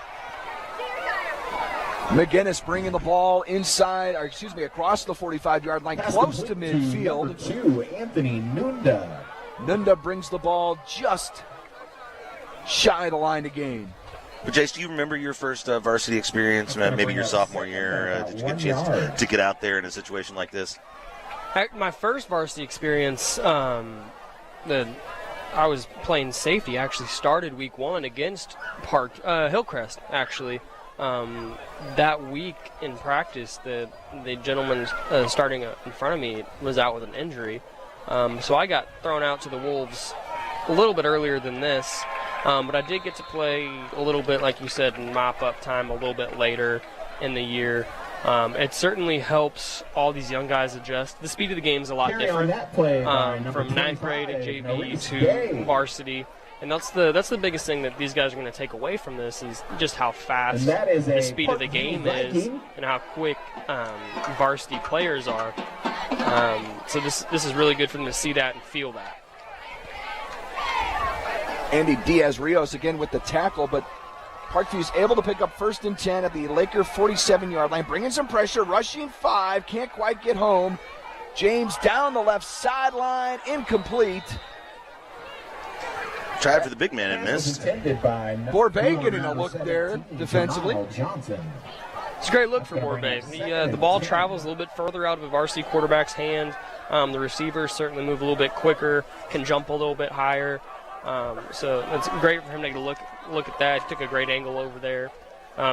McGinnis bringing the ball across the 45-yard line, close to midfield. Number 2, Anthony Nunda. Nunda brings the ball just shy of the line to gain. But Jace, do you remember your first varsity experience, maybe your sophomore year? Did you get a chance to get out there in a situation like this? My first varsity experience, I was playing safety. I actually started week 1 against Hillcrest, actually. That week in practice, the gentleman starting in front of me was out with an injury. So I got thrown out to the Wolves a little bit earlier than this. But I did get to play a little bit, like you said, in mop-up time a little bit later in the year. It certainly helps all these young guys adjust. The speed of the game is a lot different from 9th grade at JV to varsity. And that's the biggest thing that these guys are going to take away from this is just how fast the speed of the game is and how quick varsity players are. So this is really good for them to see that and feel that. Andy Diaz-Rios again with the tackle, but Parkview's able to pick up 1st and 10 at the Laker 47-yard line, bringing some pressure, rushing 5, can't quite get home. James down the left sideline, incomplete. Tried for the big man and missed. Borbay getting a look there defensively. It's a great look for Borbay. The ball travels a little bit further out of a varsity quarterback's hand. The receivers certainly move a little bit quicker, can jump a little bit higher. So it's great for him to take a look at that. He took a great angle over there.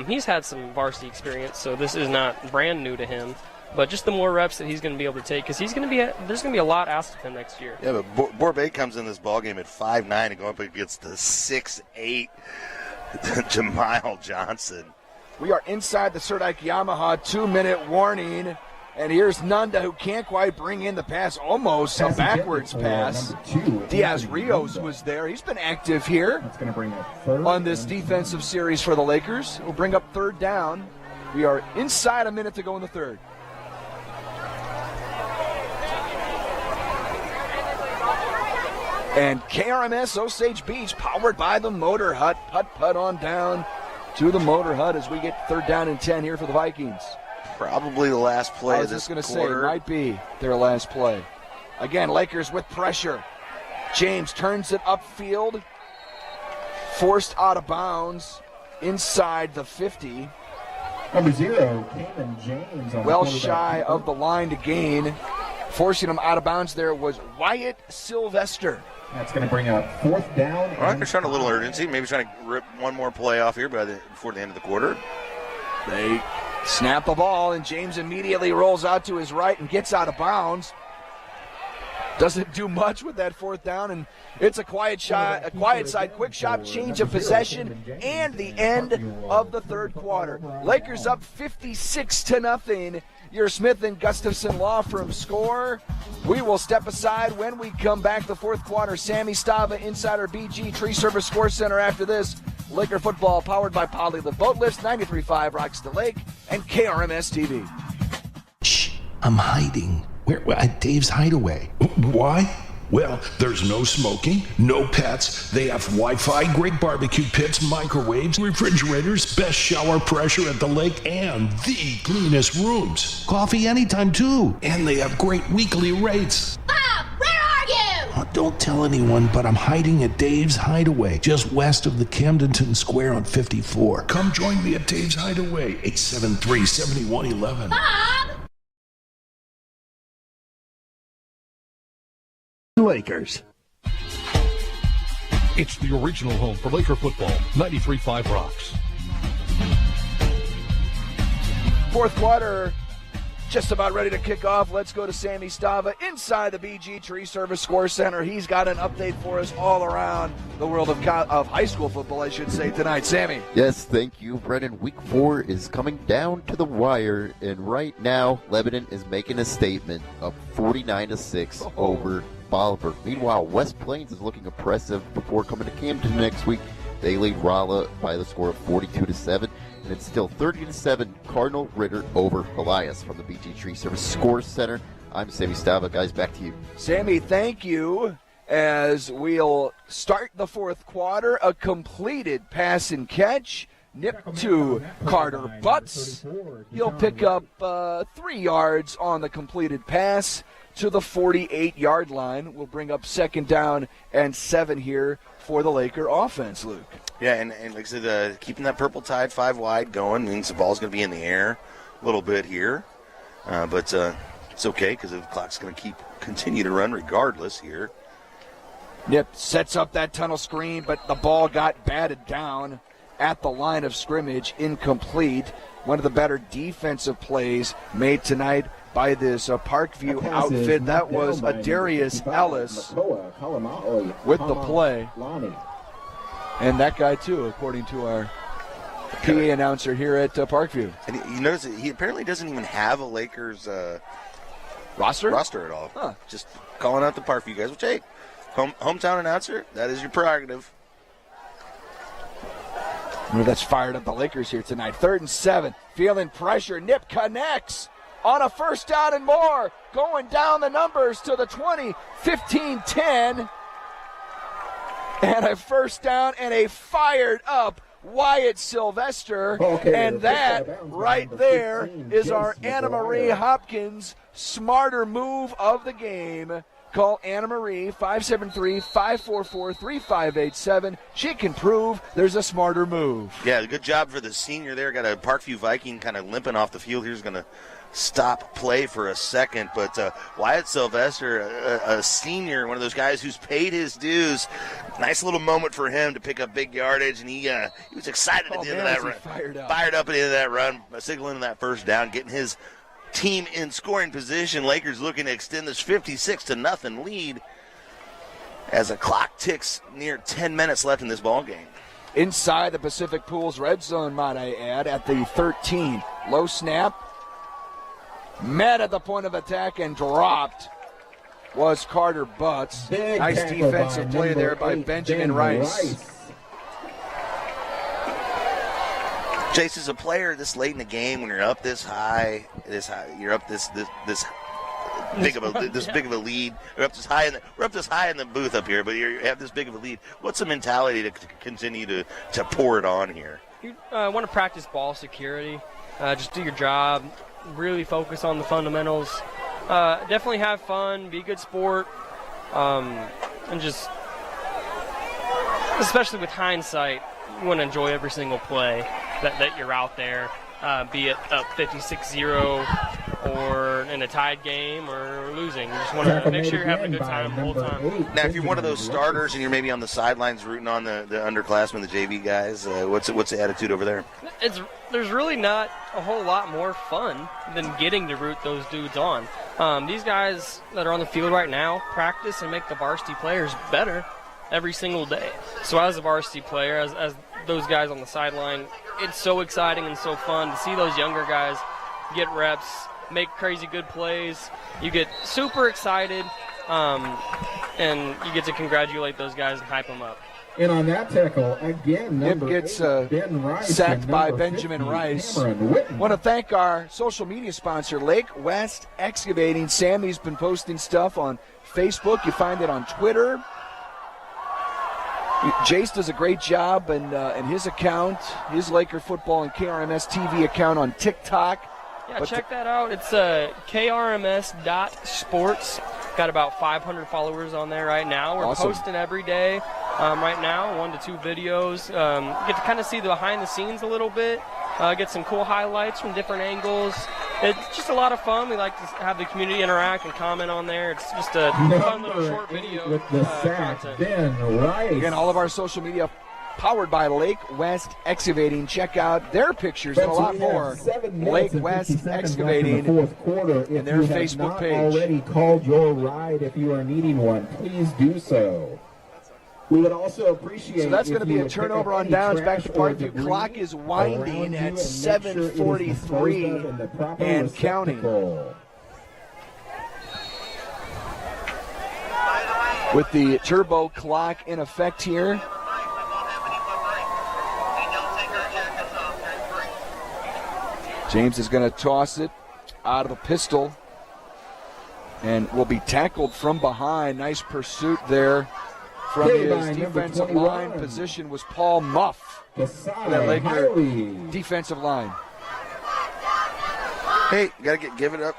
He's had some varsity experience, so this is not brand new to him. But just the more reps that he's going to be able to take, because there's going to be a lot asked of him next year. Yeah, but Borbay comes in this ball game at 5'9" and going up against the 6'8" Jamile Johnson. We are inside the Serdike Yamaha 2-minute warning. And here's Nunda, who can't quite bring in the pass, almost a backwards pass. Diaz-Rios was there. He's been active here on this defensive series for the Lakers. We'll bring up 3rd down. We are inside a minute to go in the 3rd. And KRMS Osage Beach, powered by the Motor Hut. Putt on down to the Motor Hut as we get 3rd down and 10 here for the Vikings. Probably the last play of this quarter. I was just going to say, it might be their last play. Again, Lakers with pressure. James turns it upfield. Forced out of bounds inside the 50. Number 0, Cayman James. Well shy of the line to gain. Forcing him out of bounds there was Wyatt Sylvester. That's going to bring up 4th down. All right, they're showing a little urgency. Maybe trying to rip one more play off here before the end of the quarter. They snap the ball, and James immediately rolls out to his right and gets out of bounds. Doesn't do much with that 4th down, and it's a quiet side, quick shot, change of possession, and the end of the 3rd quarter. Lakers up 56-0. Your Smith & Gustafson Law Firm score. We will step aside when we come back. The 4th quarter, Sammy Stava, Insider BG, Tree Service Score Center after this. Laker football powered by Polylift Boat Lifts, 93.5 Rocks the Lake, and KRMS TV. Shh, I'm hiding. Where at Dave's Hideaway. Why? Well, there's no smoking, no pets. They have Wi-Fi, great barbecue pits, microwaves, refrigerators, best shower pressure at the lake, and the cleanest rooms. Coffee anytime, too. And they have great weekly rates. Bob, where are you? Oh, don't tell anyone, but I'm hiding at Dave's Hideaway, just west of the Camdenton Square on 54. Come join me at Dave's Hideaway, 873-7111. Bob! Lakers. It's the original home for Laker football, 93.5 Rocks. 4th quarter, Just about ready to kick off. Let's go to Sammy Stava inside the BG Tree Service Score Center. He's got an update for us all around the world of high school football, I should say, tonight. Sammy. Yes, thank you, Brennan. Week 4 is coming down to the wire, and right now, Lebanon is making a statement of 49-6 over Bolivar. Meanwhile, West Plains is looking impressive before coming to Camden next week. They lead Rolla by the score of 42-7. And it's still 30-7 Cardinal Ritter over Elias from the BG Tree Service Score Center. I'm Sammy Stava. Guys, back to you. Sammy, thank you. As we'll start the fourth quarter, a completed pass and catch. Nip to Carter Butts. He'll pick up 3 yards on the completed pass to the 48-yard line. We'll bring up 2nd down and 7 here for the Laker offense, Luke. Yeah, and like I said, keeping that Purple Tide 5 wide going means the ball's going to be in the air a little bit here. But it's okay because the clock's going to continue to run regardless here. Nip sets up that tunnel screen, but the ball got batted down at the line of scrimmage, incomplete. One of the better defensive plays made tonight by this Parkview outfit. That was Darius Ellis with the play. And that guy, too, according to our PA announcer here at Parkview. And you notice that he apparently doesn't even have a Lakers roster at all. Huh. Just calling out the Parkview guys, which, hey, hometown announcer, that is your prerogative. Well, that's fired up the Lakers here tonight. 3rd and 7, feeling pressure. Nip connects on a 1st down and more. Going down the numbers to the 20, 15, 10. And a 1st down and a fired up Wyatt Sylvester. And that right there is our Anna Marie Hopkins smarter move of the game. Call Anna Marie, 573-544-3587. She can prove there's a smarter move. Yeah, good job for the senior there. Got a Parkview Viking kind of limping off the field. Here's going to stop play for a second. But Wyatt Sylvester, a senior, one of those guys who's paid his dues. Nice little moment for him to pick up big yardage, and he was excited at the end of that run. Fired up at the end of that run, signaling that 1st down, getting his team in scoring position. Lakers looking to extend this 56-0 lead as the clock ticks near 10 minutes left in this ball game. Inside the Pacific Pools red zone, might I add, at the 13. Low snap. Met at the point of attack and dropped was Carter Butts. Nice defensive play there by Benjamin Rice. Chase, as a player this late in the game, when you're up this high, you're up this big of a lead. We're up this high in the booth up here, but you have this big of a lead. What's the mentality to continue to pour it on here? You want to practice ball security. Just do your job. Really focus on the fundamentals. Definitely have fun. Be a good sport. And just, especially with hindsight, you want to enjoy every single play that you're out there, be it up 56-0 or in a tied game or losing. You just want to make sure you're having a good time the whole time. Now, if you're one of those starters and you're maybe on the sidelines rooting on the underclassmen, the JV guys, what's the attitude over there? There's really not a whole lot more fun than getting to root those dudes on. These guys that are on the field right now practice and make the varsity players better every single day. So as a varsity player, as those guys on the sideline, it's so exciting and so fun to see those younger guys get reps, make crazy good plays. You get super excited, and you get to congratulate those guys and hype them up. And on that tackle, again, number gets 8, Ben Rice, sacked by Benjamin Rice. Want to thank our social media sponsor, Lake West Excavating. Sammy's been posting stuff on Facebook. You find it on Twitter. Jace does a great job in his account, his Laker football and KRMS TV account on TikTok. Yeah, check that out. It's krms.sports. Got about 500 followers on there right now. We're posting every day right now, 1 to 2 videos. Get to kind of see the behind the scenes a little bit, get some cool highlights from different angles. It's just a lot of fun. We like to have the community interact and comment on there. It's just a fun little short video with the sack, content. Ben Rice. Again, all of our social media powered by Lake West Excavating. Check out their pictures and a lot more. Lake West Excavating in the fourth quarter. If in their you have Facebook not page. already called your ride, if you are needing one, please do so. We would also appreciate. So that's if going to be you a would turnover pick up on any downs back to trash or Parkview. debris Clock is around winding you at and make sure it is disposed 7:43 of in the proper and counting. receptacle. With the turbo clock in effect here. James is going to toss it out of the pistol and will be tackled from behind. Nice pursuit there from his defensive line position was Paul Muff. That Laker defensive line. Hey, got to give it up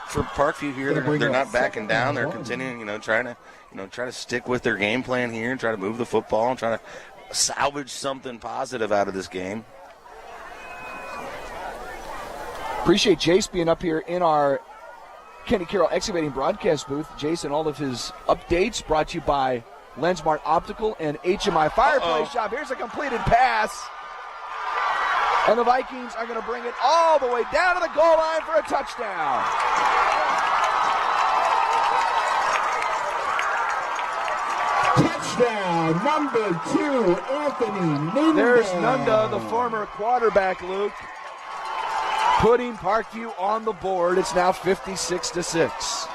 for Parkview here. They're not backing down. They're continuing, trying to stick with their game plan here and try to move the football and try to salvage something positive out of this game. Appreciate Jace being up here in our Kenny Carroll Excavating broadcast booth. Jason, all of his updates brought to you by Lensmart Optical and HMI Fireplace Shop. Here's a completed pass. And the Vikings are going to bring it all the way down to the goal line for a touchdown. Touchdown, number 2, Anthony Nunda. There's Nunda, the former quarterback, Luke, putting Parkview on the board. It's now 56-6.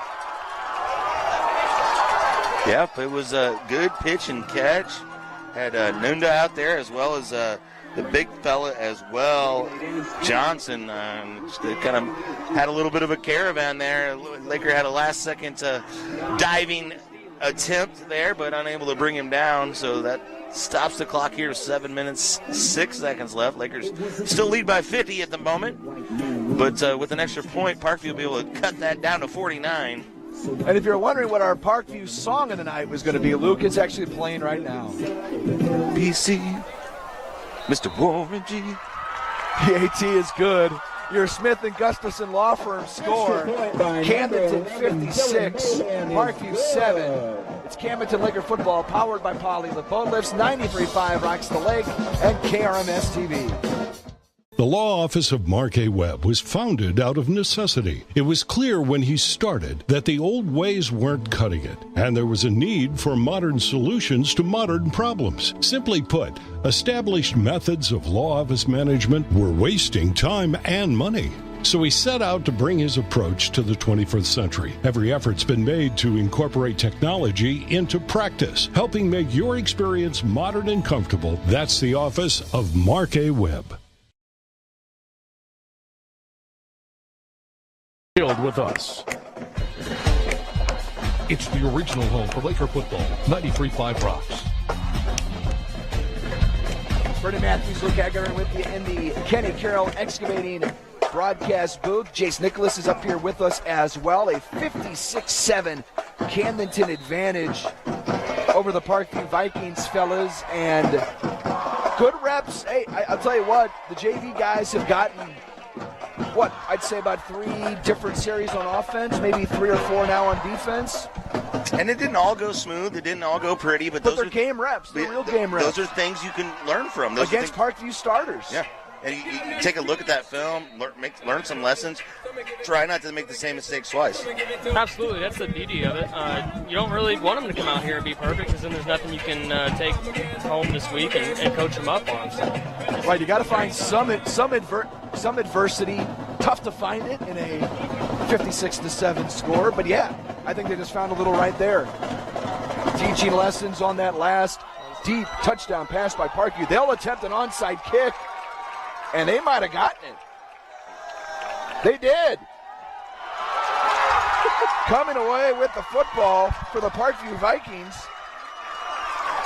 Yep, it was a good pitch and catch. Had Nunda out there as well as the big fella as well, Johnson. They kind of had a little bit of a caravan there. Laker had a last-second diving attempt there, but unable to bring him down. So that stops the clock here. 7 minutes, 6 seconds left. Lakers still lead by 50 at the moment. But with an extra point, Parkview will be able to cut that down to 49. And if you're wondering what our Parkview song of the night was going to be, Luke, it's actually playing right now. BC, Mr. Warren G. The AT is good. Your Smith & Gustafson Law Firm score. Camdenton 56, Parkview 7. It's Camdenton Laker football powered by Polylift Boat Lifts, 93.5 Rocks the Lake, and KRMS TV. The law office of Mark A. Webb was founded out of necessity. It was clear when he started that the old ways weren't cutting it, and there was a need for modern solutions to modern problems. Simply put, established methods of law office management were wasting time and money. So he set out to bring his approach to the 21st century. Every effort's been made to incorporate technology into practice, helping make your experience modern and comfortable. That's the office of Mark A. Webb. With us. It's the original home for Laker football, 93.5 Rocks. Bernie Matthews, Luke Hagler with you in the Kenny Carroll Excavating broadcast booth. Jace Nicholas is up here with us as well. A 56-7 Camdenton advantage over the Parkview Vikings, fellas. And good reps. Hey, I'll tell you what, the JV guys have gotten I'd say about 3 different series on offense, maybe 3 or 4 now on defense. And it didn't all go smooth. It didn't all go pretty. But those they're are game reps. They're real game reps. Those are things you can learn from. Those against Parkview starters. Yeah. And you take a look at that film, learn some lessons. Try not to make the same mistakes twice. Absolutely. That's the beauty of it. You don't really want them to come out here and be perfect because then there's nothing you can take home this week and coach them up on. So. Right. You got to find some adversity. Tough to find it in a 56-7 score. But, yeah, I think they just found a little right there. Teaching lessons on that last deep touchdown pass by Parkview. They'll attempt an onside kick. And they might have gotten it. They did. Coming away with the football for the Parkview Vikings.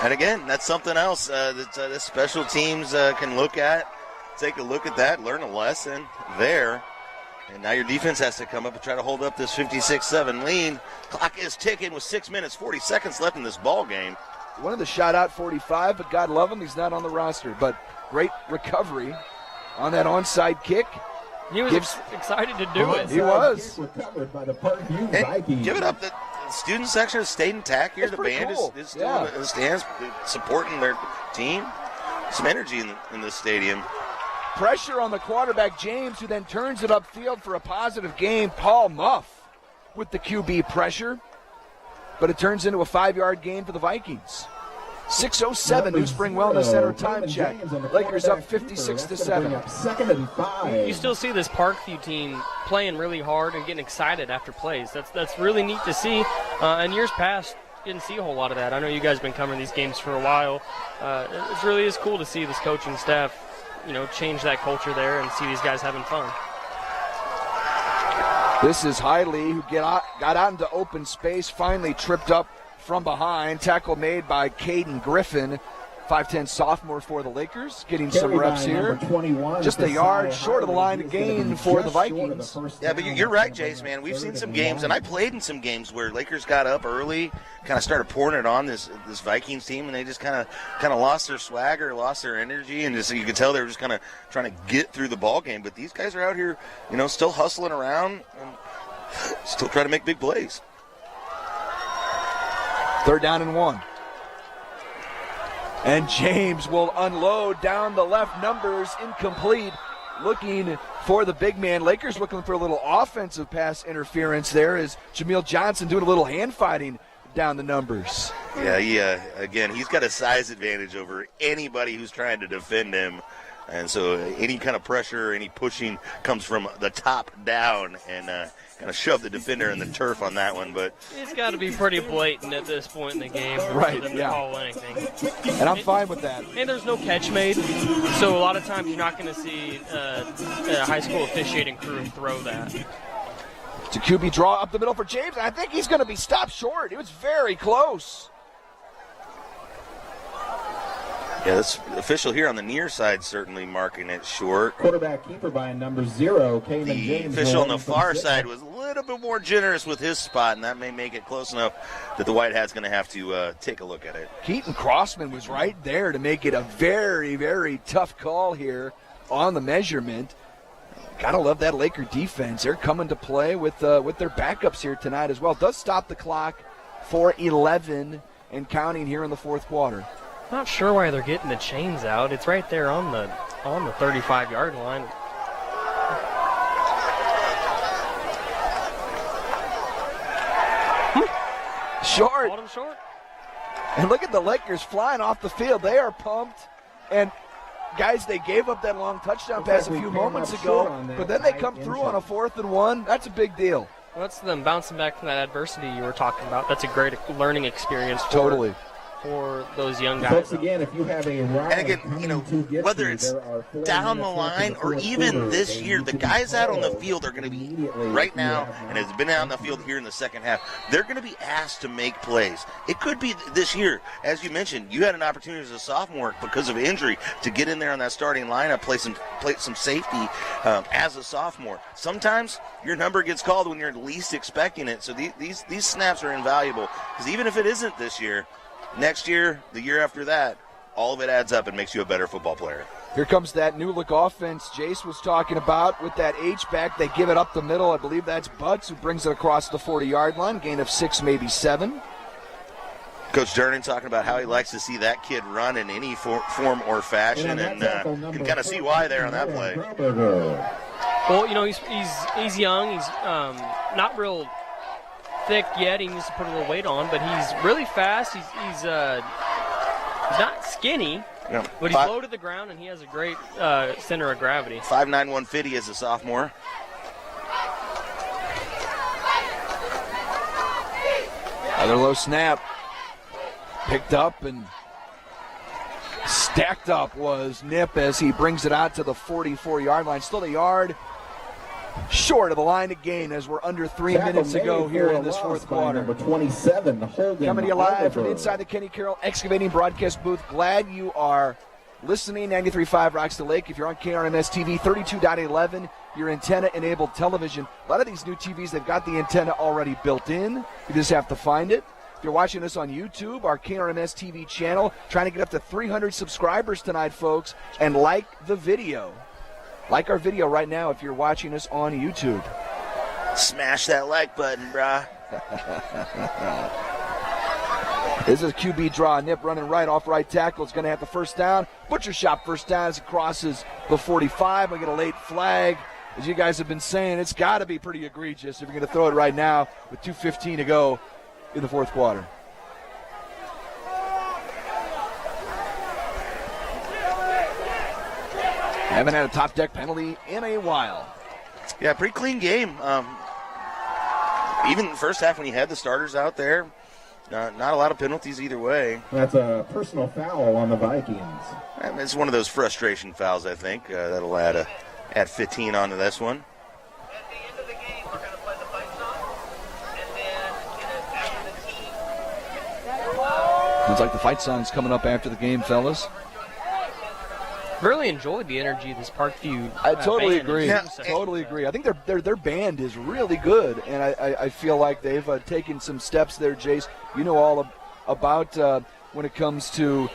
And again, that's something else that the special teams can look at. Take a look at that, learn a lesson there. And now your defense has to come up and try to hold up this 56-7 lead. Clock is ticking with 6 minutes, 40 seconds left in this ball game. One of the shot out 45, but God love him, he's not on the roster. But great recovery on that onside kick. He was excited to do it. He was. Recovered by the Parkview Vikings. Give it up. The student section has stayed intact here. The band is still in the stands supporting their team. some energy in this stadium. Pressure on the quarterback, James, who then turns it upfield for a positive gain. Paul Muff with the QB pressure. But it turns into a 5-yard gain for the Vikings. 6:07, New Spring Wellness Center time check. Lakers up 56-7. Second and 5. You still see this Parkview team playing really hard and getting excited after plays. That's really neat to see. In years past, didn't see a whole lot of that. I know you guys have been covering these games for a while. It really is cool to see this coaching staff, change that culture there and see these guys having fun. This is Hiley, who got out into open space, finally tripped up from behind. Tackle made by Caden Griffin, 5'10 sophomore for the Lakers, getting some reps here. Just a yard short of the line to gain for the Vikings. Yeah, but you're right, Jace, man. We've seen some games, and I played in some games where Lakers got up early, kind of started pouring it on this Vikings team, and they just kind of lost their swagger, lost their energy, and just you could tell they were just kind of trying to get through the ball game. But these guys are out here, still hustling around and still trying to make big plays. 3rd down and 1. And James will unload down the left, numbers incomplete. Looking for the big man. Lakers looking for a little offensive pass interference there as Jameel Johnson doing a little hand fighting down the numbers. Yeah, again, he's got a size advantage over anybody who's trying to defend him. And so any kind of pressure, any pushing comes from the top down and kind of shove the defender in the turf on that one. But it's got to be pretty blatant at this point in the game for them to call anything. And I'm fine with that. And there's no catch made, so a lot of times you're not going to see a high school officiating crew throw that. It's a QB draw up the middle for James, and I think he's going to be stopped short. He was very close. Yeah, this official here on the near side certainly marking it short. Quarterback keeper by number 0, Kamen James. The official on the far side was a little bit more generous with his spot, and that may make it close enough that the White Hat's going to have to take a look at it. Keaton Crossman was right there to make it a very, very tough call here on the measurement. Gotta love that Laker defense. They're coming to play with their backups here tonight as well. Does stop the clock for 11 and counting here in the 4th quarter. Not sure why they're getting the chains out. It's right there on the 35-yard line. Short. Called him short. And look at the Lakers flying off the field. They are pumped. And guys, they gave up that long touchdown pass a few moments ago, but then they come through on a 4th and 1. That's a big deal. Well, that's them bouncing back from that adversity you were talking about. That's a great learning experience for those young guys. Folks, again, if you have a ride, and again, whether it's down the line or even this year, the guys out on the field are going to be right now, and has been out on the field here in the second half. They're going to be asked to make plays. It could be this year, as you mentioned, you had an opportunity as a sophomore because of injury to get in there on that starting lineup, play some safety as a sophomore. Sometimes your number gets called when you're least expecting it. So these snaps are invaluable because even if it isn't this year, next year, the year after that, all of it adds up and makes you a better football player. Here comes that new look offense Jace was talking about with that H-back. They give it up the middle. I believe that's Butts who brings it across the 40-yard line. Gain of 6, maybe 7. Coach Durnan talking about how he likes to see that kid run in any form or fashion, and you can kind of see why there on that play. Well, he's young. He's not real thick yet. He needs to put a little weight on, but he's really fast. He's not skinny, but he's low to the ground, and he has a great center of gravity. 5'9", 150 as a sophomore. Another low snap. Picked up and stacked up was Nip as he brings it out to the 44-yard line. Still a yard short of the line to gain as we're under 3 minutes to go here in this 4th quarter. Number 27, Holden. Coming to you live from inside the Kenny Carroll Excavating broadcast booth. Glad you are listening. 93.5 Rocks the Lake. If you're on KRMS TV, 32.11, your antenna-enabled television. A lot of these new TVs, they've got the antenna already built in. You just have to find it. If you're watching us on YouTube, our KRMS TV channel, trying to get up to 300 subscribers tonight, folks, and like the video. Like our video right now if you're watching us on YouTube. Smash that like button, brah. This is a QB draw. Nip running right off right tackle. It's going to have the first down. Butcher shot first down as it crosses the 45. We get a late flag. As you guys have been saying, it's got to be pretty egregious if you're going to throw it right now with 2:15 to go in the fourth quarter. Haven't had a top deck penalty in a while. Yeah, pretty clean game. Even the first half when you had the starters out there, not a lot of penalties either way. That's a personal foul on the Vikings. It's one of those frustration fouls, I think. That'll add 15 onto this one. Looks like the fight song's coming up after the game, fellas. Really enjoyed the energy of this Parkview. I totally band. agree. Totally agree. I think their band is really good, and I feel like they've taken some steps there, Jace. You know all about when it comes to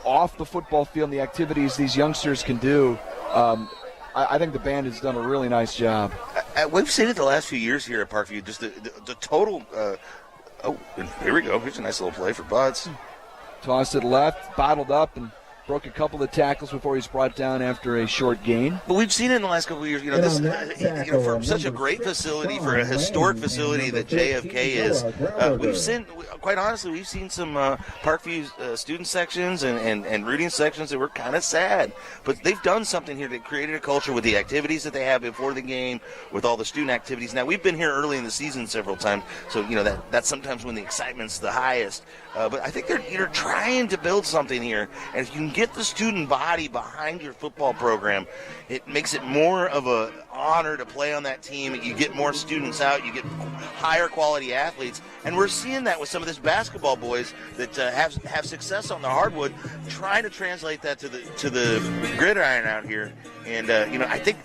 off the football field and the activities these youngsters can do. I think the band has done a really nice job. We've seen it the last few years here at Parkview. Just the total. And here we go. Here's a nice little play for Butts. Tossed it left, bottled up, and broke a couple of tackles before he's brought down after a short gain. But we've seen it in the last couple of years. For such a great facility, for a historic facility that JFK is, we've seen, quite honestly, we've seen some Parkview student sections and rooting sections that were kind of sad. But they've done something here that created a culture with the activities that they have before the game, with all the student activities. Now, we've been here early in the season several times, so that's sometimes when the excitement's the highest. But I think they're trying to build something here, and if you can get the student body behind your football program, it makes it more of an honor to play on that team. You get more students out, you get higher quality athletes, and we're seeing that with some of this basketball boys that have success on the hardwood, trying to translate that to the gridiron out here. And I think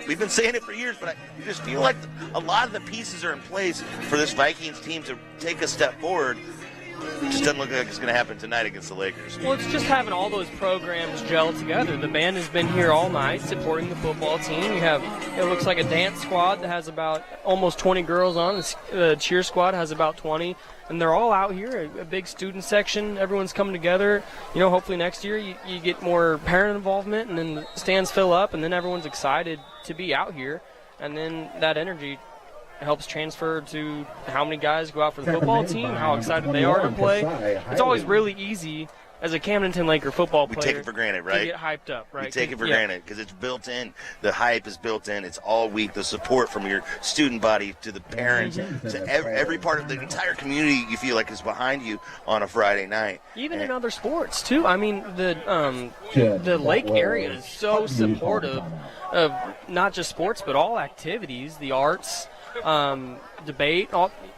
we've been saying it for years, but I just feel like a lot of the pieces are in place for this Vikings team to take a step forward. It just doesn't look like it's going to happen tonight against the Lakers. Well, it's just having all those programs gel together. The band has been here all night supporting the football team. You have, it looks like a dance squad that has about almost 20 girls on. The cheer squad has about 20. And they're all out here, a big student section. Everyone's coming together. Hopefully next year you get more parent involvement, and then the stands fill up, and then everyone's excited to be out here. And then that energy helps transfer to how many guys go out for the football team, how excited they are to play. It's always really easy as a Camdenton Laker football player. We take it for granted, right? To get hyped up, right? We take it for granted because it's built in. The hype is built in. It's all week. The support from your student body to the parents to every part of the entire community you feel like is behind you on a Friday night. Even in other sports too. I mean, the lake area is so supportive of not just sports but all activities, the arts. Debate.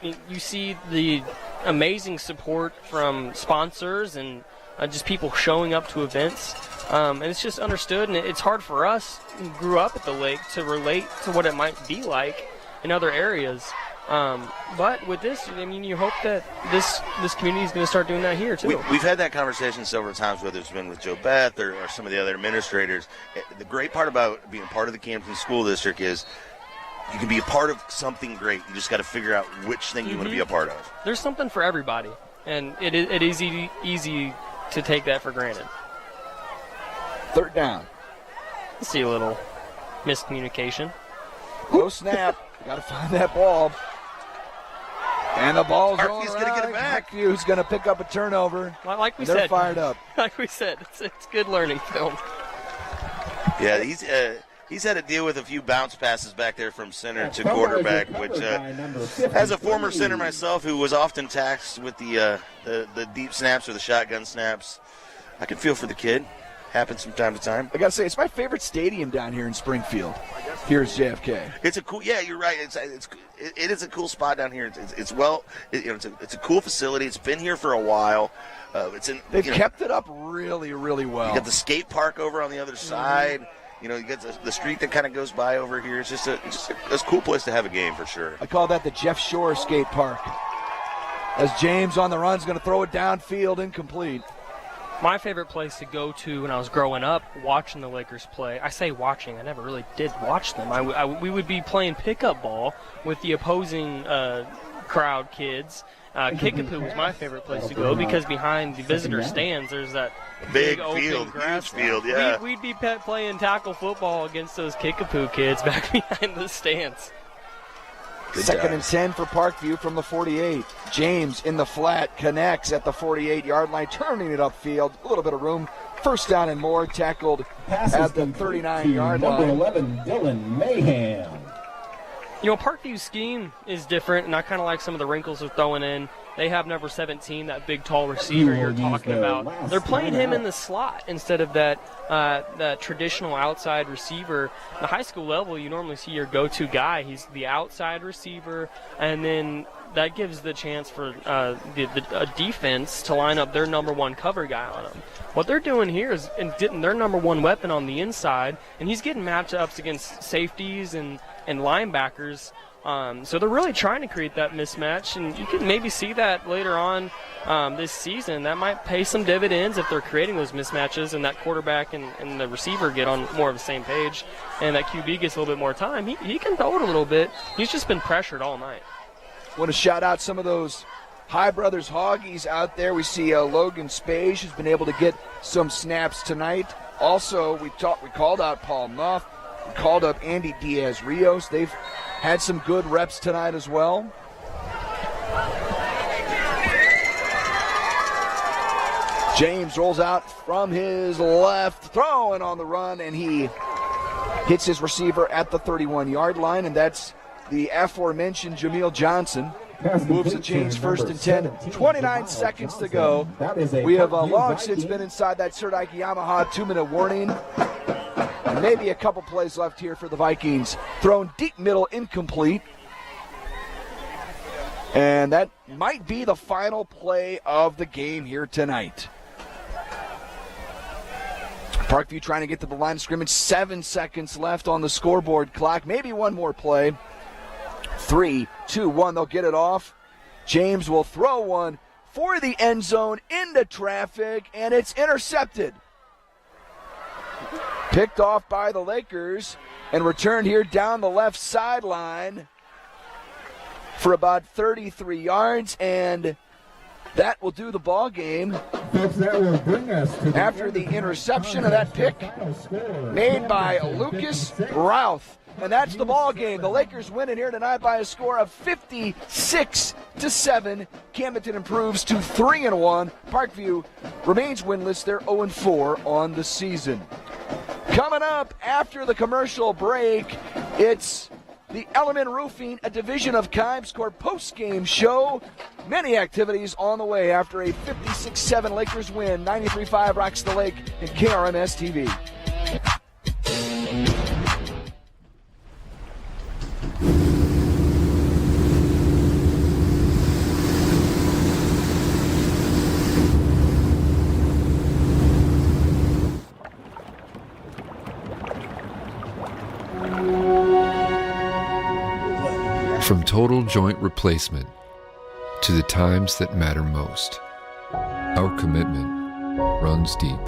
You see the amazing support from sponsors and just people showing up to events, and it's just understood, and it's hard for us who grew up at the lake to relate to what it might be like in other areas. But with this, you hope that this community is going to start doing that here too. We've had that conversation several times, whether it's been with Joe Beth or some of the other administrators. The great part about being part of the Camdenton School District is you can be a part of something great. You just got to figure out which thing you want to be a part of. There's something for everybody, and it is easy to take that for granted. Third down. Let's see a little miscommunication. No snap. Got to find that ball. And the ball's rolling around. Going to get it back. Parkview's going to pick up a turnover. Like we said. They're fired up. Like we said, it's good learning film. Yeah, he's had to deal with a few bounce passes back there from center to quarterback, which as a former center myself who was often taxed with the deep snaps or the shotgun snaps, I can feel for the kid. Happens from time to time. I got to say, it's my favorite stadium down here in Springfield. Here's JFK. It's a cool, yeah, you're right. It is a cool spot down here. It's a cool facility. It's been here for a while. They've kept it up really, really well. You got the skate park over on the other side. You got the street that kind of goes by over here. It's just a cool place to have a game for sure. I call that the Jeff Shore skate park. As James on the run is going to throw it downfield, incomplete. My favorite place to go to when I was growing up watching the Lakers play, I say watching, I never really did watch them. We would be playing pickup ball with the opposing crowd kids. Kickapoo was my favorite place to go because behind the visitor stands, there's that big open field, grass huge field, yeah. We'd be playing tackle football against those Kickapoo kids back behind the stands. Second and 10 for Parkview from the 48. James in the flat connects at the 48-yard line, turning it upfield. A little bit of room. First down and more, tackled at the 39-yard line. Number 11, Dylan Mayhem. You know, Parkview's scheme is different, and I kind of like some of the wrinkles they're throwing in. They have number 17, that big, tall receiver you're talking about. They're playing him in the slot instead of that traditional outside receiver. At the high school level, you normally see your go-to guy. He's the outside receiver, and then that gives the chance for a defense to line up their number one cover guy on him. What they're doing here is getting their number one weapon on the inside, and he's getting matchups against safeties and linebackers. So they're really trying to create that mismatch, and you can maybe see that later on this season. That might pay some dividends if they're creating those mismatches and that quarterback and the receiver get on more of the same page, and that QB gets a little bit more time. He can throw it a little bit. He's just been pressured all night. Want to shout out some of those High Brothers Hoggies out there. We see Logan Spage has been able to get some snaps tonight. Also, we called out Paul Nuff. We called up Andy Diaz-Rios. They've had some good reps tonight as well. James rolls out from his left, throwing on the run, and he hits his receiver at the 31-yard line, and that's the aforementioned Jameel Johnson. Moves the chains, first and 10, 29 seconds to go. We have long since been inside that Serdike Yamaha 2-minute warning. And maybe a couple plays left here for the Vikings. Thrown deep middle, incomplete. And that might be the final play of the game here tonight. Parkview trying to get to the line of scrimmage. 7 seconds left on the scoreboard clock. Maybe one more play. 3, 2, 1. They'll get it off. James will throw one for the end zone into traffic, and it's intercepted. Picked off by the Lakers and returned here down the left sideline for about 33 yards, and that will do the ball game. That will bring us to after the interception of that pick made by Lucas Routh. And that's the ball game. The Lakers win it here tonight by a score of 56-7. Camdenton improves to 3-1. Parkview remains winless. They're 0-4 on the season. Coming up after the commercial break, it's the Element Roofing, a division of Kimes Corp post-game show. Many activities on the way after a 56-7 Lakers win. 93.5 rocks the lake and KRMS TV. From total joint replacement to the times that matter most, our commitment runs deep.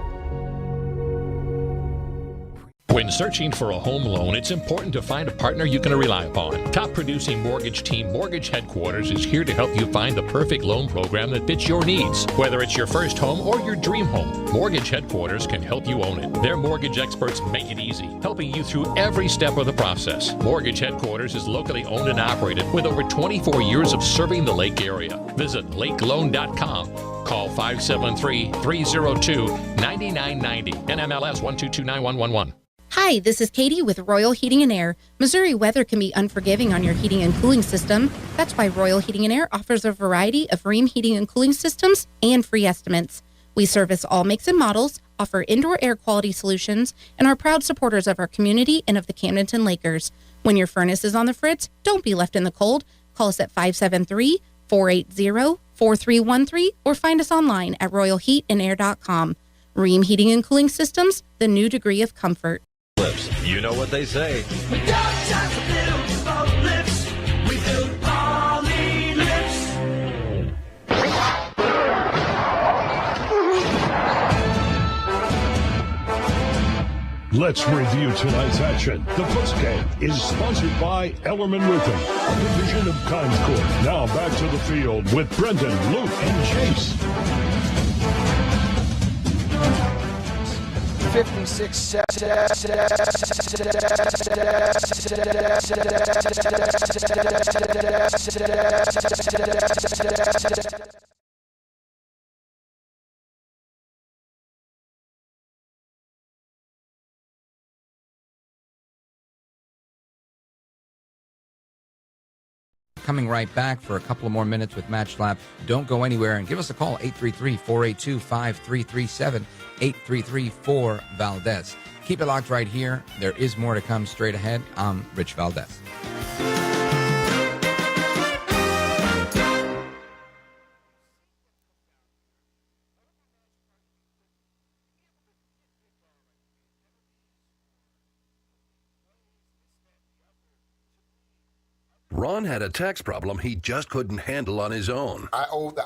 When searching for a home loan, it's important to find a partner you can rely upon. Top producing mortgage team Mortgage Headquarters is here to help you find the perfect loan program that fits your needs. Whether it's your first home or your dream home, Mortgage Headquarters can help you own it. Their mortgage experts make it easy, helping you through every step of the process. Mortgage Headquarters is locally owned and operated with over 24 years of serving the Lake area. Visit lakeloan.com. Call 573-302-9990. NMLS 1229111. Hi, this is Katie with Royal Heating and Air. Missouri weather can be unforgiving on your heating and cooling system. That's why Royal Heating and Air offers a variety of Rheem heating and cooling systems and free estimates. We service all makes and models, offer indoor air quality solutions, and are proud supporters of our community and of the Camdenton Lakers. When your furnace is on the fritz, don't be left in the cold. Call us at 573-480-4313 or find us online at royalheatandair.com. Rheem Heating and Cooling Systems, the new degree of comfort. You know what they say. Let's review tonight's action. The first game is sponsored by Ellerman Roofing, a division of Times Corp. Now back to the field with Brendan, Luke, and Chase. 56 Coming right back for a couple of more minutes with Match Lab. Don't go anywhere and give us a call, 833-482-5337, 833-4-VALDEZ. Keep it locked right here. There is more to come straight ahead. I'm Rich Valdez. Ron had a tax problem he just couldn't handle on his own. I owe the